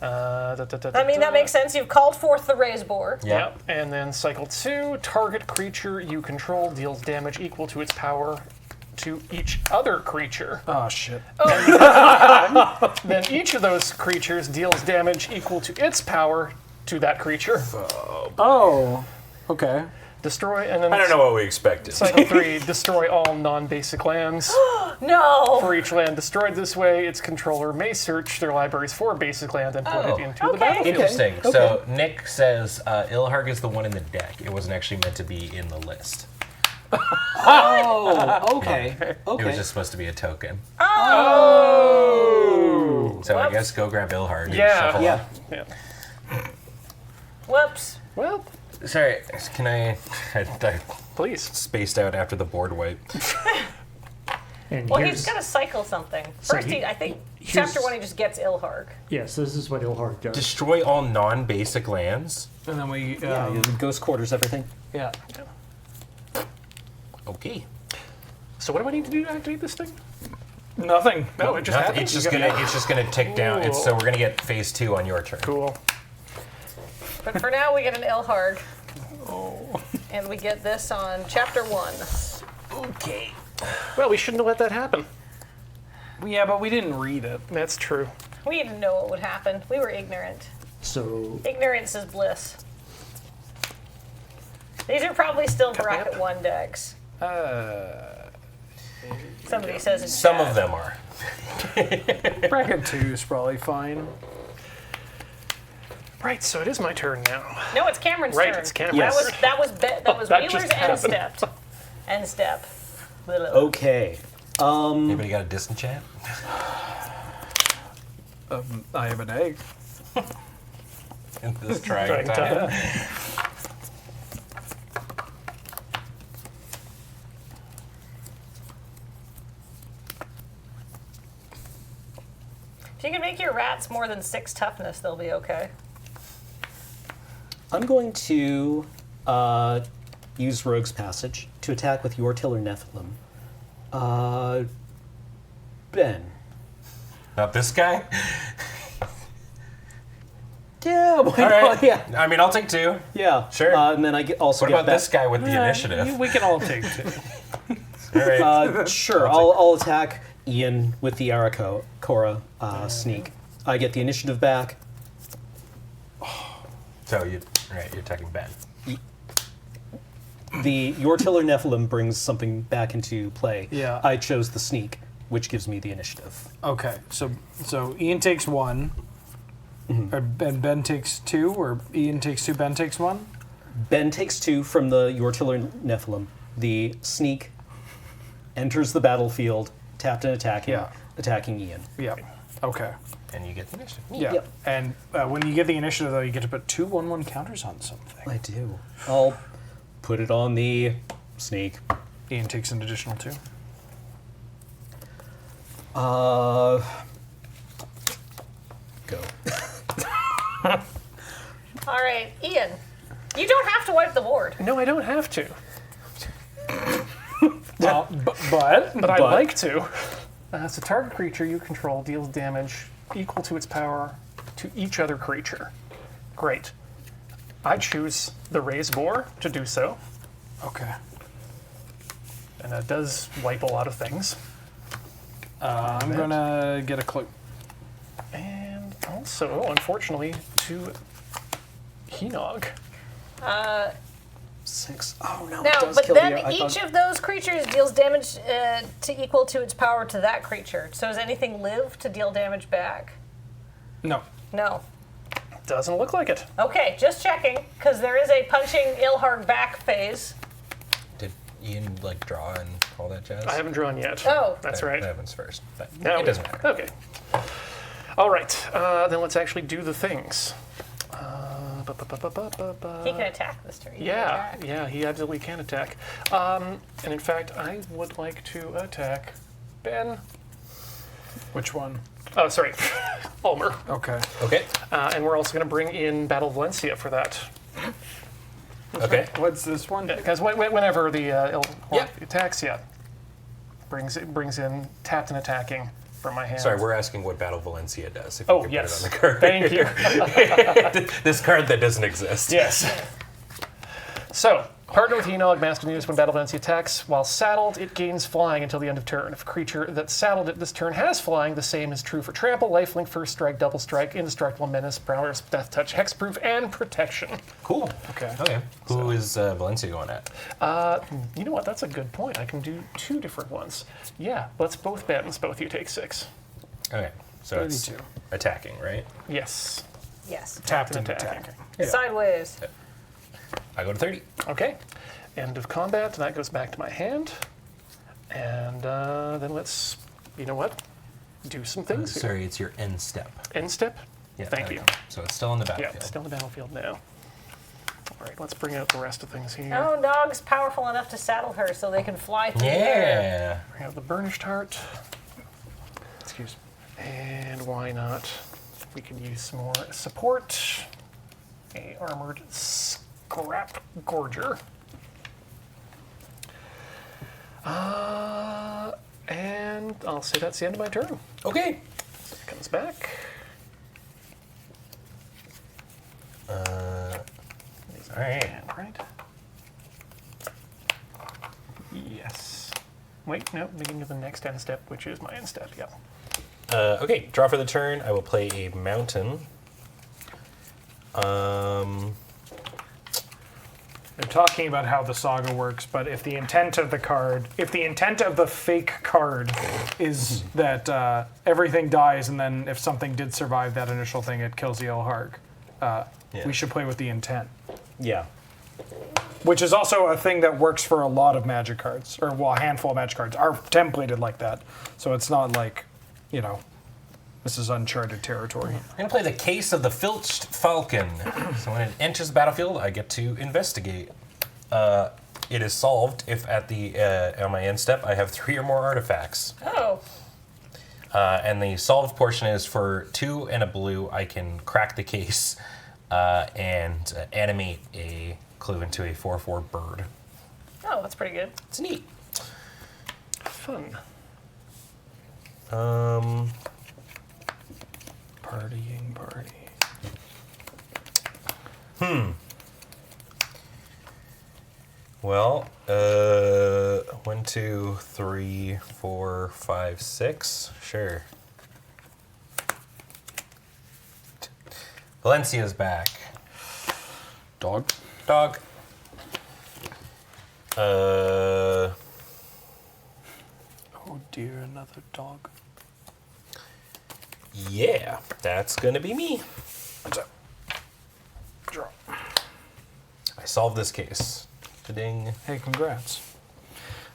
I mean, that makes sense. You've called forth the raise boar. Yeah. Yep, and then cycle 2, target creature you control deals damage equal to its power to each other creature. Oh, shit. Then each of those creatures deals damage equal to its power to that creature. Oh, okay. Destroy, and then I don't know what we expected. cycle 3, destroy all non-basic lands. No. For each land destroyed this way, its controller may search their libraries for a basic land and put Oh, it into the okay. battlefield. Interesting. So Nick says Ilharg is the one in the deck. It wasn't actually meant to be in the list. Oh, okay. It Okay. was just supposed to be a token. Oh! So I Whoops. guess go grab Ilharg and Yeah. shuffle Yeah. up. Yeah. Whoops. Well, Sorry, can I please. spaced out after the board wipe. And Well, here's, he's got to cycle something. So First, I think here's- chapter 1 he just gets Ilharg. yes, this is what Ilharg does. Destroy all non-basic lands. And then we, Yeah, the ghost quarters everything. yeah. Okay. So what do I need to do to activate this thing? Nothing. No, it just Nothing. happens. It's just gonna tick down. Cool. So we're gonna get phase 2 on your turn. Cool. But for now, we get an Ilharg. And we get this on chapter 1. Okay. Well, we shouldn't have let that happen. Yeah, but we didn't read it. That's true. We didn't know what would happen. We were ignorant. So Ignorance is bliss. These are probably still bracket 1 decks. Somebody says it's Some of them are. Bracket 2 is probably fine. Right, so it is my turn now. No, it's Cameron's Right, turn. it's Cameron's. That was That Wheeler's just end happened. stepped. End step. Okay. Anybody got a disenchant? I have an egg. In this trying Trying time. time. If you can make your rats more than 6 toughness, they'll be okay. I'm going to use Rogue's Passage to attack with your Tiller Nephilim. Ben. Not this guy? Yeah, why All not? right. Yeah, I mean, I'll take 2. yeah. Sure. And then I also What get about back. this guy with the initiative? We can all take 2. All right. Sure, I'll attack Ian with the Arakora sneak. I get the initiative back. So you're attacking Ben. Your Tiller Nephilim brings something back into play. Yeah. I chose the sneak, which gives me the initiative. Okay, so Ian takes 1, and Ben takes 2, or Ian takes 2, Ben takes 1? Ben takes 2 from the Your Tiller Nephilim. The sneak enters the battlefield, tapped and attacking Ian. Yeah. Okay. And you get the initiative. Yeah. Yep. And when you get the initiative, though, you get to put 2 1/1 counters on something. I do. I'll put it on the sneak. Ian takes an additional 2. Go. All right, Ian. You don't have to wipe the board. No, I don't have to. But I'd like to. So target creature you control deals damage equal to its power to each other creature. Great. I choose the Raise Boar to do so, okay. and that does wipe a lot of things. I'm gonna get a clue. And also, unfortunately, to Henog. 6. Oh no! it Now, does but kill then the, I each thought- of those creatures deals damage to equal to its power to that creature. So does anything live to deal damage back? No. No. Doesn't look like it. Okay, just checking, because there is a punching Ilharg back phase. Did Ian draw and all that jazz? I haven't drawn yet. Oh. That's That- right. That happens first. But No, it doesn't matter. Okay. All right. Then let's actually do the things. He can attack this turn. He can Yeah, attack. yeah, he absolutely can attack. And in fact, I would like to attack Ben. Which one? Oh, sorry, Ulmer. Okay. Okay. And we're also going to bring in Battle of Valencia for that. Okay. What's this one? Because whenever the Yeah. attacks, brings in tapped and attacking from my hand. Sorry, we're asking what Battle Valencia does. If you Oh, could yes. Put it on the card. Thank you. This card that doesn't exist. Yes. So, partner with Henog, Master News. When Battle Valencia attacks, while saddled, it gains flying until the end of turn. If a creature that's saddled at this turn has flying, the same is true for trample, lifelink, first strike, double strike, indestructible, menace, prowess, death touch, hexproof, and protection. Cool. Okay. Okay. Who is Valencia going at? You know what? That's a good point. I can do 2 different ones. Yeah, let's both Bens. Both you take 6. Okay. So it's 32. attacking, right? Yes. Yes. Tapped and attacking. attacking. Sideways. I go to 30. Okay. End of combat, and that goes back to my hand. And then let's, you know what? Do some things here. Sorry, it's your end step. End step? Yeah, Thank there you. we go. So it's still in the Yeah, battlefield. it's still in the battlefield now. All right, let's bring out the rest of things here. Oh, Nog's powerful enough to saddle her so they can fly through the air. Yeah. Bring out the Burnished Heart. Excuse me. And why not? We can use some more support. A armored scrap gorger. And I'll say that's the end of my turn. Okay. So it comes back. All right. And right. Yes. Wait, no, beginning of the next end step, which is my end step, yeah. Okay. Draw for the turn. I will play a mountain. They're talking about how the saga works, but if the intent of the card, if the intent of the fake card is that everything dies, and then if something did survive that initial thing, it kills the Ilharg, we should play with the intent. Yeah. Which is also a thing that works for a lot of Magic cards, or well, a handful of Magic cards are templated like that. So it's not like, this is uncharted territory. I'm going to play the Case of the Filched Falcon. So when it enters the battlefield, I get to investigate. It is solved if at the on my end step I have 3 or more artifacts. Oh. And the solved portion is for 2 and a blue, I can crack the case and animate a clue into a 4/4 bird. Oh, that's pretty good. It's neat. Fun. Partying party. Well, 1, 2, 3, 4, 5, 6. Sure. Valencia's back. Dog. Dog. Oh dear, another dog. Yeah, that's gonna be me. What's up? Draw. I solved this case. Ding. Hey, congrats.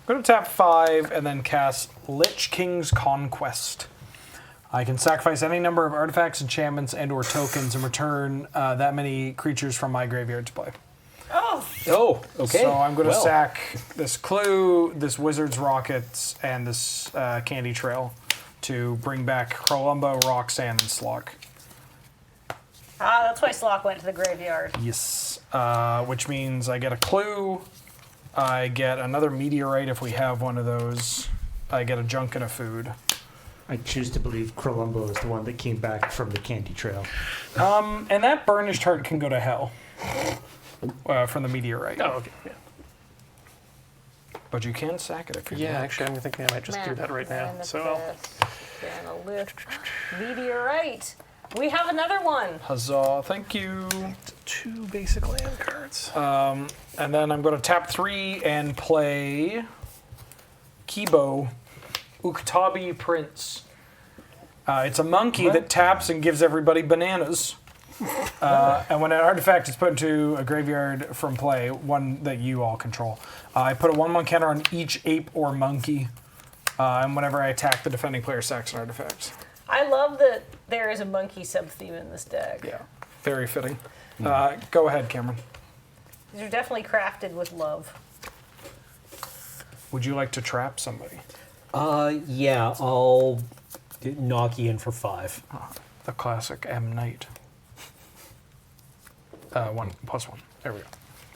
I'm going to tap 5 and then cast Lich King's Conquest. I can sacrifice any number of artifacts, enchantments, and/or tokens and return that many creatures from my graveyard to play. Oh, okay. So I'm going to Well, sack this Clue, this Wizard's Rockets, and this Candy Trail to bring back Crolumba, Roxanne, and Slock. Ah, that's why Slock went to the graveyard. Yes. Which means I get a Clue, I get another Meteorite if we have one of those, I get a Junk and a Food. I choose to believe Crolumbo is the one that came back from the Candy Trail. And that Burnished Heart can go to hell from the Meteorite. Oh, okay. Yeah. But you can sack it if you Yeah, want. actually, I'm thinking I might just do that right now. So, Gonna lift Meteorite. We have another one. Huzzah, thank you. 2 basic land cards. And then I'm going to tap 3 and play Kibo, Uktabi Prince. It's a monkey that taps and gives everybody bananas. And when an artifact is put into a graveyard from play, one that you all control, I put a 1/1 counter on each ape or monkey. And whenever I attack, the defending player sacks an artifact. I love that there is a monkey sub-theme in this deck. Yeah, very fitting. Go ahead, Cameron. These are definitely crafted with love. Would you like to trap somebody? Yeah, I'll knock you in for 5. The classic M Knight. 1+1. There we go.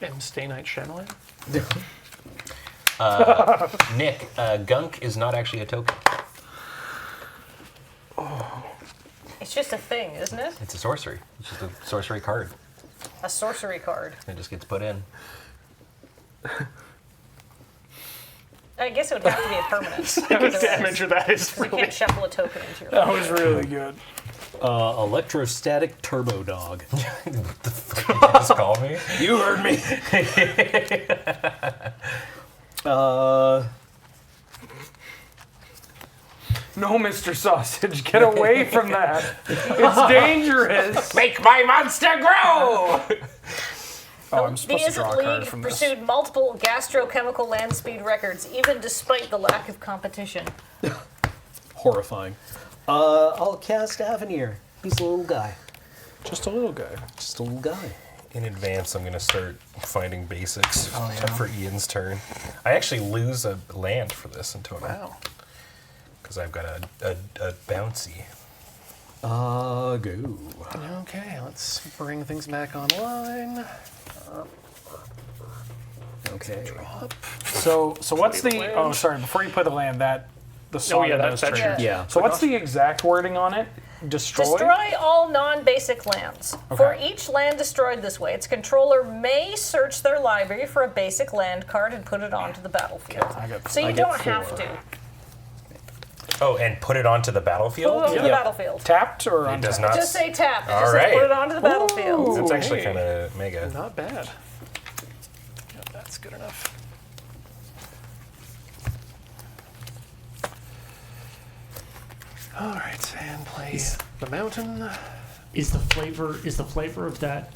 M Stay Night Shyamalan. Nick, gunk is not actually a token. It's just a thing, isn't it? It's a sorcery. It's just a sorcery card. A sorcery card. It just gets put in. I guess it would have to be a permanent. The damage of that is We really... can't shuffle a token into your That was really good. Electrostatic Turbo Dog. What the fuck did you just call me? You heard me. No, Mr. Sausage, get away from that. It's dangerous. Make my monster grow! Oh, I'm supposed to the draw a Isn't card League from this. pursued multiple gastrochemical land speed records, even despite the lack of competition. Horrifying. I'll cast Avenir. He's a little guy. Just a little guy. Just a little guy. In advance, I'm going to start finding basics yeah. for Ian's turn. I actually lose a land for this in total. Wow. Because I've got a bouncy. Go. Okay, let's bring things back online. Okay. So what's the? Oh, sorry. Before you play the land, the saga does that's trigger. Yeah. So what's the exact wording on it? Destroy. Destroy all non-basic lands. For Okay. each land destroyed this way, its controller may search their library for a basic land card and put it onto the battlefield. I got. So you I get don't have 4. to. Oh, and put it onto the Put it battlefield? onto the Yep. battlefield. Tapped or It untapped? does not. Just say tap. It All just says right. put it onto the battlefield. That's actually Hey. kind of mega. Not bad. Yeah, that's good enough. All right, and play the mountain. Is the flavor of that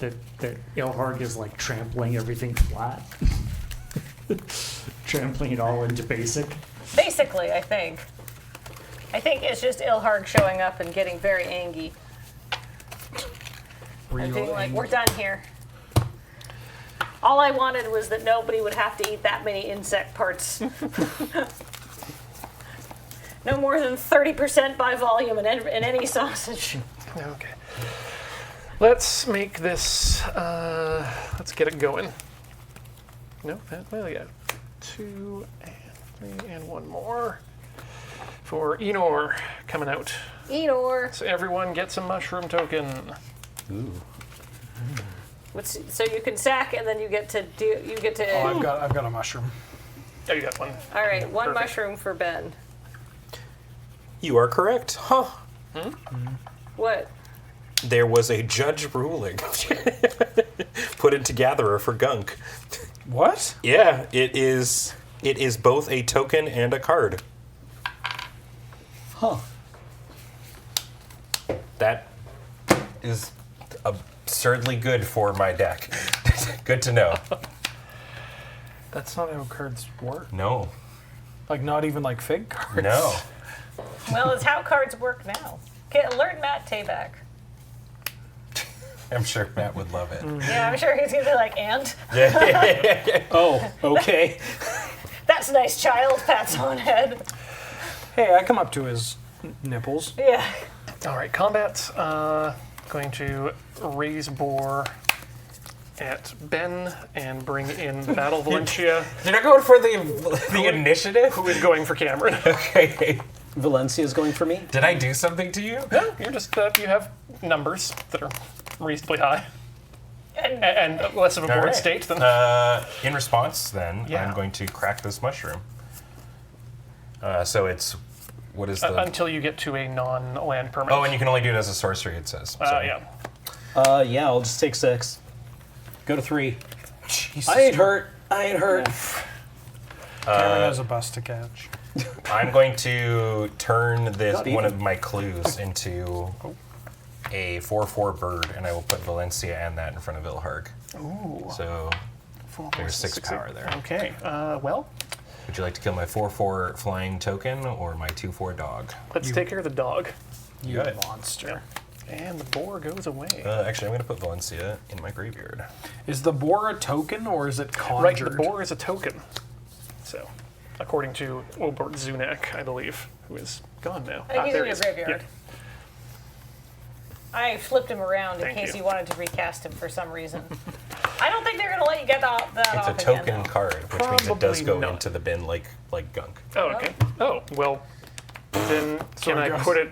Ilharg is like trampling everything flat? Trampling it all into basic? Basically, I think. I think it's just Ilharg showing up and getting very angry. And being like, we're done here. All I wanted was that nobody would have to eat that many insect parts. No more than 30% by volume in any sausage. Okay. Let's make this, let's get it going. No, well, yeah. 2 and 3 and 1 more for Enor coming out. Enor. So everyone gets a mushroom token. Ooh. So you can sack and then you get to do. You get to. Oh, I've got a mushroom. Oh, you got one. All right, one Perfect. mushroom for Ben. You are correct. Huh. What? There was a judge ruling put into Gatherer for gunk. What? Yeah, it is. It is both a token and a card. Huh. That is absurdly good for my deck. Good to know. That's not how cards work. No. Like, not even like fig cards. No. Well, it's how cards work now. Okay, alert Matt Tabak. I'm sure Matt would love it. Yeah, I'm sure he's gonna be like, and? Oh, okay. That's a nice child, pats on head. Hey, I come up to his nipples. Yeah. All right, combat. Going to raise boar at Ben and bring in Battle Valencia, You're not going for the initiative? who is going for Cameron. Okay. Valencia's going for me. Did I do something to you? No, you're just you have numbers that are reasonably high And and less of a All board right. state than. In response, then, Yeah. I'm going to crack this mushroom. So it's, what is the... until you get to a non-land permanent. oh, and you can only do it as a sorcery, it says. So. Yeah. Yeah, I'll just take 6. Go to 3. Jesus. I ain't hurt. I ain't hurt. Cameron has a bus to catch. I'm going to turn this Not one even. of my clues into a 4/4 bird, and I will put Valencia and that in front of Ilharg. Ooh. So there's 6 power there. Okay. Well, Would you like to kill my 4/4 flying token or my 2/4 dog? let's take care of the dog. You got it. Monster. And the boar goes away. Actually, I'm going to put Valencia in my graveyard. Is the boar a token or is it conjured? Right, the boar is a token. So, according to Obert Zunak, I believe, who is gone now. I think he's there in he your is. graveyard. I flipped him around in Thank case you. you wanted to recast him for some reason. I don't think they're going to let you get that It's off a token again, though. card, which means it does Probably go not. into the bin like gunk. Oh, okay. Oh, well, then can I it goes- put it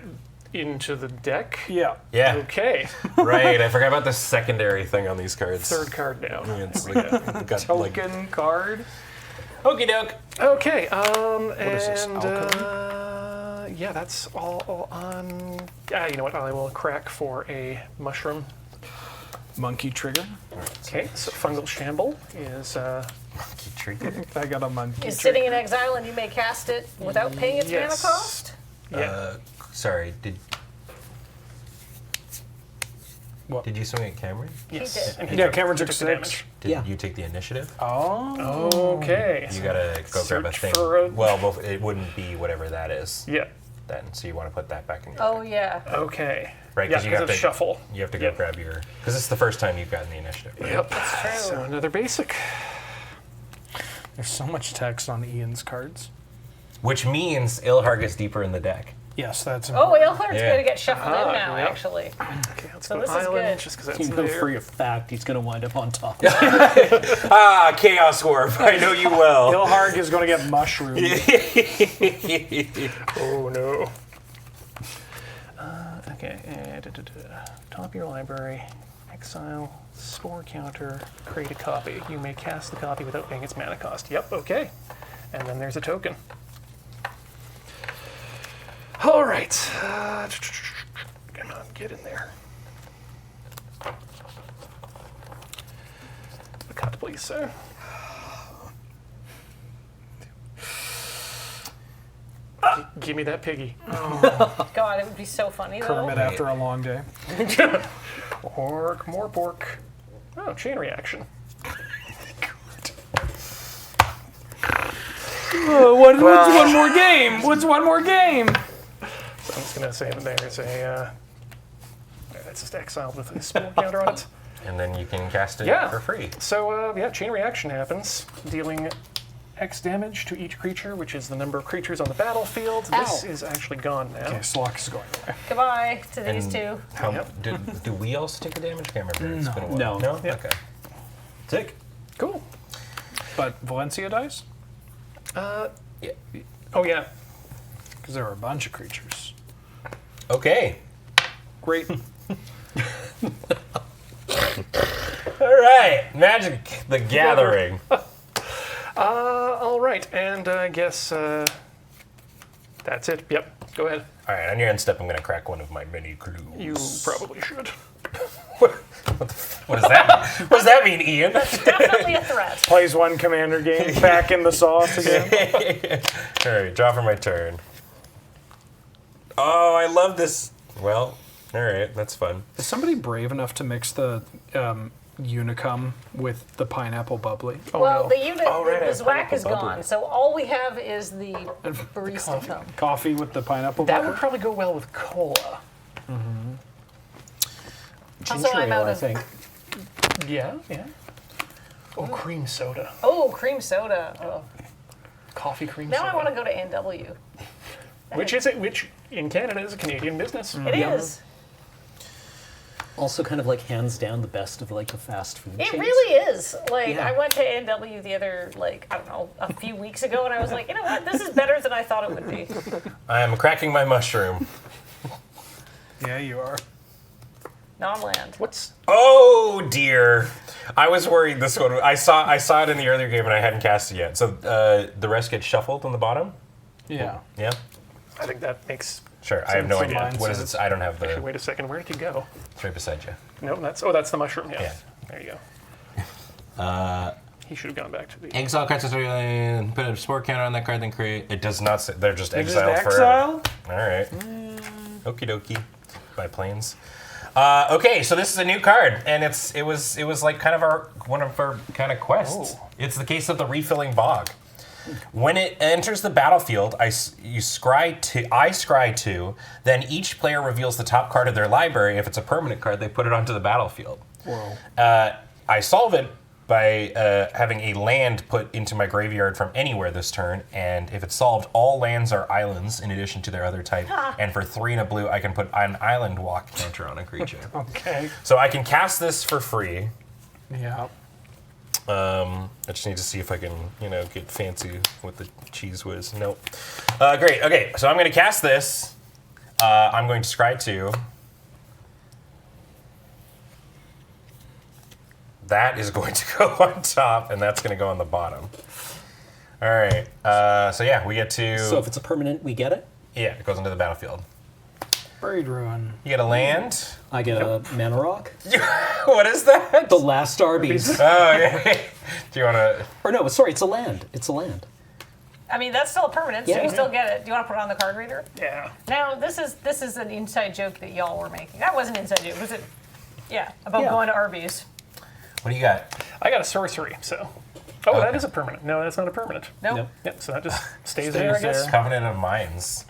into the deck? Yeah. Yeah, Okay. right. I forgot about the secondary thing on these cards. Third card down. It's like, got like Token card. okey doke. Okay, is this, and yeah, that's all on. You know what? I will crack for a mushroom. Monkey trigger. Okay, so fungal shamble is Keep treating. I got a monkey Is trigger. sitting in exile and you may cast it without paying its mana Yes. cost? yeah. Sorry, What? did you swing at Cameron? yes. did. And he Yeah, took- Cameron he took the 6. damage. Did Yeah. you take the initiative? Oh. Okay. You gotta go grab a Search thing. for a- Well, it wouldn't be whatever that is Yeah. then. So you want to put that back in your Oh, yeah. Okay. Right, Yeah, 'cause you because have it's to- shuffle. You have to go grab your, because it's the first time you've gotten the initiative. Right? Yep. True. So another basic. There's so much text on Ian's cards. Which means Ilharg is deeper in the deck. Yes, that's Oh, important. Aelhard's Yeah. going to get shuffled in now, yep. actually. Okay, let's So go this is island good. just because that's You know there. for a fact he's going to wind up on top. Ah, Chaos Warp. I know you well. Ilharg is going to get mushroomed. Oh no. Okay, top of your library, exile, spore counter, create a copy. You may cast the copy without paying its mana cost. Yep, okay. And then there's a token. All right. Come on, get in there. A cut, please, sir. Give me that piggy. God, it would be so funny, though. Kermit after a long day. Pork, more pork. Oh, chain reaction. What's one more game? What's one more game? So I'm just gonna say that there's a. It's just exiled with a spell counter on it. And then you can cast it Yeah. for free. So yeah, chain reaction happens, dealing X damage to each creature, which is the number of creatures on the battlefield. This Ow. is actually gone now. Okay, Slock is going away. Goodbye to these And two. How, Yep. do we also take a damage? Can't remember. It's been a while. No. No? Yep. Okay. Sick. Cool. But Valencia dies? Yeah. Yeah. Oh yeah. Because there are a bunch of creatures. Okay. Great. All right. Magic the Gathering. All right, and I guess that's it. Yep. Go ahead. All right. On your end step, I'm going to crack one of my mini clues. You probably should. What does that mean? What does that mean, Ian? Definitely a threat. Plays one commander game, back in the sauce again. All right, draw for my turn. Oh, I love this. Well, all right, that's fun. Is somebody brave enough to mix the Unicum with the pineapple bubbly? Well, the unit, right, the I have Zwack pineapple is bubbly. gone, so all we have is the barista cum. Coffee with the pineapple That bubbly? would probably go well with cola. Ginger I'm ale, out I of- think. Yeah. Oh, cream soda. Oh, cream soda. Oh. Coffee cream Now soda. I want to go to A&W. Which in Canada is a Canadian business. It is. Also, kind of like hands down the best of like the fast food It chains. really is. Like, Yeah. I went to A&W the other, like, I don't know, a few weeks ago, and I was like, you know what? This is better than I thought it would be. I am cracking my mushroom. Yeah, you are. Non-land. What's Oh dear. I was worried this one. I saw it in the earlier game and I hadn't cast it yet. So the rest get shuffled on the bottom. Yeah. Yeah. I think that makes. Sure. I have no Some idea. mine What is says- it? I don't have Actually, the. wait a second. Where did he go? It's right beside you. No, that's the mushroom. Yeah. There you go. He should have gone back to the. Exile cards. Put a sport counter on that card, then create. It does not say. They're just Just exiled forever. exile? All right. Okie dokie. By planes. Okay, so this is a new card, and it was like kind of one of our kind of quests. Oh. It's the case of the refilling bog. When it enters the battlefield, I scry 2. Then each player reveals the top card of their library. If it's a permanent card, they put it onto the battlefield. Whoa. I solve it by having a land put into my graveyard from anywhere this turn, and if it's solved, all lands are islands in addition to their other type. And for 3 and a blue, I can put an island walk counter on a creature. Okay. So I can cast this for free. Yeah. I just need to see if I can, get fancy with the cheese whiz. Nope. Great. Okay, so I'm going to cast this. I'm going to scry 2. That is going to go on top, and that's going to go on the bottom. All right. So yeah, we get to. So if it's a permanent, we get it. Yeah, it goes into the battlefield. Braid Ruin. You get a land. I get a mana rock. What is that? The last Arby's. Oh yeah. Do you want to? Or no, sorry, it's a land. It's a land. I mean, that's still permanent, so Yeah. you still get it. Do you want to put it on the card reader? Yeah. Now, this is an inside joke that y'all were making. That wasn't an inside joke, was it? Yeah, about Yeah. going to Arby's. What do you got? I got a sorcery, so. Oh, Okay. that is a permanent. No, that's not a permanent. Nope. Nope. Yep. So that just stays there, I guess. Covenant of Minds.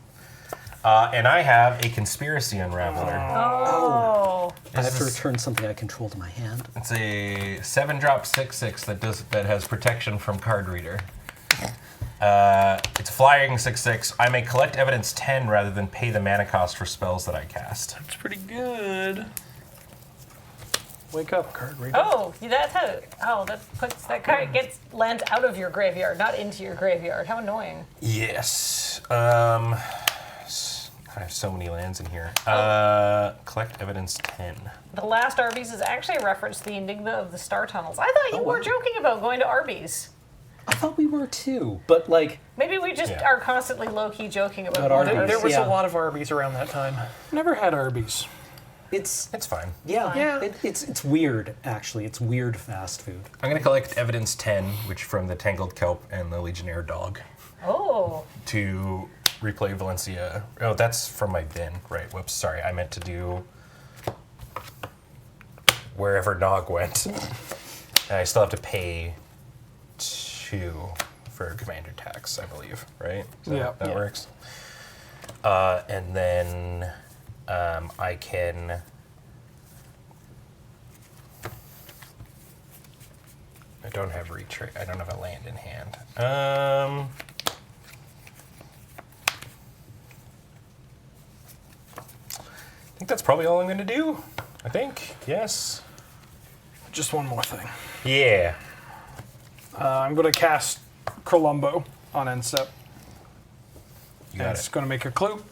And I have a Conspiracy Unraveler. Oh. I have to return something I control to my hand. It's a 7-drop 6/6 that has protection from card reader. It's flying 6/6. I may collect evidence 10 rather than pay the mana cost for spells that I cast. It's pretty good. Wake up, card reader. Oh, that's how. Oh, that puts that card gets lands out of your graveyard, not into your graveyard. How annoying. Yes. I have so many lands in here. Collect evidence 10. The last Arby's is actually a reference to the Enigma of the Star Tunnels. I thought you were joking about going to Arby's. I thought we were too, but like, Maybe we just Yeah. are constantly low-key joking about About going to Arby's. There was Yeah. a lot of Arby's around that time. Never had Arby's. it's It's fine. yeah, it's weird actually. It's weird fast food. I'm going to collect evidence 10, which from the Tangled Kelp and the Legionnaire Dog, Oh. to replay Valencia. Oh, that's from my bin. Right. Whoops. Sorry. I meant to do wherever Nog went. And I still have to pay 2 for commander tax, I believe. Right? So Yeah. that works. And then I can. I don't have retrade. I don't have a land in hand. I think that's probably all I'm going to do. I think. Yes. Just one more thing. Yeah. I'm going to cast Columbo on end step. You And got it's it. going to make a clue,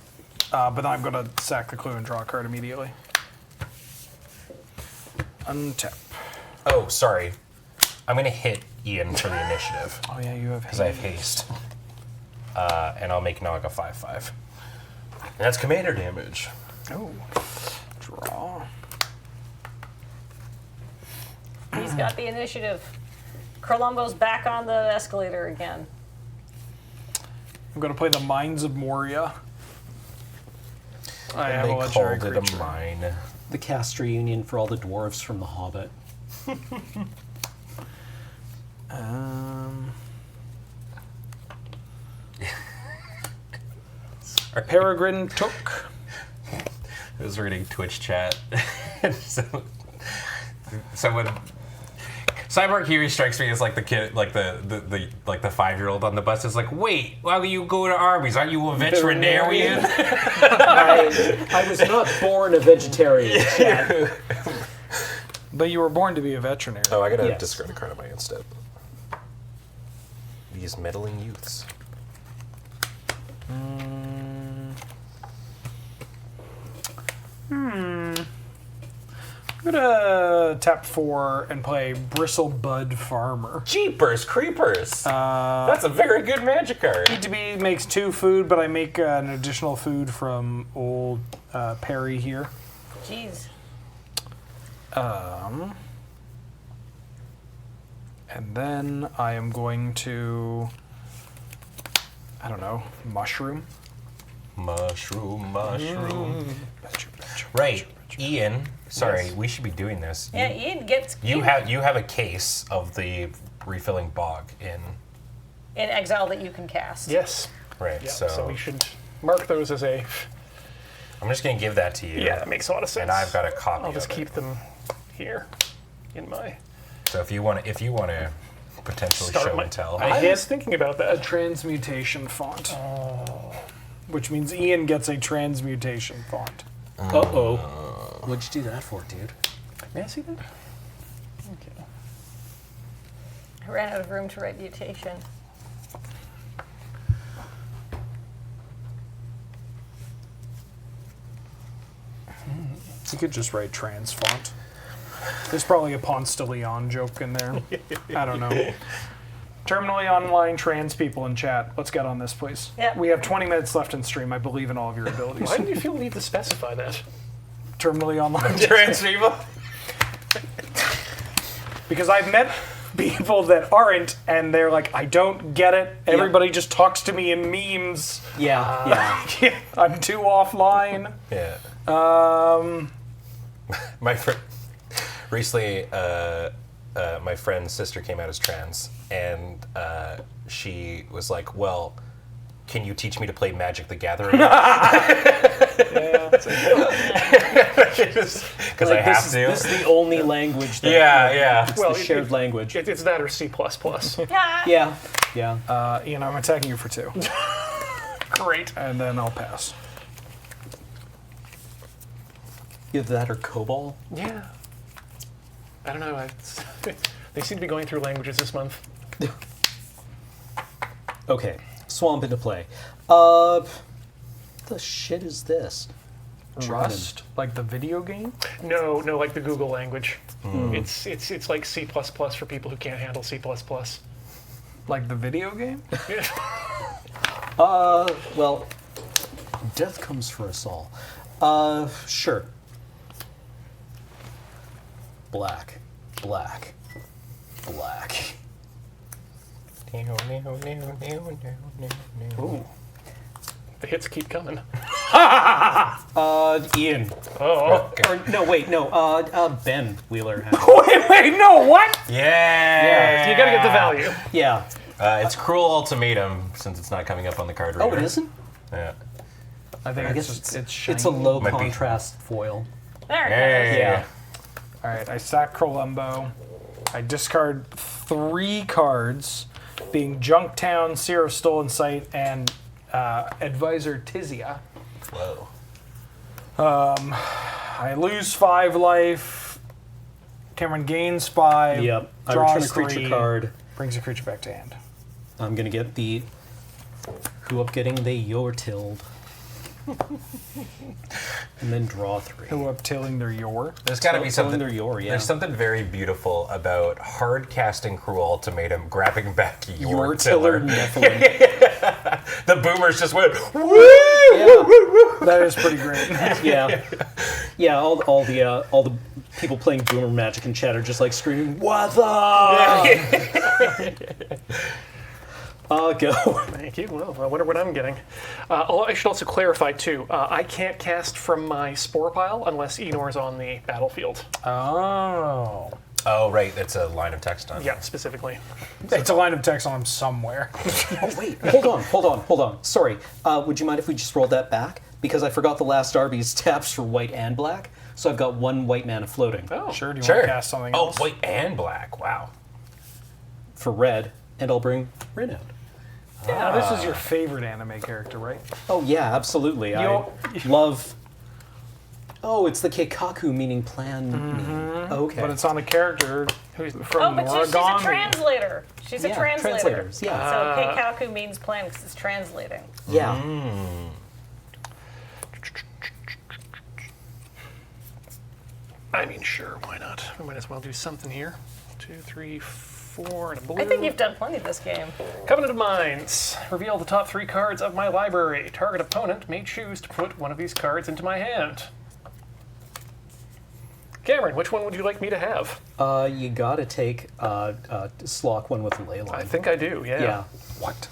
but then I'm going to sack the clue and draw a card immediately. Untap. Oh, sorry. I'm going to hit Ian for the initiative Oh yeah, you have because I have haste. And I'll make Nog a 5/5. And that's commander damage. Oh. Draw. got the initiative. Columbo's back on the escalator again. I'm going to play the Mines of Moria. I have They a legendary called it creature. a mine. The cast reunion for all the dwarves from The Hobbit. Peregrine Took. I was reading Twitch chat. Someone Cyborg Huey strikes me as like the kid, like the 5-year-old on the bus is like, wait, why do you go to armies? Aren't you a veterinarian? I was not born a vegetarian, Chad. But you were born to be a veterinarian. Oh, I gotta Yes. discard a card of my end step. These meddling youths. I'm gonna tap 4 and play Bristlebud Farmer. Jeepers creepers! That's a very good magic card. ETB makes 2 food, but I make an additional food from old Perry here. Jeez. And then I am going to, I don't know, mushroom. Mushroom. Right, Ian. Sorry, Yes. we should be doing this. Yeah, Ian gets You have a case of the refilling bog in. in exile that you can cast. Yes. Right. Yeah, so so we should mark those as a. I'm just gonna give that to you. Yeah, that makes a lot of sense. And I've got a copy. I'll just of it. keep them here in my. So if you want to potentially Start show my- and tell. I was thinking about A that. transmutation font. Which means Ian gets a transmutation font. Uh-oh. What'd you do that for, dude? May I see that? Okay. I ran out of room to write mutation. You could just write trans font. There's probably a Ponce de Leon joke in there. I don't know. Terminally online trans people in chat. Let's get on this, please. Yeah. We have 20 minutes left in stream. I believe in all of your abilities. Why do you feel the need to specify that? Terminally online. Trans people. Because I've met people that aren't, and they're like, I don't get it. Everybody just talks to me in memes. Yeah, yeah. I'm too offline. Yeah. My friend recently, my friend's sister came out as trans, and she was like, "Well, can you teach me to play Magic the Gathering?" Because I Like, have to. this is the only language that Yeah. it's Well, the shared language. It's that or C++. Yeah, yeah. Ian, I'm attacking you for 2. Great. And then I'll pass. Either that or COBOL. Yeah. I don't know. They seem to be going through languages this month. Okay, swamp into play. The shit is this? Rust? Like the video game? No, like the Google language. It's like C++ for people who can't handle C++. Like the video game? Yeah. Well, death comes for us all. Sure. Black. Ooh. The hits keep coming. Ian. Oh. Or, no, wait, no. Ben Wheeler. Wait, no, what? Yeah. You gotta get the value. Yeah. It's Cruel Ultimatum since it's not coming up on the card reader. Oh, it isn't? Yeah. I think I guess it's it's shiny. a low Might be. contrast foil. There it goes. Yeah. All right, I sack Columbo. I discard 3 cards, being Junktown, Seer of Stolen Sight, and Advisor Tizia. Whoa. I lose 5 life. Cameron gains 5. Yep. I Draws return a creature 3, card. Brings a creature back to hand. I'm gonna get the who up getting the your tilled. And then draw 3. Who up tilling their your? There's got to be Tilling something. their your, yeah. There's something very beautiful about hard casting Cruel Ultimatum, grabbing back your Your tiller tiller. Nephilim. The boomers just went. Woo! Yeah. That is pretty great. Yeah, yeah. All the people playing Boomer Magic and chat are just like screaming, "What the?" Go. Thank you. Well, I wonder what I'm getting. I should also clarify, too. I can't cast from my Spore Pile unless Enor's on the battlefield. Oh. Oh, right. That's a line of text on. Yeah, specifically. It's a line of text on him somewhere. Oh, wait. Hold on. Sorry. Would you mind if we just rolled that back? Because I forgot the last Arby's taps for white and black, so I've got one white mana floating. Oh, Sure, do you Sure. want to cast something Oh, else? white and black. Wow. For red, and I'll bring Rin out. Yeah, this is your favorite anime character, right? Oh, yeah, absolutely. I love... Oh, it's the Keikaku, meaning plan meme. Okay. But it's on a character who's from Oh, but she's a Noragami. translator. She's a Yeah, translator. translators, yeah. So Keikaku means plan because it's translating. Yeah. I mean, sure, why not? We might as well do something here. 2, 3, 4, and a blue. I think you've done plenty this game. Covenant of Minds. Reveal the top 3 cards of my library. Target opponent may choose to put one of these cards into my hand. Cameron, which one would you like me to have? You gotta take Slock one with the ley line. I think I do, yeah. Yeah. What?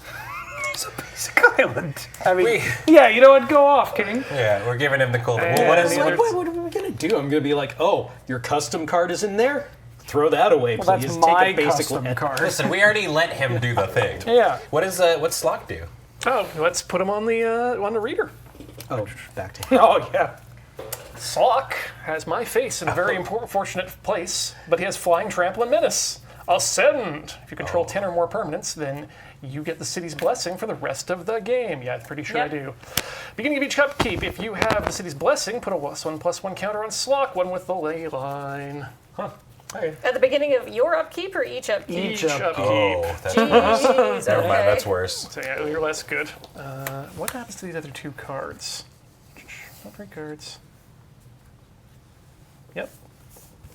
It's a basic island. I mean, yeah, you know what? Go off, King. Yeah, we're giving him the cool. And Well, what is the other- What are we gonna do? I'm gonna be like, oh, your custom card is in there? Throw that away, Well, please. that's Take my a basic custom one. card. Listen, we already let him do the thing. Yeah. What's Slock do? Oh, let's put him on the reader. Oh, back to him. Oh, yeah. Slock has my face in a very fortunate place, but he has Flying Trample and Menace. Ascend. If you control 10 or more permanents, then you get the city's blessing for the rest of the game. Yeah, I'm pretty sure I Yep. do. Beginning of each upkeep, if you have the city's blessing, put a +1/+1 counter on Slock, one with the ley line. Okay. At the beginning of your upkeep or each upkeep? Each upkeep. upkeep. Oh, that's Jeez, never mind. okay. That's worse. So yeah, you're less good. What happens to these other 2 cards? 3 cards. Yep.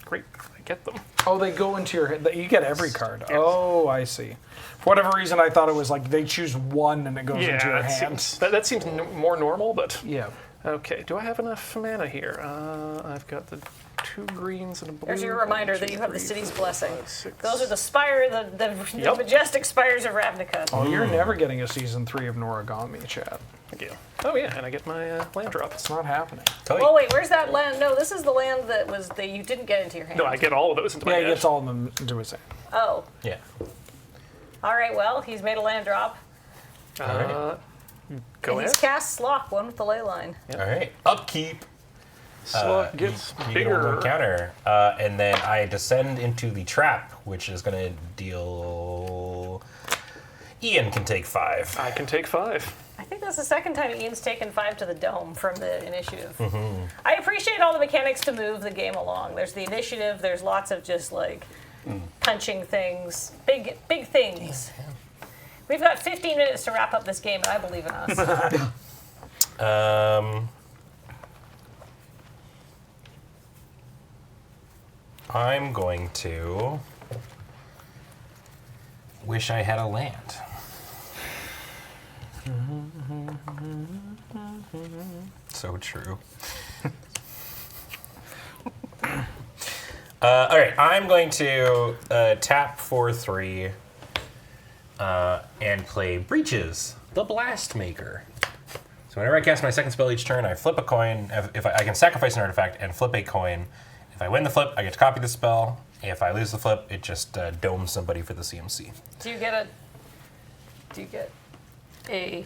Great. I get them. Oh, they go into your head. You get every card. Oh, I see. For whatever reason, I thought it was like they choose one and it goes into your that hand. seems, that seems more normal, but... Yeah. Okay, do I have enough mana here? I've got the 2 greens and a blue. There's your reminder 1, 2, that you have the 3, city's 4, blessing. 5, 6. Those are the spire, the Yep. majestic spires of Ravnica. Oh, you're never getting a season 3 of Noragami, Chad. Thank you. Oh yeah, and I get my land drop. It's not happening. Oh wait, where's that land? No, this is the land that you didn't get into your hand. No, I get all of those into my Yeah, he hand. gets all of them into his hand. Oh, Yeah. all right. Well, he's made a land drop. Go And ahead. he's cast Slock, one with the ley line. All right. Upkeep. Slock gets You get bigger. one counter, and then I descend into the trap, which is going to deal. Ian can take 5. I can take 5. I think that's the second time Ian's taken 5 to the dome from the initiative. I appreciate all the mechanics to move the game along. There's the initiative. There's lots of just like punching things, big things. We've got 15 minutes to wrap up this game, and I believe in us. I'm going to wish I had a land. So true. All right, I'm going to tap for 3 and play Breaches, the Blast Maker. So whenever I cast my second spell each turn, I flip a coin. If I can sacrifice an artifact and flip a coin. If I win the flip, I get to copy the spell. If I lose the flip, it just domes somebody for the CMC. Do you get a?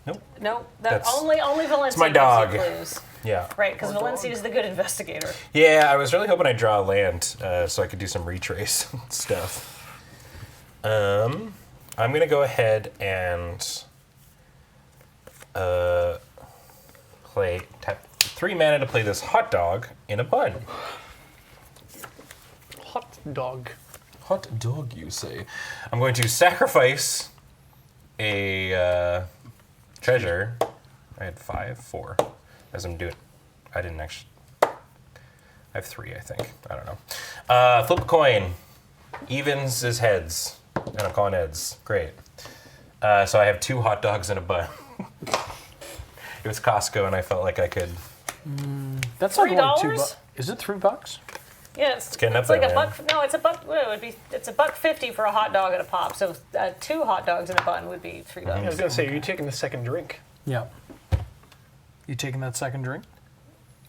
Nope. No, that That's- only Valencia my gives dog. you clues. Yeah. Right, because Valencia is the good investigator. Yeah, I was really hoping I'd draw a land so I could do some retrace stuff. I'm going to go ahead and tap 3 mana to play this hot dog in a bun. Hot dog. Hot dog, you say? I'm going to sacrifice a treasure. I had 4. As I'm doing, I didn't actually. I have 3, I think. I don't know. Flip a coin. Evens is heads, and I'm calling heads. Great. So I have 2 hot dogs in a bun. It was Costco, and I felt like I could. That's like only $3? Is it $3? Yeah, it's getting up it's like there, a man. buck. No, it's a buck. Well, it would be. It's a $1.50 for a hot dog and a pop. So 2 hot dogs and a bun would be $3. I was gonna say, are you taking the second drink? Yeah. You taking that second drink?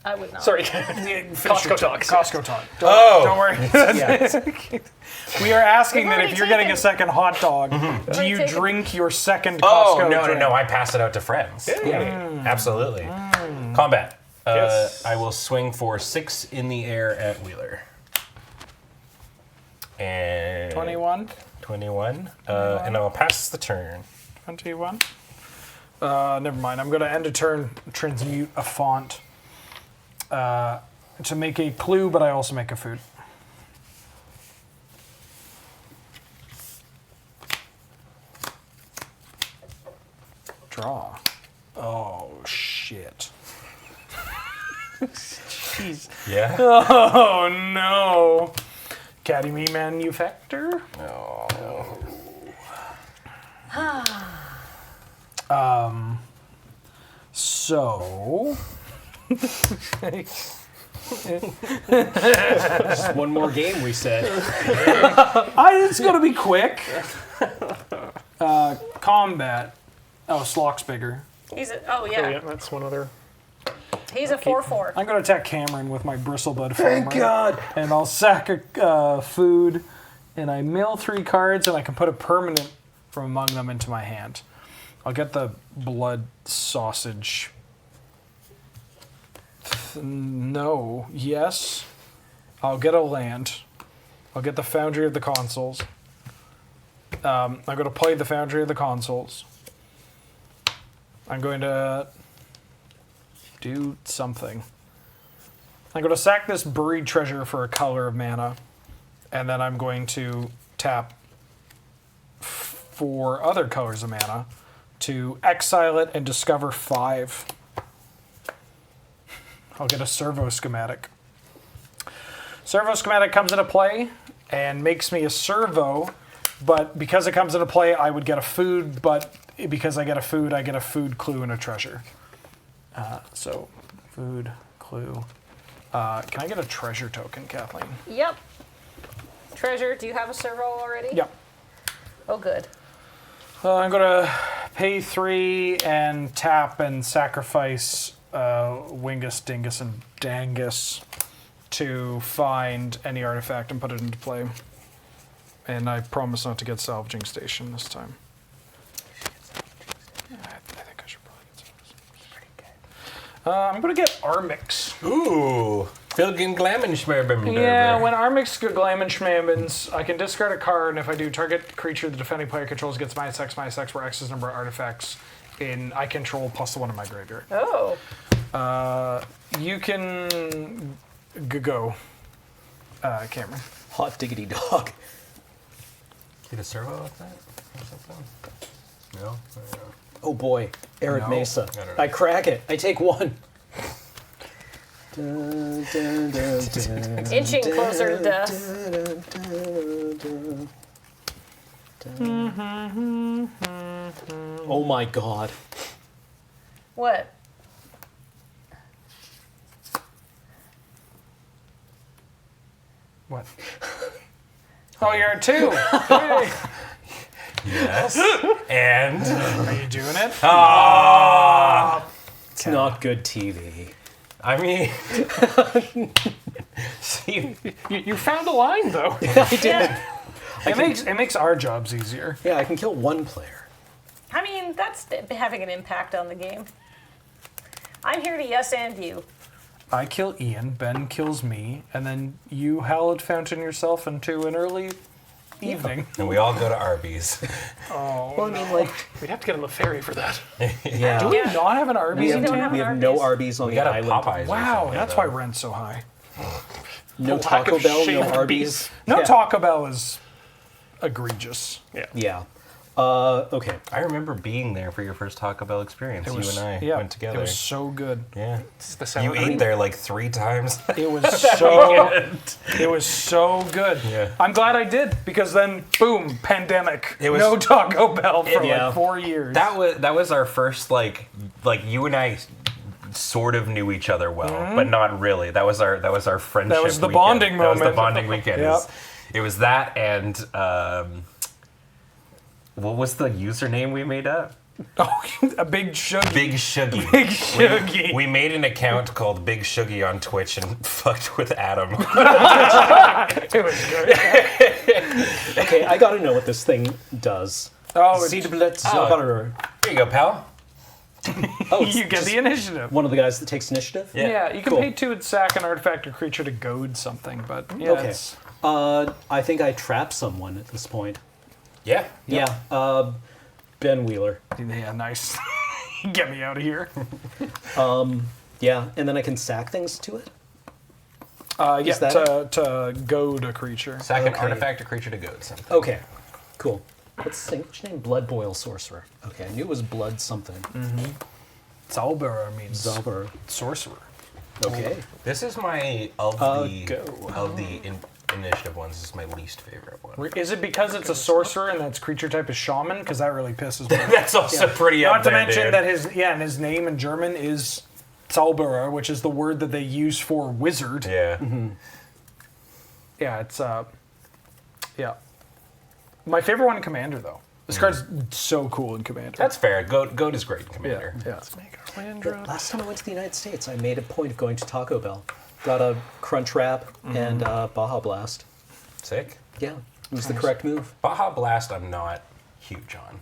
I would not. Sorry, Costco talk. Costco talk. Oh. Don't worry. Yeah. We are asking We've that already if you're getting taken- a second hot dog, do Already you taken- drink your second Oh, Costco no, drink? no, no. I pass it out to friends. Yeah. Absolutely. Combat. Yes. I will swing for 6 in the air at Wheeler. And 21. 21. And I'll pass the turn. 21. Never mind. I'm going to end a turn, transmute a font to make a clue, but I also make a food. Draw. Oh, shit. Jeez. Yeah. Oh, no. Academy Manufactor? So... Just one more game, we said. It's gonna be quick. Combat. Oh, Slock's bigger. He's a. Oh yeah, that's one other. He's a 4/4. I'm gonna attack Cameron with my bristlebud farmer. God. And I'll sack a food, and I mill 3 cards, and I can put a permanent from among them into my hand. I'll get the blood sausage. No. Yes. I'll get a land. I'll get the Foundry of the Consuls. I'm going to play the Foundry of the Consuls. I'm going to do something. I'm going to sack this buried treasure for a color of mana, and then I'm going to tap 4 other colors of mana to exile it and discover 5. I'll get a servo schematic. Servo schematic comes into play and makes me a servo, but because it comes into play, I would get a food, but because I get a food clue and a treasure. So, food, clue. Can I get a treasure token, Kathleen? Yep. Treasure, do you have a servo already? Yep. Oh, good. I'm going to pay 3 and tap and sacrifice Wingus, Dingus, and Dangus to find any artifact and put it into play. And I promise not to get Salvaging Station this time. I think I should probably get Salvaging Station. I'm going to get Armix. Ooh. Filgin Glammenschmerben. Yeah, when Armix Glammenschmambens, I can discard a card, and if I do, target creature the defending player controls gets -X, where X is the number of artifacts I control plus the 1 in my graveyard. Oh. You can go, Cameron. Hot diggity dog. Get a servo with that? Or something? No? Oh boy, Arid No. Mesa. I don't know. I crack it. I take 1. Dun, dun, dun, dun, Inching closer to death. Oh my god. What? What? Oh, you're at 2. Hey. Yes. And. Are you doing it? It's not good TV. I mean. See, You found a line though. I did. It makes our jobs easier. Yeah, I can kill 1 player. I mean, that's having an impact on the game. I'm here to yes and you. I kill Ian, Ben kills me, and then you hallowed fountain yourself into an early evening. and we all go to Arby's. Oh, Well, I mean, like, We'd have to get on the ferry for that. yeah. do we Yeah. not have an Arby's We in don't town? have We an have no Arby's. Arby's on We the got a island. Popeyes. or Wow, something, that's though. why rent's so high. No lack Taco of Bell, no shaved Arby's. No, Yeah. Taco Bell is egregious. Yeah. Okay. I remember being there for your first Taco Bell experience. You and I yeah, went together. It was so good. Yeah. It's the You sound. ate there like 3 times. It was so. It was so good. Yeah. I'm glad I did because then, boom, pandemic. It was- no Taco Bell for Yeah. like 4 years. That was our first like you and I sort of knew each other well, but not really. That was our friendship. That was the weekend. bonding That was the moment. bonding weekend. Yep. It was that and what was the username we made up? Oh, a big shuggy. Big Shuggy. Big Shuggy. We made an account called Big Shuggy on Twitch and fucked with Adam. It was good. Okay, I gotta know what this thing does. Oh, Here Here you go, pal. Oh, you get the initiative. one of the guys that takes initiative? Yeah, you can Cool. pay 2 and sack an artifact or creature to goad something, but yeah, Okay. it's... I think I trap someone at this point. Yeah. Yeah, Ben Wheeler. Yeah, nice. Get me out of here. Yeah, and then I can sack things to it? Yeah, Is that to goad a creature. Sack an Okay. artifact or creature to goad something. Okay, cool. What's the which name? Blood Boil Sorcerer. Okay, I knew it was blood something. Zalbara means Zalber. sorcerer. Okay. This is my of Go. the initiative ones. This is my least favorite one. Is it because it's a sorcerer and its creature type is shaman? Because that really pisses me off. That's also pretty Not up to there, mention dude. that his name in German is Zauberer, which is the word that they use for wizard. Yeah. Yeah, it's yeah. My favorite one in Commander though. This card's so cool in Commander. That's fair. Goat is great in Commander. yeah. Let's make our land The drop. last time I went to the United States, I made a point of going to Taco Bell. Got a Crunch Wrap and Baja Blast. Sick. Yeah, it was the correct move. Baja Blast, I'm not huge on.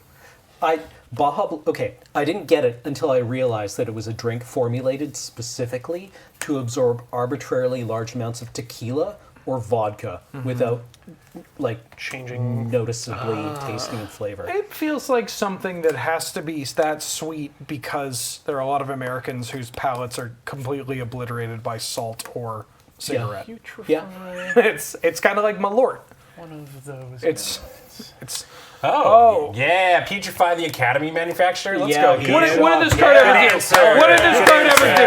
Okay, I didn't get it until I realized that it was a drink formulated specifically to absorb arbitrarily large amounts of tequila or vodka without, like, Changing. noticeably tasting and flavor. It feels like something that has to be that sweet because there are a lot of Americans whose palates are completely obliterated by salt or cigarette. Yeah, It's kind of like Malort. One of those. It's Oh. Yeah, Putrefy the Academy manufacturer. Let's Yeah, go. okay. what did this card ever do? answer. What did this card ever do?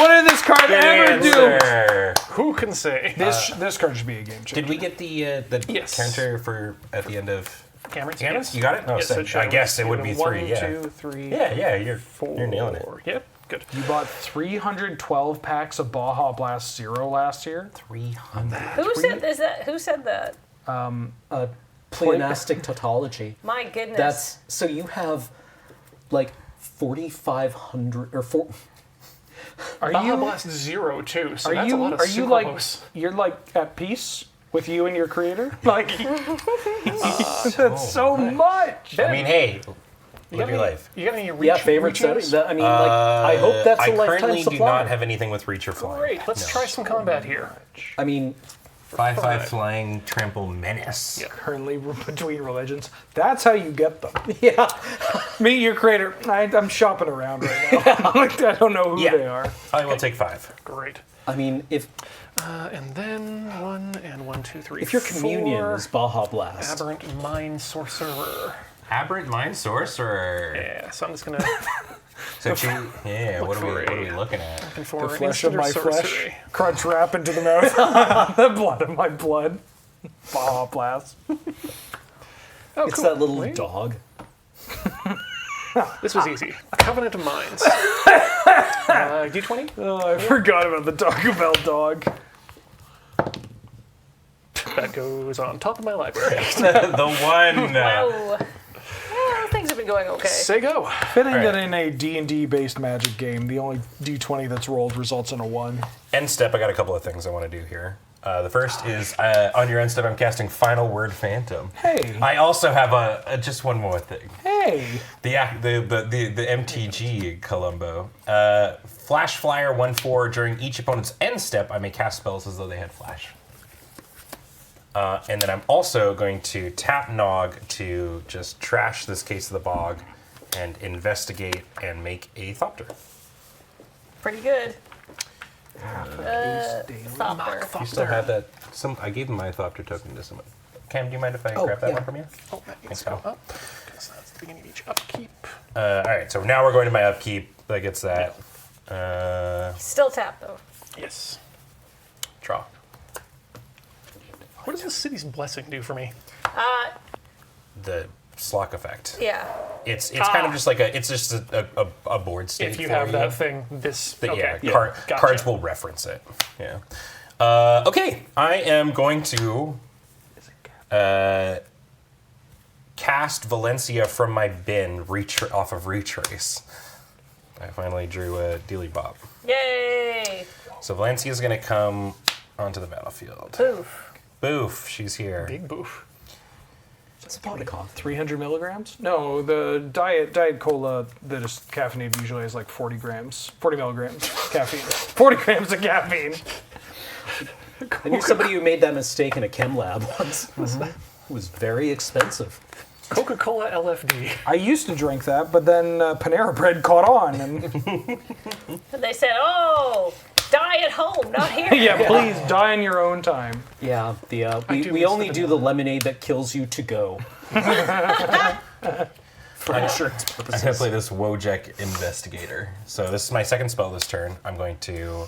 What did this card ever do? Answer. Who can say? This card should be a game changer. Did we get the Yes. counter for at the end of Cameron's? Cameron's? You got it? Oh, Yes, sick. I guess it would be 3. Yeah. 1, 2, 3. Yeah. You're 4. nailing it. Yep. Good. You bought 312 packs of Baja Blast Zero last year. 300. Who said that? pleonastic tautology. My goodness. That's so you have like 4,500 or 4. Are Baja you Blast 0 too. So are that's you a lot of are you like sucralose. you're like at peace with you and your creator? Like that's so much. I mean, hey, live your life. You got any reach? Yeah, favorite reaches? setting. I mean, like I hope that's I a lifetime currently do supply. not have anything with reach or flying. Great. Let's try some combat here. I mean, 5/5 flying, trample, menace. Yeah. Currently between religions. That's how you get them. yeah. Meet your creator. I'm shopping around right now. Like, I don't know who Yeah. they are. I will take 5. Great. I mean, if And then 1 and 1, 2, 3. your communion 4. is Baja Blast, Aberrant Mind Sorcerer. Aberrant Mind Sorcerer. Yeah, so I'm just gonna So what are for we a- looking at? looking for The flesh of instant or my flesh, sorcery. crunch wrap into the mouth. The blood of my blood. Baja Blast. Oh, it's cool. that little Wait, dog. This was easy. Covenant of Minds. D20. Oh, I forgot about the Taco Bell dog. That goes on top of my library. The one. Oh. Well, things have been going okay. Say go. Fitting All right. that in a D&D based Magic game, the only D20 that's rolled results in a 1. End step, I got a couple of things I want to do here. The first is on your end step, I'm casting Final Word Phantom. Hey. I also have just one more thing. Hey. The MTG Columbo. Flash Flyer 1/4 during each opponent's end step, I may cast spells as though they had flash. And then I'm also going to tap Nog to just trash this Case of the Bog and investigate and make a Thopter. Pretty good. Thopter. You still have that? I gave him my Thopter token to someone. Cam, do you mind if I Oh, grab that yeah. one from you? Oh, that needs Thanks, to go pal. up. Because that's the beginning of each upkeep. All right, so now we're going to my upkeep. That gets that. Still tapped though. Yes. Draw. What does the city's blessing do for me? The Slock effect. Yeah. It's kind of just like a board state. If you for have that thing, this. Okay. Yeah, Gotcha. cards will reference it. Yeah. Okay, I am going to cast Valencia from my bin off of Retrace. I finally drew a Dealy Bob. Yay! So Valencia is going to come onto the battlefield. Poof. Boof, she's here. Big boof. What's the body cost? 300 milligrams? No, the diet cola that is caffeinated usually has like 40 milligrams caffeine. 40 grams of caffeine. I knew somebody who made that mistake in a chem lab once. It was very expensive. Coca-Cola LFD. I used to drink that, but then Panera Bread caught on, and And they said, "Oh, die at home, not here." yeah, please die in your own time. Yeah, do we miss only the do the lemonade that kills you to go. For insurance I'm going to purposes. play this Wojek Investigator. So this is my second spell this turn. I'm going to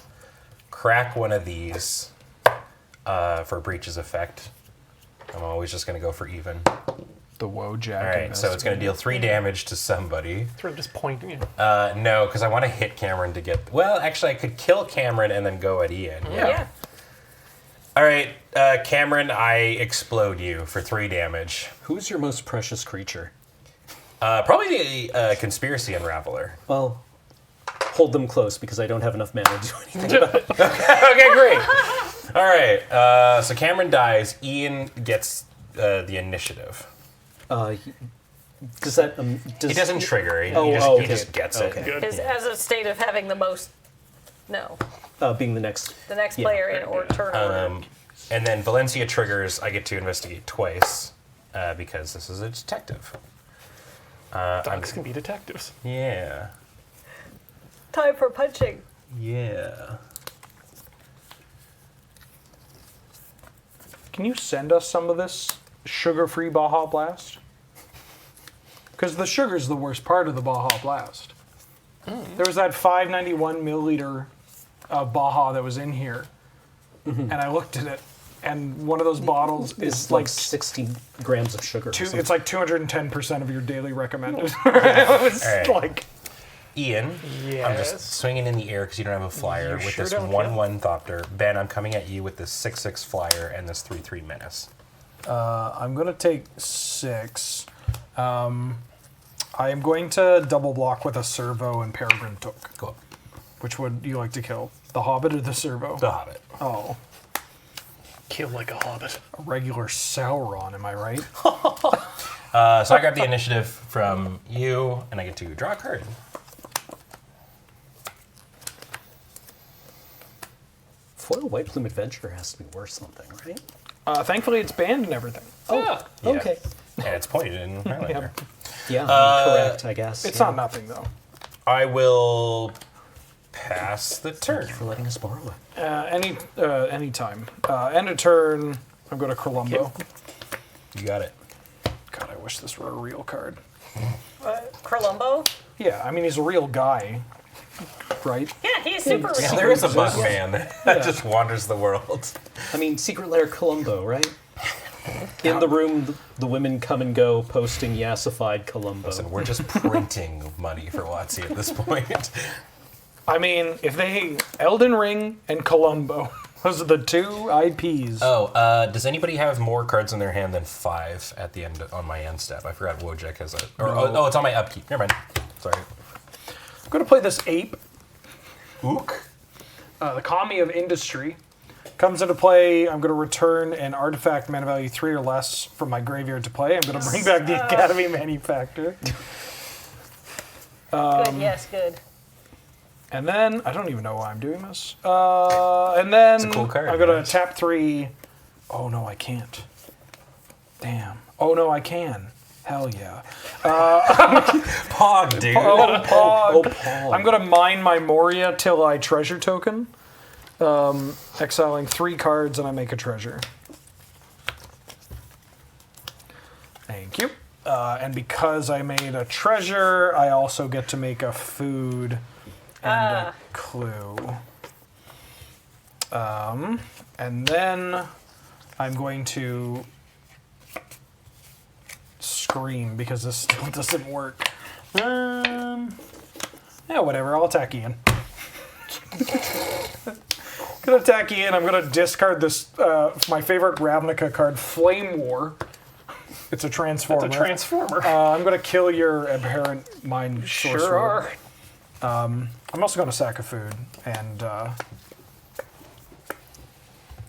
crack one of these for Breach's effect. I'm always just going to go for even. The Wojak. All right, so it's going to deal 3 damage to somebody. Sort of just pointing. You. No, because I want to hit Cameron to get... Well, actually, I could kill Cameron and then go at Ian. Yeah. All right, Cameron, I explode you for 3 damage. Who's your most precious creature? Probably the Conspiracy Unraveler. Well, hold them close because I don't have enough mana to do anything about it. Okay, great. All right, so Cameron dies. Ian gets the initiative. Does that... He doesn't trigger. He okay. just gets it. Okay. Is as a state of having the most. No, Being the next... the next Yeah. player in or turn order. And then Valencia triggers. I get to investigate twice because this is a detective. Dogs can be detectives. Yeah. Time for punching. Yeah. Can you send us some of this sugar-free Baja Blast? Because the sugar's the worst part of the Baja Blast. There was that 591 milliliter Baja that was in here, and I looked at it, and one of those bottles It's is like 60 grams of sugar. or something. it's like 210% of your daily recommended. It was All right. like, Ian, Yes. I'm just swinging in the air because you don't have a flyer You with sure this don't, 1/1 Thopter. Ben, I'm coming at you with this 6/6 flyer and this 3/3 menace. I'm going to take 6. I am going to double block with a Servo and Peregrine Took. Go up. Which would you like to kill? The Hobbit or the Servo? The Hobbit. Oh, Kill like a hobbit. a regular Sauron, am I right? So I grab the initiative from you, and I get to draw a card. Foil White Plume Adventure has to be worth something, right? Thankfully, it's banned and everything. Oh, Yeah. okay. And it's pointed in Highlander. Yeah, correct, I guess. It's yeah. not nothing, though. I will pass the turn. Thank you for letting us borrow it. Any time. End of turn, I'm going to Columbo. You got it. God, I wish this were a real card. Columbo? Yeah, I mean, he's a real guy, right? Yeah, he's super Yeah, rich. there is a bug man that just wanders the world. I mean, Secret Lair Columbo, right? In the room, the women come and go, posting yassified Columbo. Listen, we're just printing money for WotC at this point. I mean, if they... Elden Ring and Columbo. Those are the 2 IPs. Oh, does anybody have more cards in their hand than 5 at the end on my end step? I forgot Wojek has a... Oh, it's on my upkeep. Never mind. Sorry. I'm going to play this Ape. Ook. The Kami of Industry. Comes into play, I'm going to return an artifact mana value 3 or less from my graveyard to play. I'm going to bring back the Academy Manufactor. Good, yes, good. And then, I don't even know why I'm doing this. And then, It's a cool card, I'm going to nice. tap 3. Oh, no, I can't. Damn. Oh, no, I can. Hell yeah. Pog, dude. Oh, Pog. Oh, Paul. I'm going to mine my Moria till I treasure token. Exiling 3 cards and I make a treasure. Thank you. And because I made a treasure, I also get to make a food and a clue. And then I'm going to scream because this still doesn't work. Yeah, whatever. I'll attack Ian. Gonna attack Ian. I'm gonna discard this my favorite Ravnica card, Flame War. It's a transformer. It's a transformer. I'm gonna kill your Abhorrent Mind Sorcerer. Sure are. I'm also gonna sack a food, and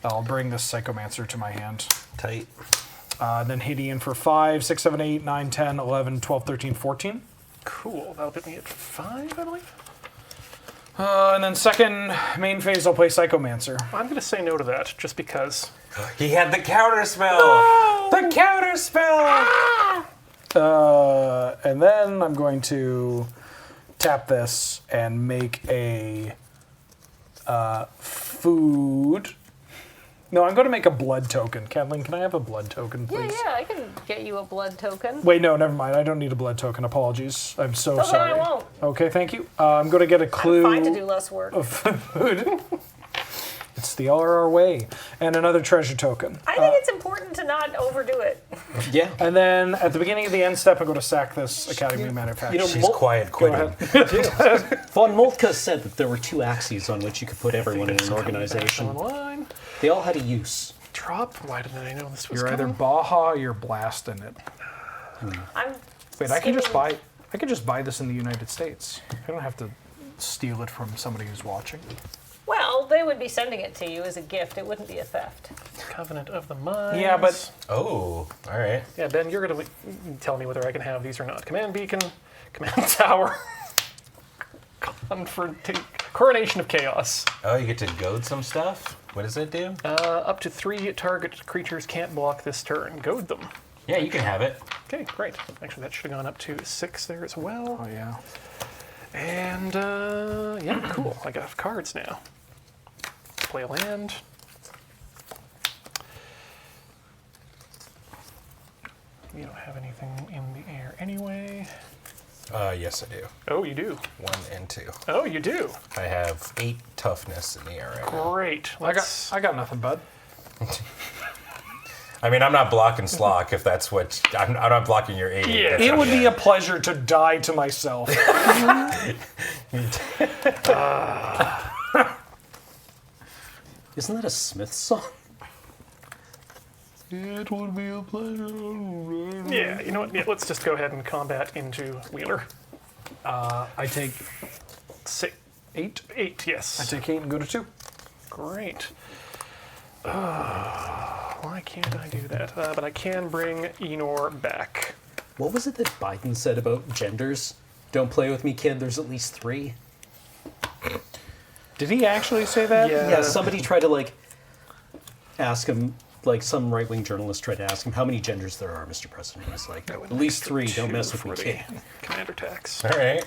I'll bring this Psychomancer to my hand. Tight. Then hit Ian for 5, 6, 7, 8, 9, 10, 11, 12, 13, 14. Cool. That'll put me at 5, I believe. And then second main phase, I'll play Psychomancer. I'm going to say no to that, just because. He had the counter spell. The counter spell. And then I'm going to tap this and make a food. No, I'm going to make a blood token. Kathleen, can I have a blood token, please? Yeah, I can get you a blood token. Wait, no, never mind. I don't need a blood token. Apologies. I'm so Well, then sorry. I won't. Okay, thank you. I'm going to get a clue. Fine to do less work. Of food. It's the LRR way. And another treasure token. I think it's important to not overdo it. Yeah. And then at the beginning of the end step, I'm going to sack this Academy Manufacturer. You know, She's quiet quitting. Von Moltke said that there were two axes on which you could put everyone in an organization. Online. They all had a use. Drop. Why didn't I know this was You're either coming? Baja or you're blasting it. I'm Wait, I can just skimming- buy this in the United States. I don't have to steal it from somebody who's watching. Well, they would be sending it to you as a gift. It wouldn't be a theft. Covenant of the Mines. Yeah, but Oh, all right. Yeah, Ben, you're going to tell me whether I can have these or not. Command Beacon, Command Tower, Coronation of Chaos. Oh, you get to goad some stuff? What does it do? Up to 3 target creatures can't block this turn. Goad them. Yeah, you can have it. Okay, great. Actually, that should have gone up to 6 there as well. oh yeah. And, yeah, cool. I got cards now. Play a land. You don't have anything in the air anyway. Yes, I do. Oh, you do. 1 and 2. Oh, you do. I have 8 toughness in the air right now. Great. I got nothing, bud. I mean, I'm not blocking Slock if that's what... I'm not blocking your 8. Yeah. That's It not- would be a pleasure to die to myself. Isn't that a Smith song? It would be a pleasure. Yeah, you know what? Yeah, let's just go ahead and combat into Wheeler. I take 8. 8, yes. I take 8 and go to 2. Great. Why can't I do that? But I can bring Enor back. What was it that Biden said about genders? Don't play with me, kid. There's at least 3. Did he actually say that? Yeah, somebody tried to ask him, some right-wing journalist tried to ask him how many genders there are, Mr. President. He's like, at least 3. Don't mess with me, for the kid. commander tax. All right.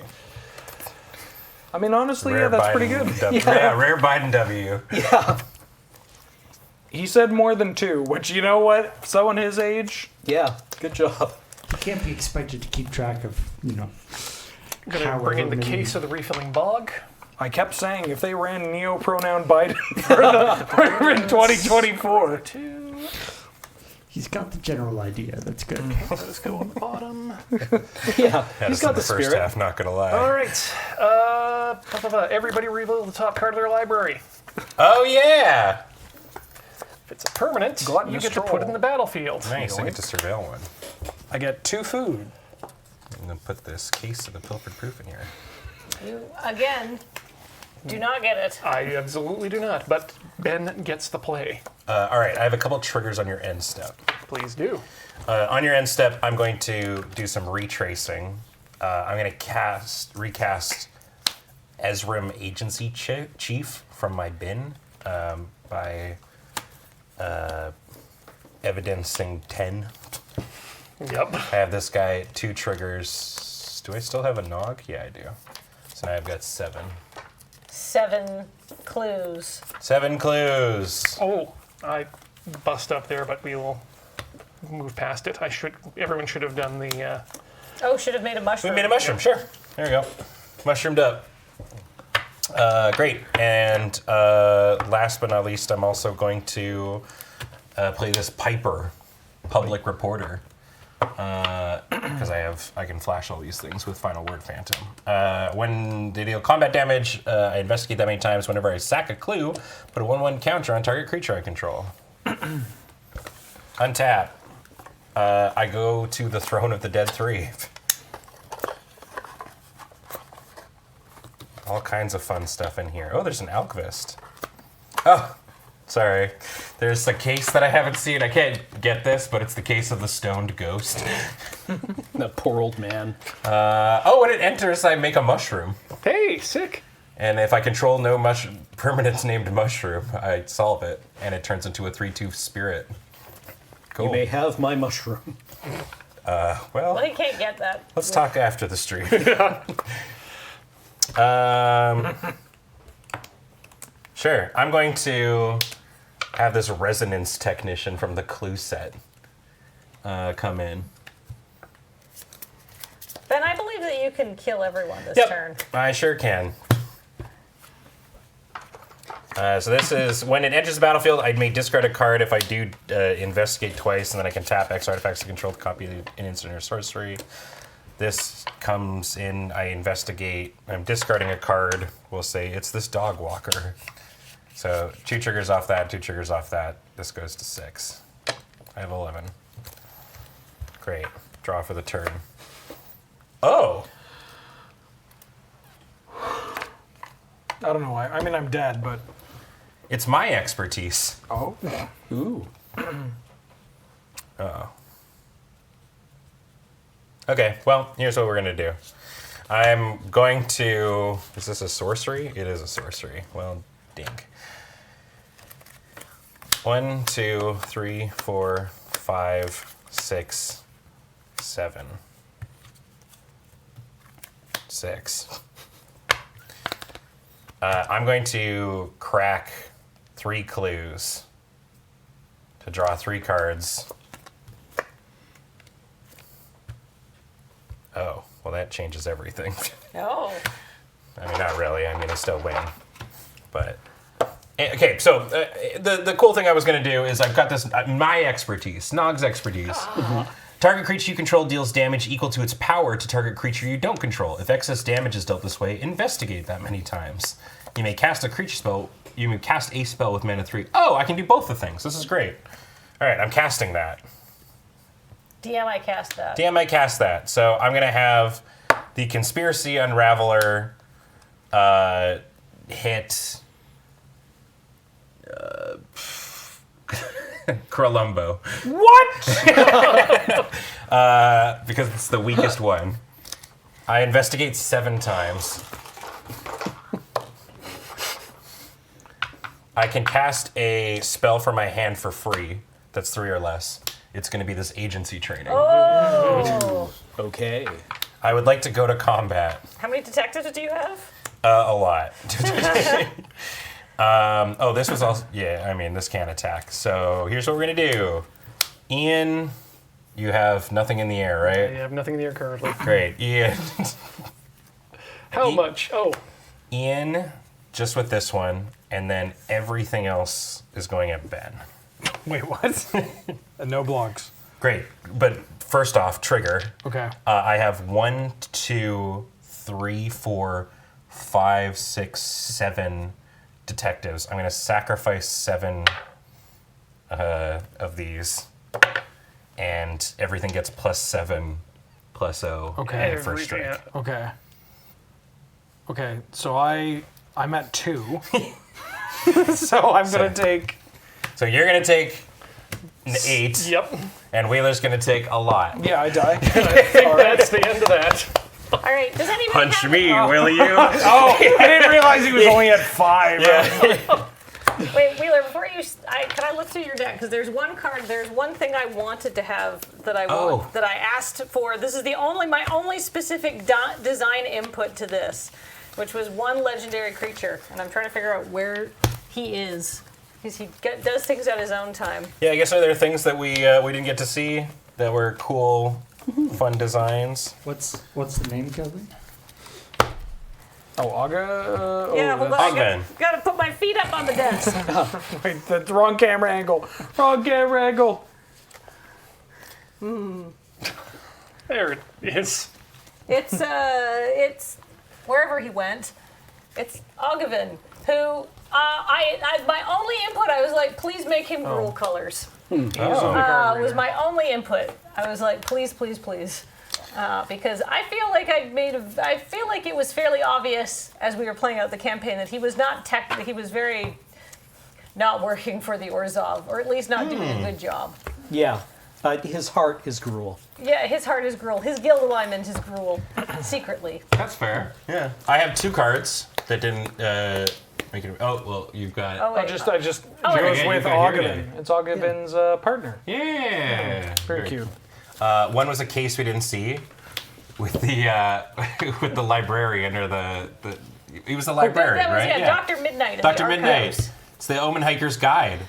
I mean, honestly, Rare yeah, that's Biden pretty good. W. Yeah, rare Biden W. Yeah. He said more than 2, which, you know what? Someone his age, Yeah. Good job. You can't be expected to keep track of, I'm going to however bring in the many- case of the refilling bog. I kept saying if they ran neo-pronoun Biden for in 2024. 2. He's got the general idea. That's good. Let's go on the bottom. Yeah. Had He's us in got the first spirit. half, not gonna lie. All right. Everybody reveal the top card of their library. Oh yeah! If it's a permanent, Gluttonous you get to put it in the battlefield. Nice, I get to surveil one. I get 2 food. I'm gonna put this case of the pilfered proof in here. You, again, do not get it. I absolutely do not, but Ben gets the play. All right, I have a couple triggers on your end step. Please do. On your end step, I'm going to do some retracing. I'm going to recast Ezrim Agency Chief from my bin by evidencing 10. Yep. I have this guy at 2 triggers. Do I still have a Nog? Yeah, I do. So now I've got 7. 7 clues. 7 clues. Oh, I bust up there, but we will move past it. Everyone should have done the. Oh, should have made a mushroom. We made a mushroom, sure. There we go. Mushroomed up. Great. And last but not least, I'm also going to play this Piper, public reporter. because I can flash all these things with Final Word Phantom. When they deal combat damage, I investigate that many times. Whenever I sack a clue, put a 1/1 counter on target creature I control. Untap. I go to the Throne of the Dead 3. All kinds of fun stuff in here. Oh, there's an Alchemist. Oh, sorry. There's a case that I haven't seen. I can't get this, but it's the case of the Stoned Ghost. That poor old man. Oh, when it enters, I make a mushroom. Hey, sick. And if I control no permanents named mushroom, I solve it, and it turns into a 3/2 spirit. Cool. You may have my mushroom. Well, he can't get that. Let's talk after the stream. Sure. I'm going to have this resonance technician from the clue set come in. Ben, I believe that you can kill everyone this Yep. turn. I sure can. So this is, when it enters the battlefield, I may discard a card if I do investigate twice, and then I can tap X artifacts to control the copy of an instant or sorcery. This comes in, I investigate, I'm discarding a card, we'll say it's this dog walker. So 2 triggers off that, 2 triggers off that, this goes to 6. I have 11. Great, draw for the turn. Oh! I don't know why. I mean, I'm dead, but... It's my expertise. Oh. Ooh. Uh-oh. Okay, well, here's what we're going to do. I'm going to... Is this a sorcery? It is a sorcery. Well, dink. 1, 2, 3, 4, 5, 6, 7. 6. I'm going to crack 3 clues to draw 3 cards. Oh, well, that changes everything. Oh. I mean, not really. I mean, I still win. But, okay, so the cool thing I was going to do is I've got this, my expertise, Nog's expertise. Target creature you control deals damage equal to its power to target creature you don't control. If excess damage is dealt this way, investigate that many times. You may cast a creature spell. You may cast a spell with mana 3. Oh, I can do both the things. This is great. All right, I'm casting that. DM, I cast that. DM, I cast that. So I'm going to have the Conspiracy Unraveler hit Columbo. What? Because it's the weakest one. I investigate 7 times. I can cast a spell from my hand for free. That's 3 or less. It's going to be this agency training. Oh. Okay. I would like to go to combat. How many detectives do you have? A lot. Oh, this was also... Yeah, I mean, this can't attack. So here's what we're going to do. Ian, you have nothing in the air, I right? have nothing in the air currently. Great. Ian. How much? Oh, Ian, just with this one, and then everything else is going at Ben. Wait, what? No blocks. Great. But first off, trigger. Okay. I have 1, 2, 3, 4, 5, 6, 7 detectives. I'm going to sacrifice 7 of these, and everything gets +7, +0 Okay. at first strike. Everything. Okay. Okay, so I'm at 2. So I'm going to take... So you're going to take an 8, Yep. and Wheeler's going to take a lot. Yeah, I die. That's the end of that. All right. Does anybody Punch have me, will you? Oh, I didn't realize he was only at 5. Wait, Wheeler, before you, can I look through your deck? Because there's one card, there's one thing I wanted to have that I want, that I asked for. This is my only specific design input to this, which was 1 legendary creature, and I'm trying to figure out where he is, because he does things at his own time. Yeah, I guess are there things that we didn't get to see that were cool, fun designs? What's the name, Kelvin? Oh, Aga? Yeah, hold on. Ogden. Gotta put my feet up on the desk. Wait, that's the wrong camera angle. Wrong camera angle. There it is. It's wherever he went. It's Ogavin, who my only input. I was like, please make him gruel colors. Was my only input. I was like, please, please, please. Because I feel like I feel like it was fairly obvious as we were playing out the campaign that he was he was very not working for the Orzhov, or at least not doing a good job. Yeah. His heart is gruel. Yeah, his heart is gruel. His guild alignment is gruel, secretly. That's fair. Yeah. I have 2 cards that didn't make it. Oh, well, you've got. Oh, I wait. just yeah, goes you with got here Ogavin. It's Ogavin's partner. Yeah. Very cute. One was a case we didn't see with the with the librarian or the he was the librarian, That was, right? Dr. Midnight. in Dr. the Midnight. Archives. It's the Omen Hiker's Guide.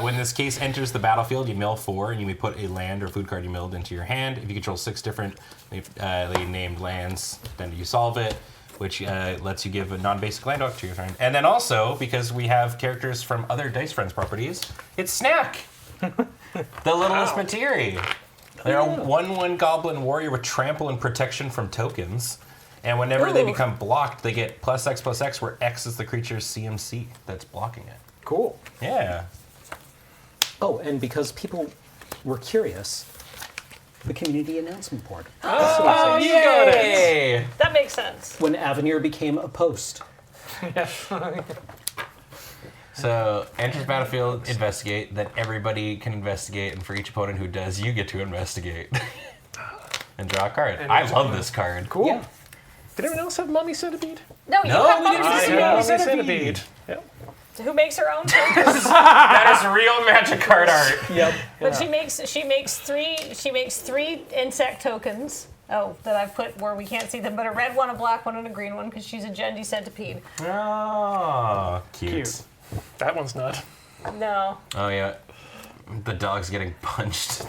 When this case enters the battlefield, you mill 4, and you may put a land or food card you milled into your hand. If you control 6 different named lands, then you solve it, which lets you give a non-basic land to your friend. And then also, because we have characters from other Dice Friends properties, it's Snack, the littlest Materi. They're a 1/1 goblin warrior with trample and protection from tokens. And whenever they become blocked, they get +X/+X, where X is the creature's CMC that's blocking it. Cool. Yeah. Oh, and because people were curious, the community announcement board. Oh, you got it! That makes sense. When Avenir became a post. So, enters battlefield, investigate, then everybody can investigate, and for each opponent who does, you get to investigate. And draw a card. I love this card. Cool. Yeah. Did anyone else have Mummy Centipede? No, you No, have we Mother didn't Centipede, have Mummy Mummy Centipede. Yep. who makes her own tokens. That is real magic card art. Yep. But she makes three insect tokens. Oh, that I've put where we can't see them, but a red one, a black one, and a green one because she's a Gendi centipede. Oh, cute. That one's not. No. Oh, yeah. The dog's getting punched.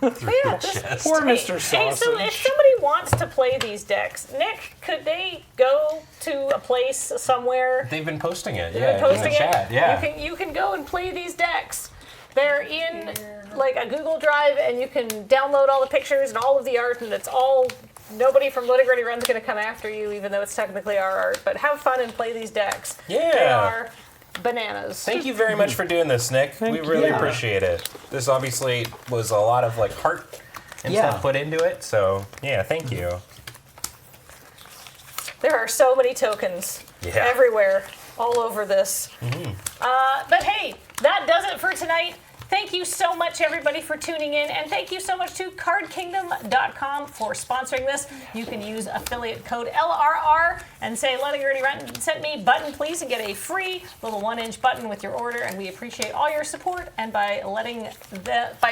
But yeah, Poor hey, Mr. Hey, Sausage. so if somebody wants to play these decks, Nick, could they go to a place somewhere? They've been posting it, They've yeah, been posting in the chat, it. yeah. You can go and play these decks. They're in like a Google Drive, and you can download all the pictures and all of the art, and it's all. Nobody from Loading Ready Run's going to come after you, even though it's technically our art. But have fun and play these decks. Yeah. They are bananas. Thank you very much for doing this, Nick. We really you. appreciate it. This obviously was a lot of like heart and Yeah. stuff put into it, so yeah, thank you. There are so many tokens Yeah. everywhere, all over this. But hey, that does it for tonight. Thank you so much, everybody, for tuning in, and thank you so much to CardKingdom.com for sponsoring this. You can use affiliate code LRR and say "Letting Already Rent sent me" button, please, and get a free little 1-inch button with your order. And we appreciate all your support and by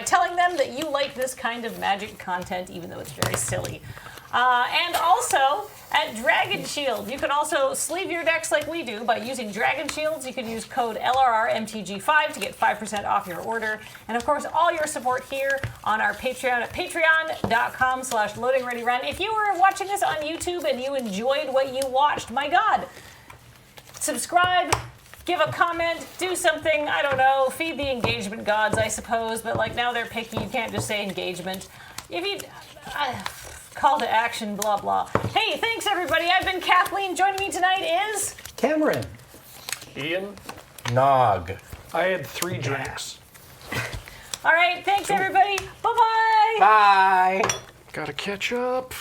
telling them that you like this kind of magic content, even though it's very silly. And also at Dragon Shield, you can also sleeve your decks like we do by using Dragon Shields. You can use code LRRMTG5 to get 5% off your order. And of course, all your support here on our Patreon at patreon.com/loadingreadyrun. If you were watching this on YouTube and you enjoyed what you watched, my God, subscribe, give a comment, do something, I don't know, feed the engagement gods, I suppose. But like now they're picky, you can't just say engagement. If you... call to action, blah, blah. Hey, thanks, everybody. I've been Kathleen. Joining me tonight is... Cameron. Ian? Nog. I had 3 drinks. All right, thanks, everybody. Bye-bye. Bye. Gotta catch up.